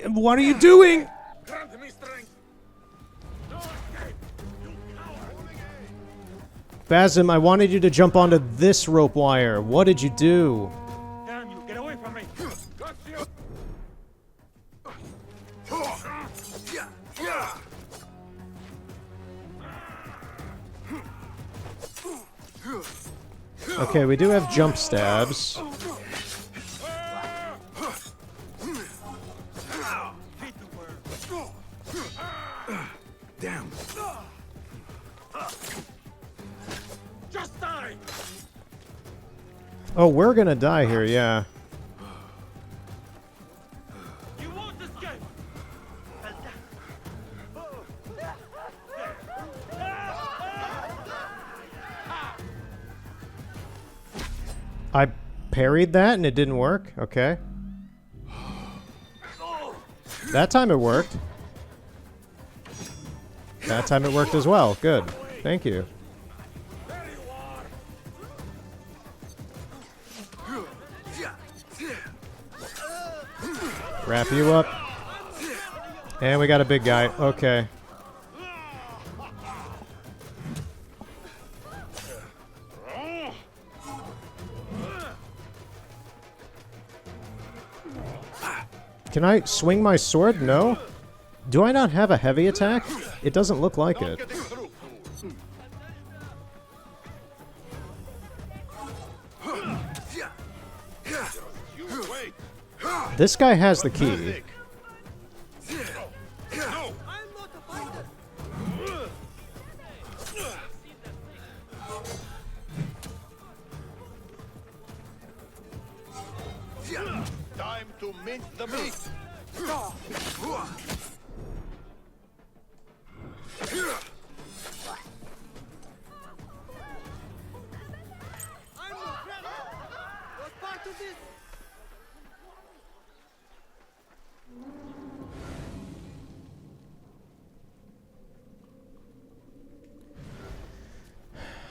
What are you doing? Basim, I wanted you to jump onto this rope wire. What did you do? Damn you, get away from me! Got you! Okay, we do have jump stabs. Damn. Just die! Oh, we're gonna die here, yeah. You won't escape! I parried that and it didn't work? Okay. That time it worked. That time it worked as well. Good. Thank you. Wrap you up. And we got a big guy. Okay. Can I swing my sword? No? Do I not have a heavy attack? It doesn't look like it. This guy has the key. Time to mint the meat!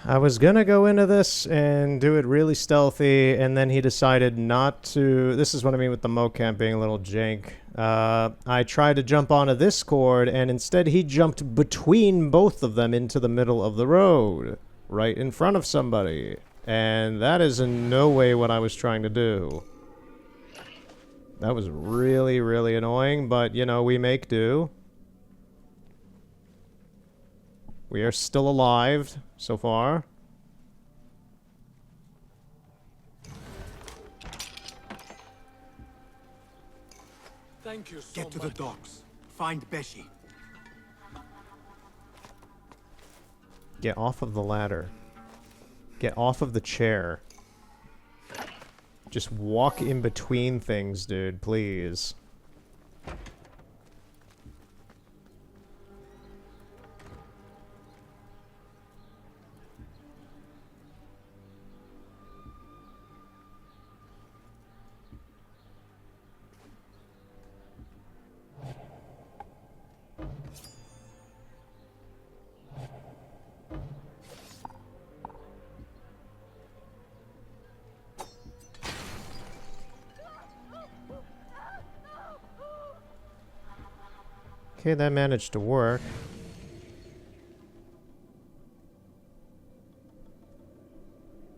I was gonna go into this and do it really stealthy, and then he decided not to. This is what I mean with the mocap being a little jank. I tried to jump onto this cord, and instead he jumped between both of them into the middle of the road, right in front of somebody. And that is in no way what I was trying to do. That was really, really annoying, but, you know, we make do. We are still alive, so far. Thank you so much. Get to the docks. Find Beshi. Get off of the ladder. Get off of the chair. Just walk in between things, dude, please. Okay, that managed to work.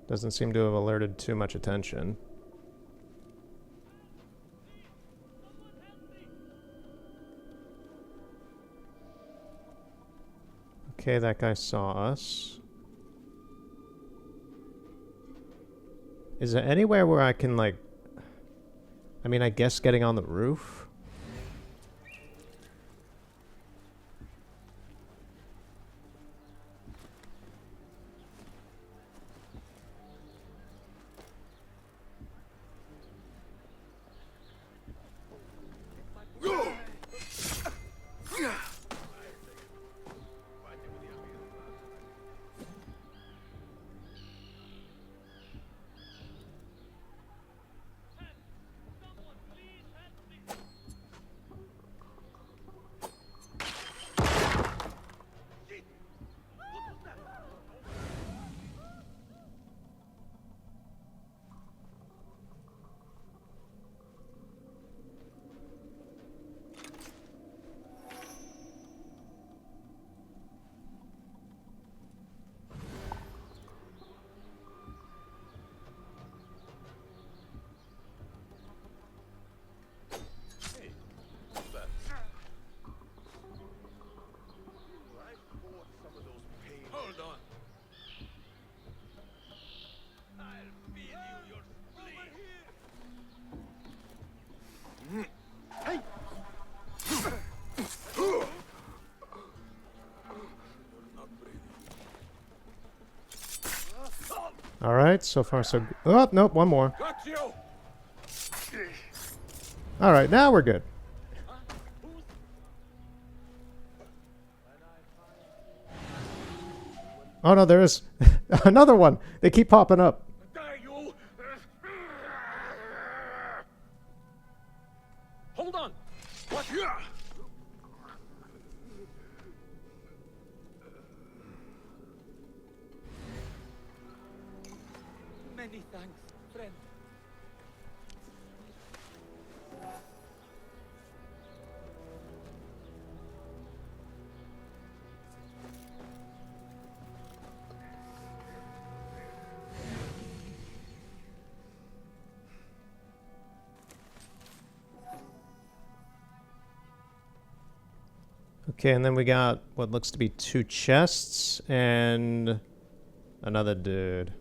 Doesn't seem to have alerted too much attention. Okay, that guy saw us. Is there anywhere where I can, like... I mean, I guess getting on the roof? Alright, so far so good. Oh, nope, one more. Alright, now we're good. Oh no, there is another one. They keep popping up. Hold on. What? Many thanks, friend. Okay, and then we got what looks to be 2 chests and another dude.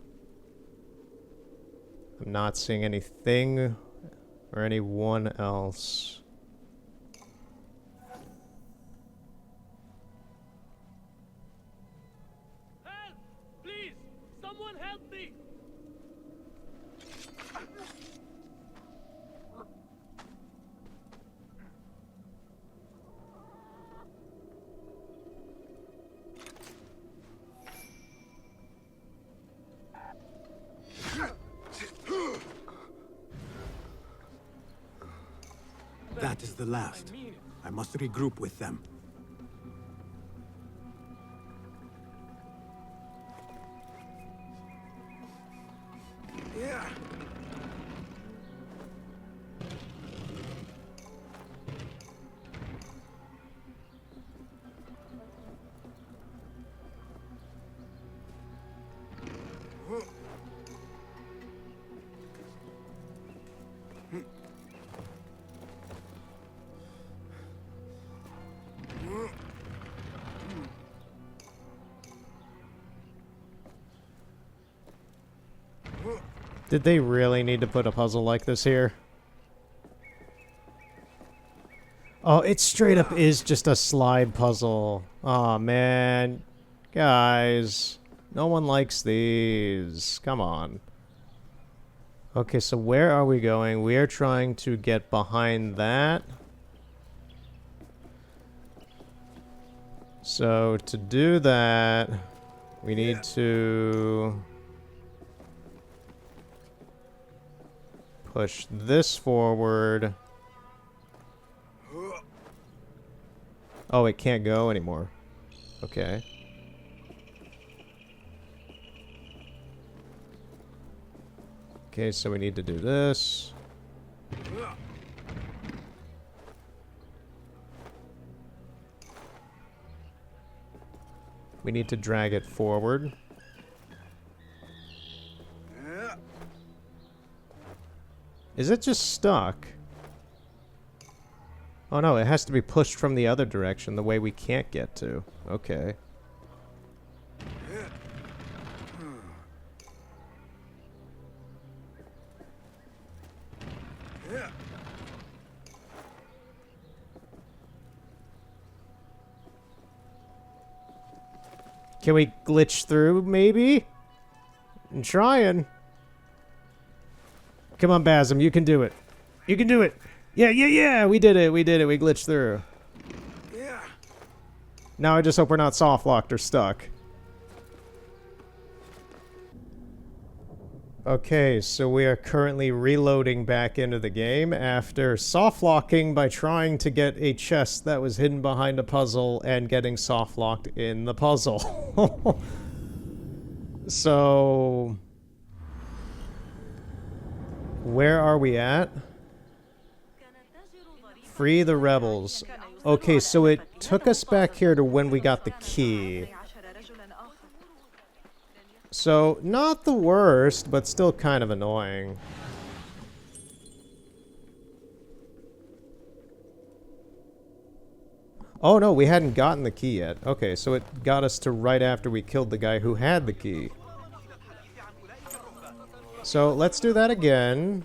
I'm not seeing anything or anyone else. Help! Please! Someone help me! That is the last. I must regroup with them. Did they really need to put a puzzle like this here? Oh, it straight up is just a slide puzzle. Aw, man. Guys. No one likes these. Come on. Okay, so where are we going? We are trying to get behind that. So, to do that, we need to push this forward. Oh, it can't go anymore. Okay. Okay, so we need to do this. We need to drag it forward. Is it just stuck? Oh no, it has to be pushed from the other direction, the way we can't get to. Okay. Can we glitch through, maybe? I'm trying. Come on, Basm, you can do it. You can do it. Yeah, yeah, yeah, we did it, we did it, we glitched through. Yeah. Now I just hope we're not soft-locked or stuck. Okay, so we are currently reloading back into the game after soft-locking by trying to get a chest that was hidden behind a puzzle and getting soft-locked in the puzzle. So... where are we at? Free the rebels. Okay, so it took us back here to when we got the key. So, not the worst, but still kind of annoying. Oh no, we hadn't gotten the key yet. Okay, so it got us to right after we killed the guy who had the key. So, let's do that again.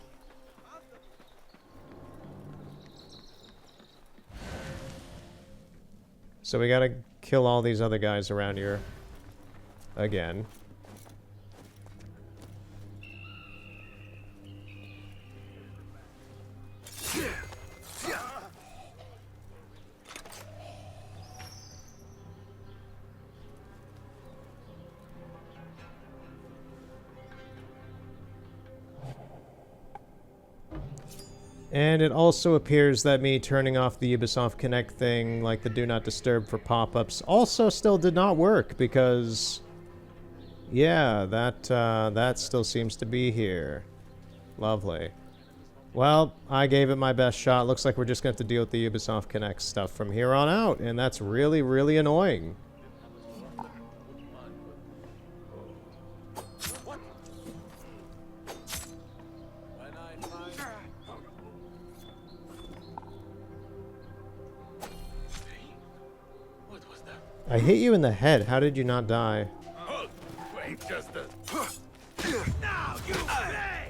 So we gotta kill all these other guys around here. Again. And it also appears that me turning off the Ubisoft Connect thing, like the Do Not Disturb for pop-ups, also still did not work because... yeah, that still seems to be here. Lovely. Well, I gave it my best shot. Looks like we're just going to have to deal with the Ubisoft Connect stuff from here on out, and that's really, really annoying. I hit you in the head. How did you not die? Wait just a... Now you pay!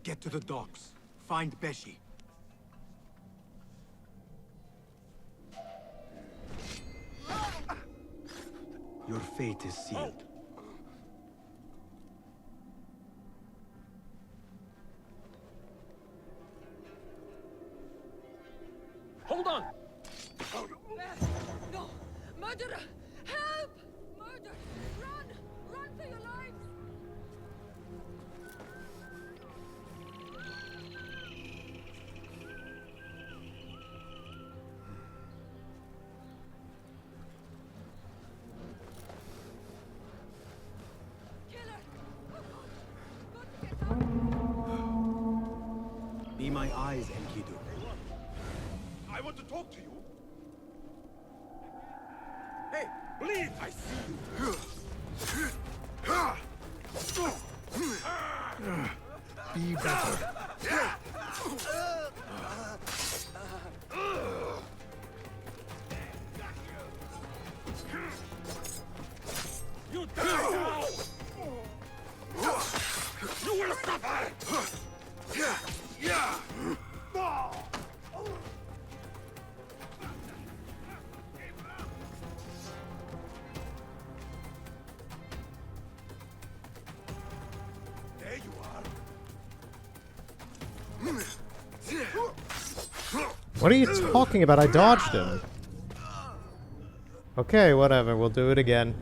Get to the docks. Find Beshi. Your fate is sealed. Hold on! No! Murderer! Help! Murder! Run! Run for your lives! Be my eyes, Enkidu. I want to talk to you. Hey, please, I see you. Be better. will suffer! Yeah! There you are. What are you talking about? I dodged him. Okay, whatever. We'll do it again.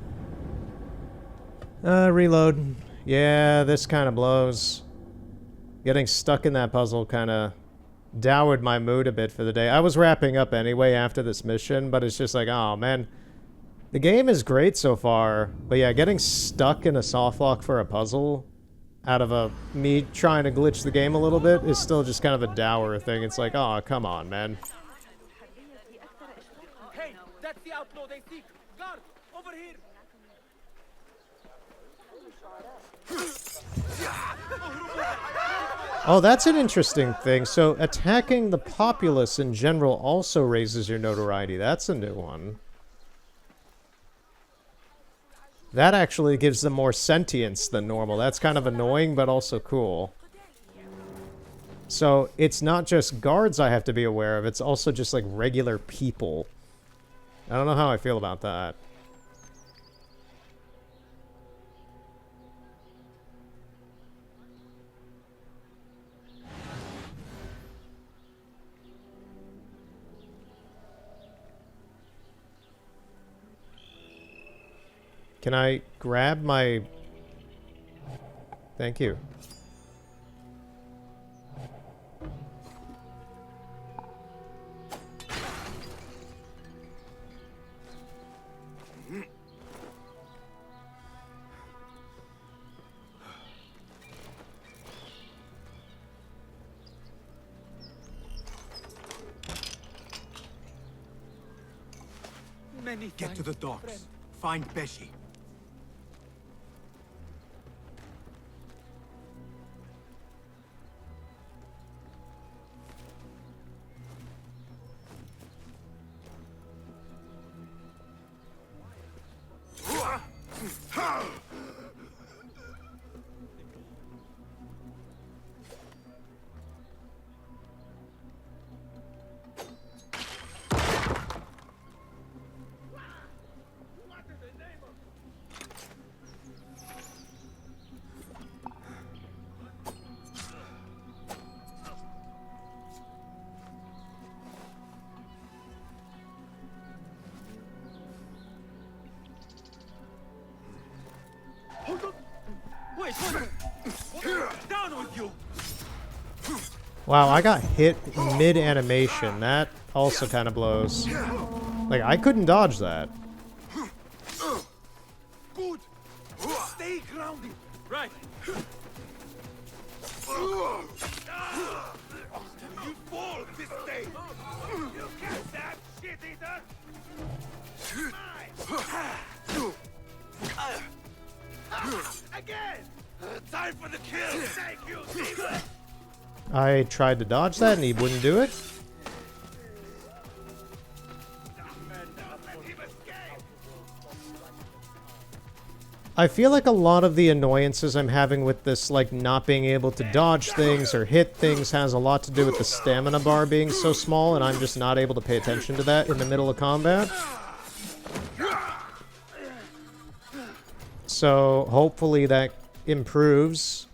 Reload. Yeah, this kind of blows. Getting stuck in that puzzle kind of dowered my mood a bit for the day. I was wrapping up anyway after this mission, but it's just like, oh man. The game is great so far, but yeah, getting stuck in a softlock for a puzzle out of me trying to glitch the game a little bit is still just kind of a dour thing. It's like, oh, come on, man. Hey, that's the outlaw they seek. Guard, over here. Oh, that's an interesting thing. So attacking the populace in general also raises your notoriety. That's a new one. That actually gives them more sentience than normal. That's kind of annoying, but also cool. So it's not just guards I have to be aware of. It's also just like regular people. I don't know how I feel about that. Can I grab my... Thank you. Get to the docks. Find Beshi. Wait, down with you! Wow, I got hit mid-animation. That also kind of blows. Like, I couldn't dodge that. Good! Stay grounded! Right! You fall this day! You catch that, shit-eater! Again! Time for the kill! Thank you, Demon! I tried to dodge that and he wouldn't do it. I feel like a lot of the annoyances I'm having with this, like, not being able to dodge things or hit things has a lot to do with the stamina bar being so small, and I'm just not able to pay attention to that in the middle of combat. So, hopefully that improves.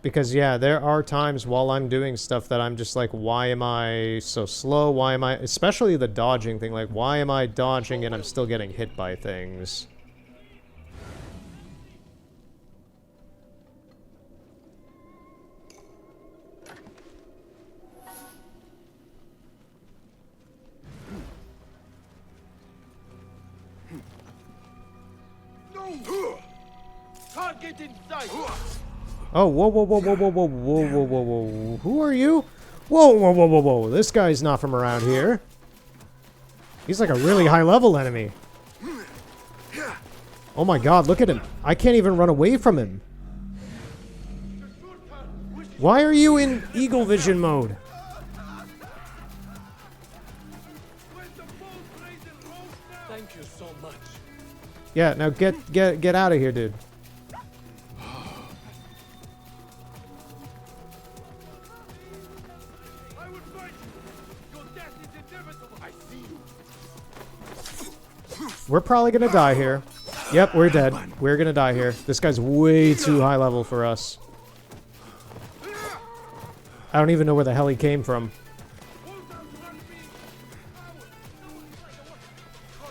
Because, yeah, there are times while I'm doing stuff that I'm just like, why am I so slow? Why am I... Especially the dodging thing. Like, why am I dodging and I'm still getting hit by things? Target in sight! Oh, whoa, whoa, whoa, whoa, whoa, whoa, whoa, whoa, whoa, whoa. Who are you? Whoa, whoa, whoa, whoa, whoa. This guy's not from around here. He's like a really high-level enemy. Oh my god, look at him. I can't even run away from him. Why are you in Eagle Vision mode? Thank you so much. Yeah, now get out of here, dude. We're probably gonna die here. Yep, we're dead. We're gonna die here. This guy's way too high level for us. I don't even know where the hell he came from.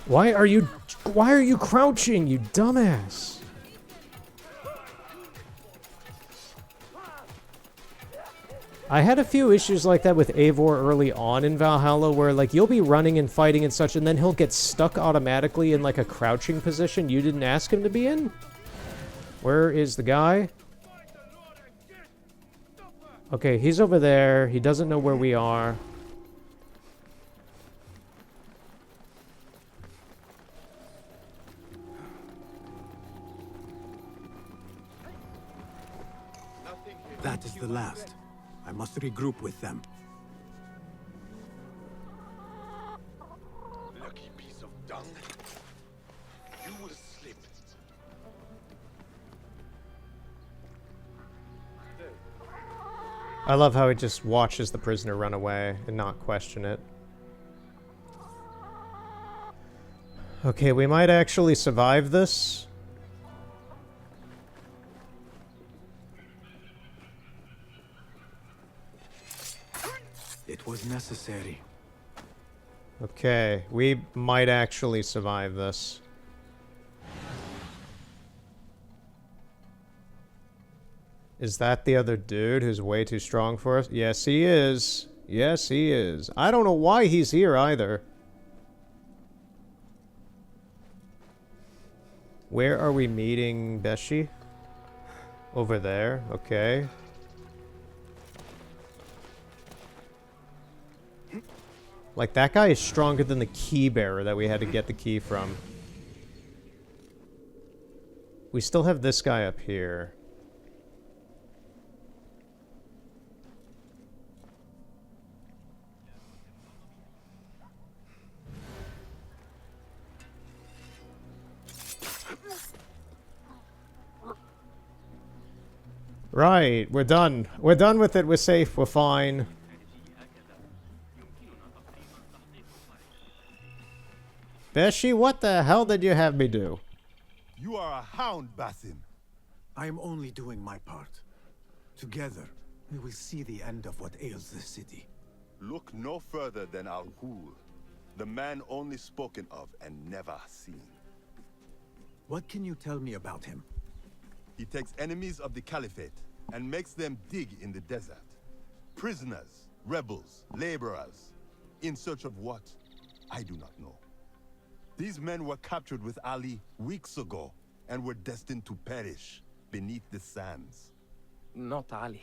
Why are you crouching, you dumbass? I had a few issues like that with Eivor early on in Valhalla, where like you'll be running and fighting and such, and then he'll get stuck automatically in like a crouching position you didn't ask him to be in. Where is the guy? Okay, he's over there. He doesn't know where we are. That is the last. I must regroup with them. Lucky piece of dung. You will slip. I love how he just watches the prisoner run away and not question it. Okay, we might actually survive this. It was necessary. Okay, we might actually survive this. Is that the other dude who's way too strong for us? Yes, he is. Yes, he is. I don't know why he's here either. Where are we meeting Beshi? Over there. Okay. Like, that guy is stronger than the key bearer that we had to get the key from. We still have this guy up here. Right, we're done. We're done with it. We're safe. We're fine. Beshi, what the hell did you have me do? You are a hound, Basim. I am only doing my part. Together, we will see the end of what ails this city. Look no further than Al-Ghul, the man only spoken of and never seen. What can you tell me about him? He takes enemies of the Caliphate and makes them dig in the desert. Prisoners, rebels, laborers. In search of what? I do not know. These men were captured with Ali weeks ago and were destined to perish beneath the sands. Not Ali.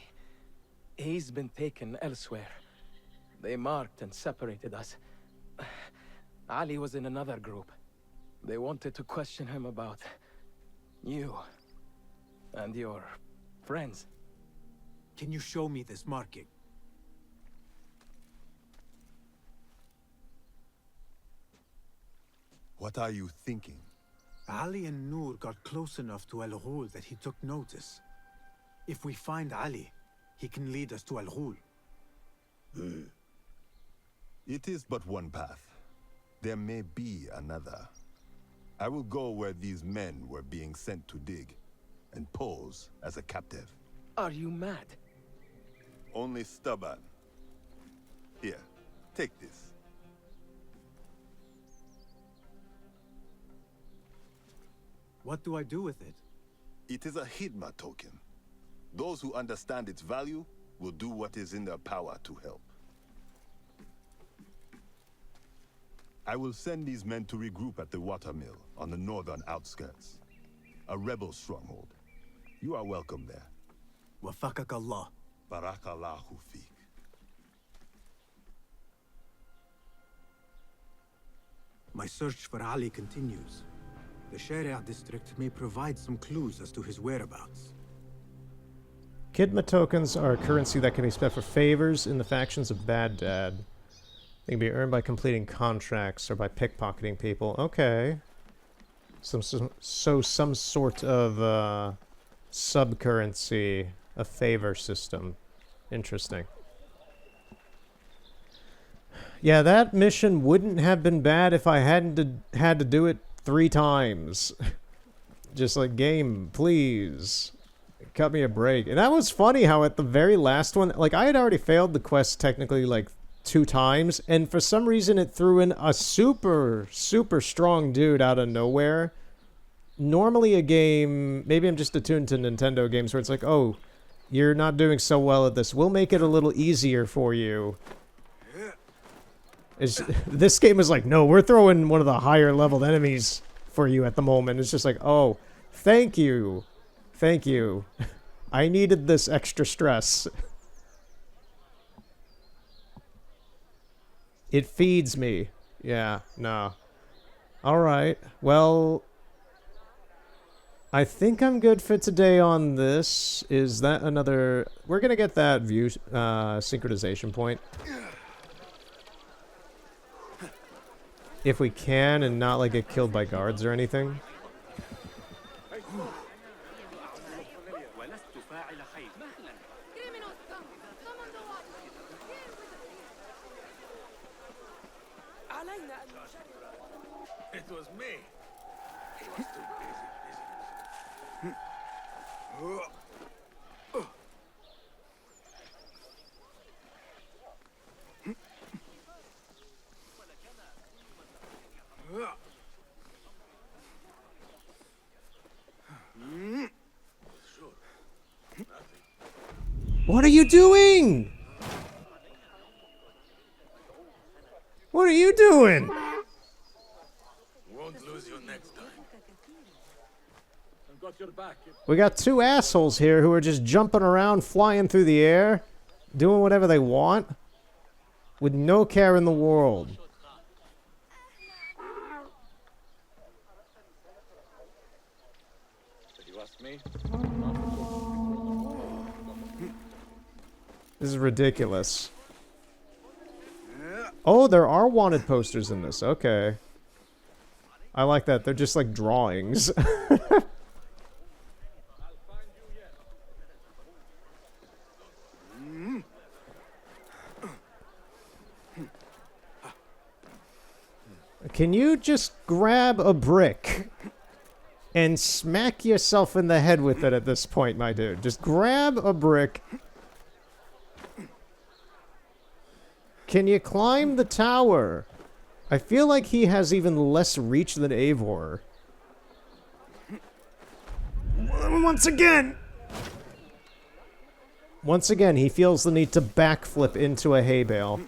He's been taken elsewhere. They marked and separated us. Ali was in another group. They wanted to question him about you and your friends. Can you show me this marking? What are you thinking? Ali and Noor got close enough to Al-Ghul that he took notice. If we find Ali, he can lead us to Al-Ghul. It is but one path. There may be another. I will go where these men were being sent to dig, and pose as a captive. Are you mad? Only stubborn. Here, take this. What do I do with it? It is a Hidma token. Those who understand its value will do what is in their power to help. I will send these men to regroup at the watermill on the northern outskirts. A rebel stronghold. You are welcome there. Wafakak Allah. Barakallahu fiq. My search for Ali continues. The Sharia district may provide some clues as to his whereabouts. Kidma tokens are a currency that can be spent for favors in the factions of Baghdad. They can be earned by completing contracts or by pickpocketing people. Okay. Some sort of sub-currency, a favor system. Interesting. Yeah, that mission wouldn't have been bad if I hadn't had to do it 3 times. Just like, game, please. Cut me a break. And that was funny how at the very last one, like, I had already failed the quest technically like 2 times, and for some reason it threw in a super strong dude out of nowhere. Normally a game, maybe I'm just attuned to Nintendo games where it's like, oh, you're not doing so well at this, we'll make it a little easier for you. This game is like, no, we're throwing one of the higher leveled enemies for you at the moment. It's just like, oh, thank you, I needed this extra stress. It feeds me. Yeah, no. Alright, well, I think I'm good for today on this. Is that another... We're gonna get that view synchronization point. If we can, and not like get killed by guards or anything. It was me. He was too What are you doing? What are you doing? Won't lose you next time. I've got your back. We got 2 assholes here who are just jumping around, flying through the air, doing whatever they want, with no care in the world. You ask me? This is ridiculous. Oh, there are wanted posters in this. Okay. I like that. They're just like drawings. Can you just grab a brick and smack yourself in the head with it at this point, my dude? Just grab a brick. Can you climb the tower? I feel like he has even less reach than Eivor. Once again, he feels the need to backflip into a hay bale.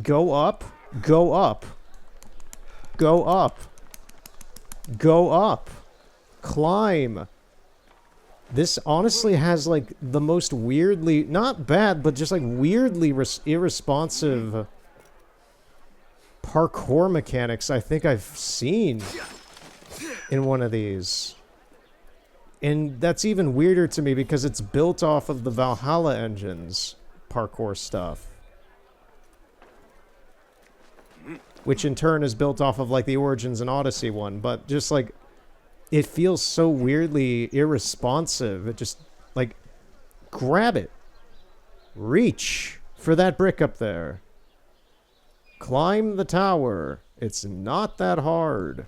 Go up, go up, go up, go up, climb. This honestly has like the most weirdly, not bad, but just like weirdly irresponsive parkour mechanics I think I've seen in one of these. And that's even weirder to me because it's built off of the Valhalla engine's parkour stuff. Which in turn is built off of like the Origins and Odyssey one, but just like it feels so weirdly irresponsive. It just like grab it. Reach for that brick up there. Climb the tower. It's not that hard.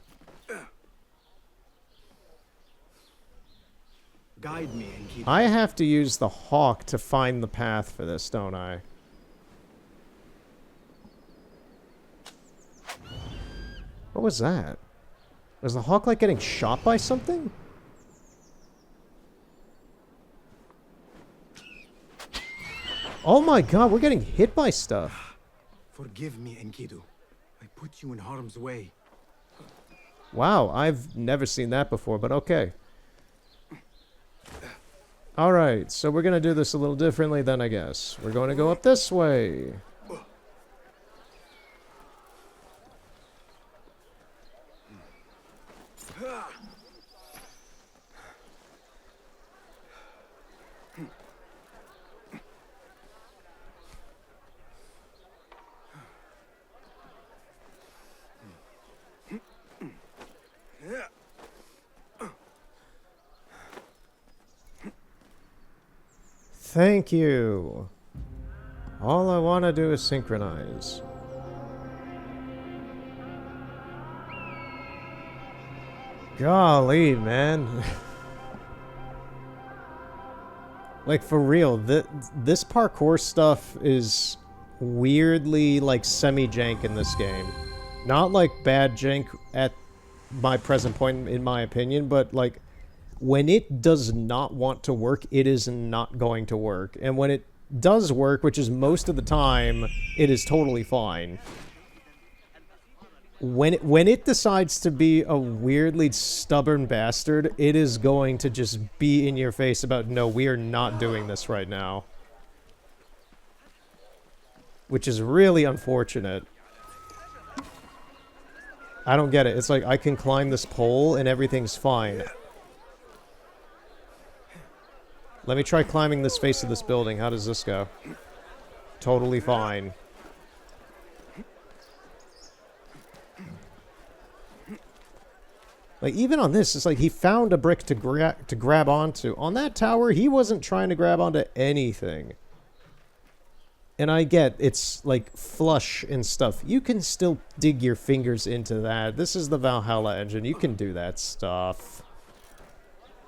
Guide me and keep... I have to use the hawk to find the path for this, don't I? What was that? Was the hawk like getting shot by something? Oh my god, we're getting hit by stuff. Forgive me, Enkidu. I put you in harm's way. Wow, I've never seen that before, but okay. Alright, so we're gonna do this a little differently then, I guess. We're going to go up this way. Thank you. All I want to do is synchronize. Golly, man. Like, for real, this parkour stuff is weirdly, like, semi-jank in this game. Not, like, bad jank at my present point, in my opinion, but, like, when it does not want to work, it is not going to work. And when it does work, which is most of the time, it is totally fine. When it decides to be a weirdly stubborn bastard, it is going to just be in your face about, no, we are not doing this right now. Which is really unfortunate. I don't get it. It's like, I can climb this pole and everything's fine. Let me try climbing this face of this building. How does this go? Totally fine. Like, even on this, it's like he found a brick to grab onto. On that tower, he wasn't trying to grab onto anything. And I get, it's, like, flush and stuff. You can still dig your fingers into that. This is the Valhalla engine. You can do that stuff.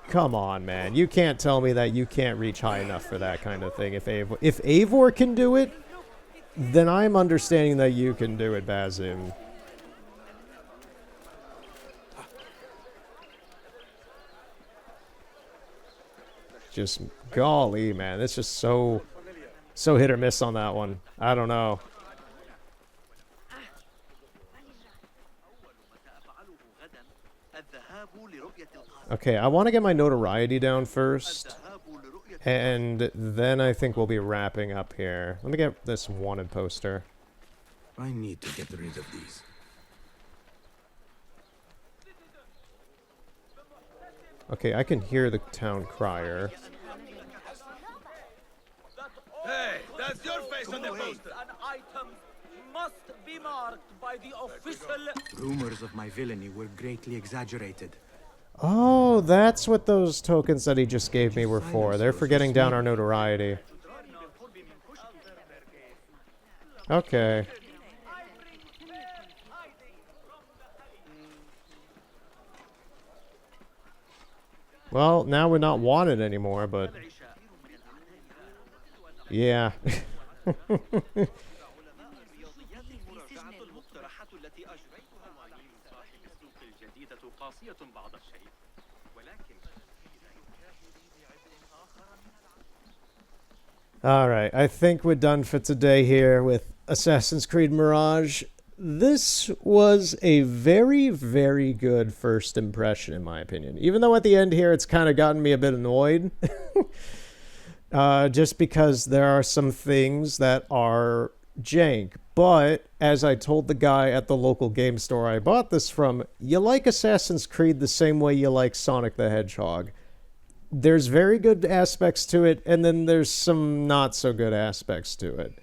Come on, man. You can't tell me that you can't reach high enough for that kind of thing. If Eivor can do it, then I'm understanding that you can do it, Basim. Just, golly, man. It's just so hit or miss on that one. I don't know. Okay, I want to get my notoriety down first. And then I think we'll be wrapping up here. Let me get this wanted poster. I need to get rid of these. Okay, I can hear the town crier. Hey, that's your face on the poster. An item must be marked by the official. Rumors of my villainy were greatly exaggerated. Oh, that's what those tokens that he just gave me were for. They're for getting down our notoriety. Okay. Well, now we're not wanted anymore, but... Yeah. Alright, I think we're done for today here with Assassin's Creed Mirage. This was a very, very good first impression, in my opinion. Even though at the end here, it's kind of gotten me a bit annoyed. Just because there are some things that are jank. But, as I told the guy at the local game store I bought this from, you like Assassin's Creed the same way you like Sonic the Hedgehog. There's very good aspects to it, and then there's some not so good aspects to it.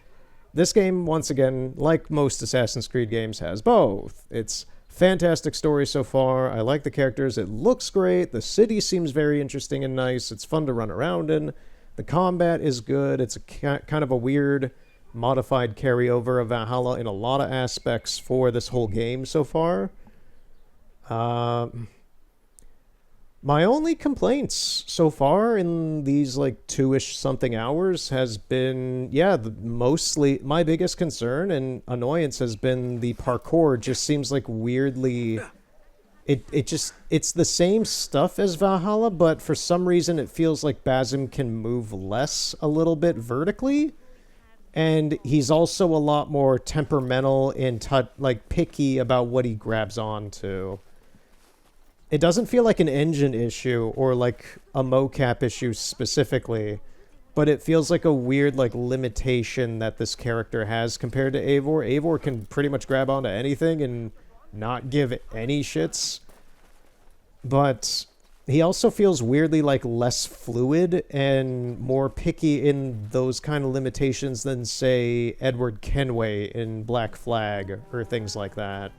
This game, once again, like most Assassin's Creed games, has both. It's fantastic story so far. I like the characters. It looks great. The city seems very interesting and nice. It's fun to run around in. The combat is good. It's a kind of a weird, modified carryover of Valhalla in a lot of aspects for this whole game so far. My only complaints so far in these, like, 2-ish something hours has been, yeah, mostly my biggest concern and annoyance has been the parkour just seems like weirdly... It's the same stuff as Valhalla, but for some reason it feels like Basim can move less a little bit vertically. And he's also a lot more temperamental and, like, picky about what he grabs onto. It doesn't feel like an engine issue or like a mocap issue specifically, but it feels like a weird like limitation that this character has compared to Eivor. Eivor can pretty much grab onto anything and not give any shits. But he also feels weirdly like less fluid and more picky in those kind of limitations than, say, Edward Kenway in Black Flag or things like that.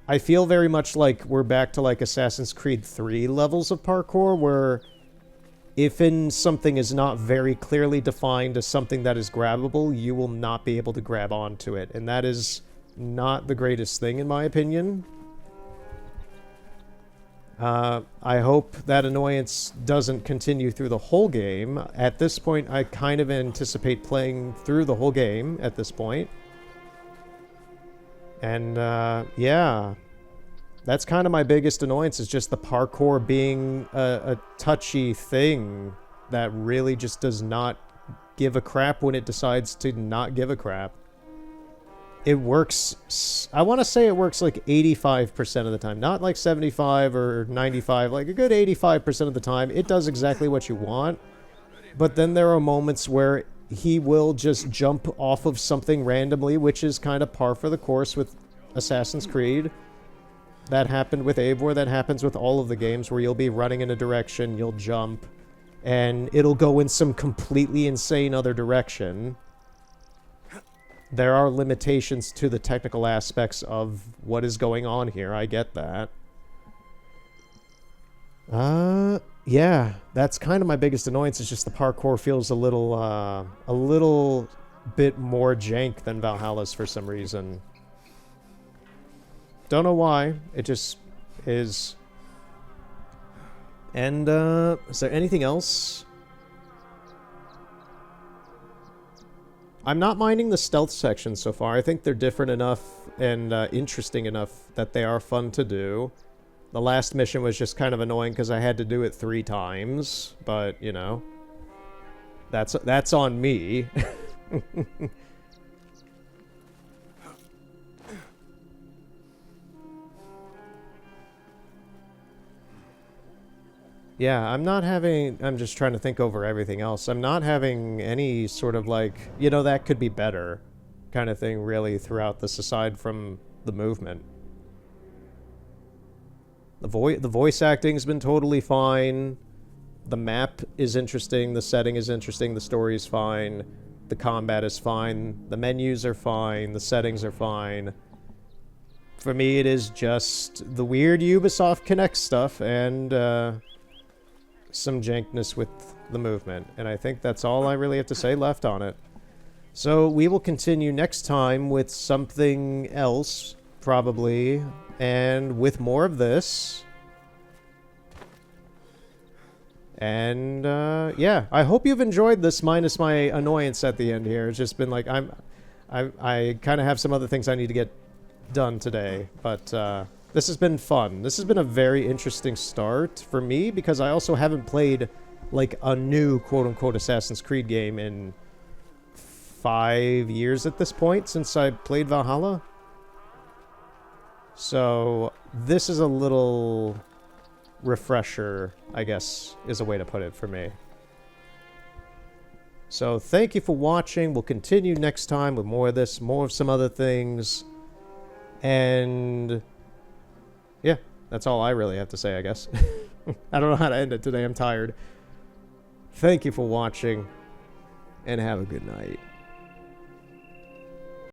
I feel very much like we're back to like Assassin's Creed 3 levels of parkour where if something is not very clearly defined as something that is grabbable, you will not be able to grab onto it. And that is not the greatest thing, in my opinion. I hope that annoyance doesn't continue through the whole game. At this point, I kind of anticipate playing through the whole game at this point. And, yeah. That's kind of my biggest annoyance, is just the parkour being a touchy thing that really just does not give a crap when it decides to not give a crap. It works, I want to say it works like 85% of the time. Not like 75 or 95, like a good 85% of the time. It does exactly what you want. But then there are moments where he will just jump off of something randomly, which is kind of par for the course with Assassin's Creed. That happened with Eivor, that happens with all of the games, where you'll be running in a direction, you'll jump, and it'll go in some completely insane other direction. There are limitations to the technical aspects of what is going on here, I get that. Yeah, that's kind of my biggest annoyance, is just the parkour feels a little bit more jank than Valhalla's for some reason. Don't know why, it just is. And, is there anything else? I'm not minding the stealth sections so far. I think they're different enough and interesting enough that they are fun to do. The last mission was just kind of annoying because I had to do it 3 times, but, you know, that's on me. Yeah, I'm just trying to think over everything else. I'm not having any sort of like, you know, that could be better kind of thing really throughout this, aside from the movement. The voice acting's been totally fine. The map is interesting, the setting is interesting, the story is fine, the combat is fine, the menus are fine, the settings are fine. For me, it is just the weird Ubisoft Connect stuff and, some jankness with the movement, and I think that's all I really have to say left on it. So we will continue next time with something else, probably, and with more of this. And yeah, I hope you've enjoyed this, minus my annoyance at the end here. It's just been like I kind of have some other things I need to get done today, but this has been fun. This has been a very interesting start for me, because I also haven't played, like, a new quote-unquote Assassin's Creed game in 5 years at this point, since I played Valhalla. So, this is a little refresher, I guess, is a way to put it for me. So, thank you for watching. We'll continue next time with more of this, more of some other things, and yeah, that's all I really have to say, I guess. I don't know how to end it today. I'm tired. Thank you for watching, and have a good night.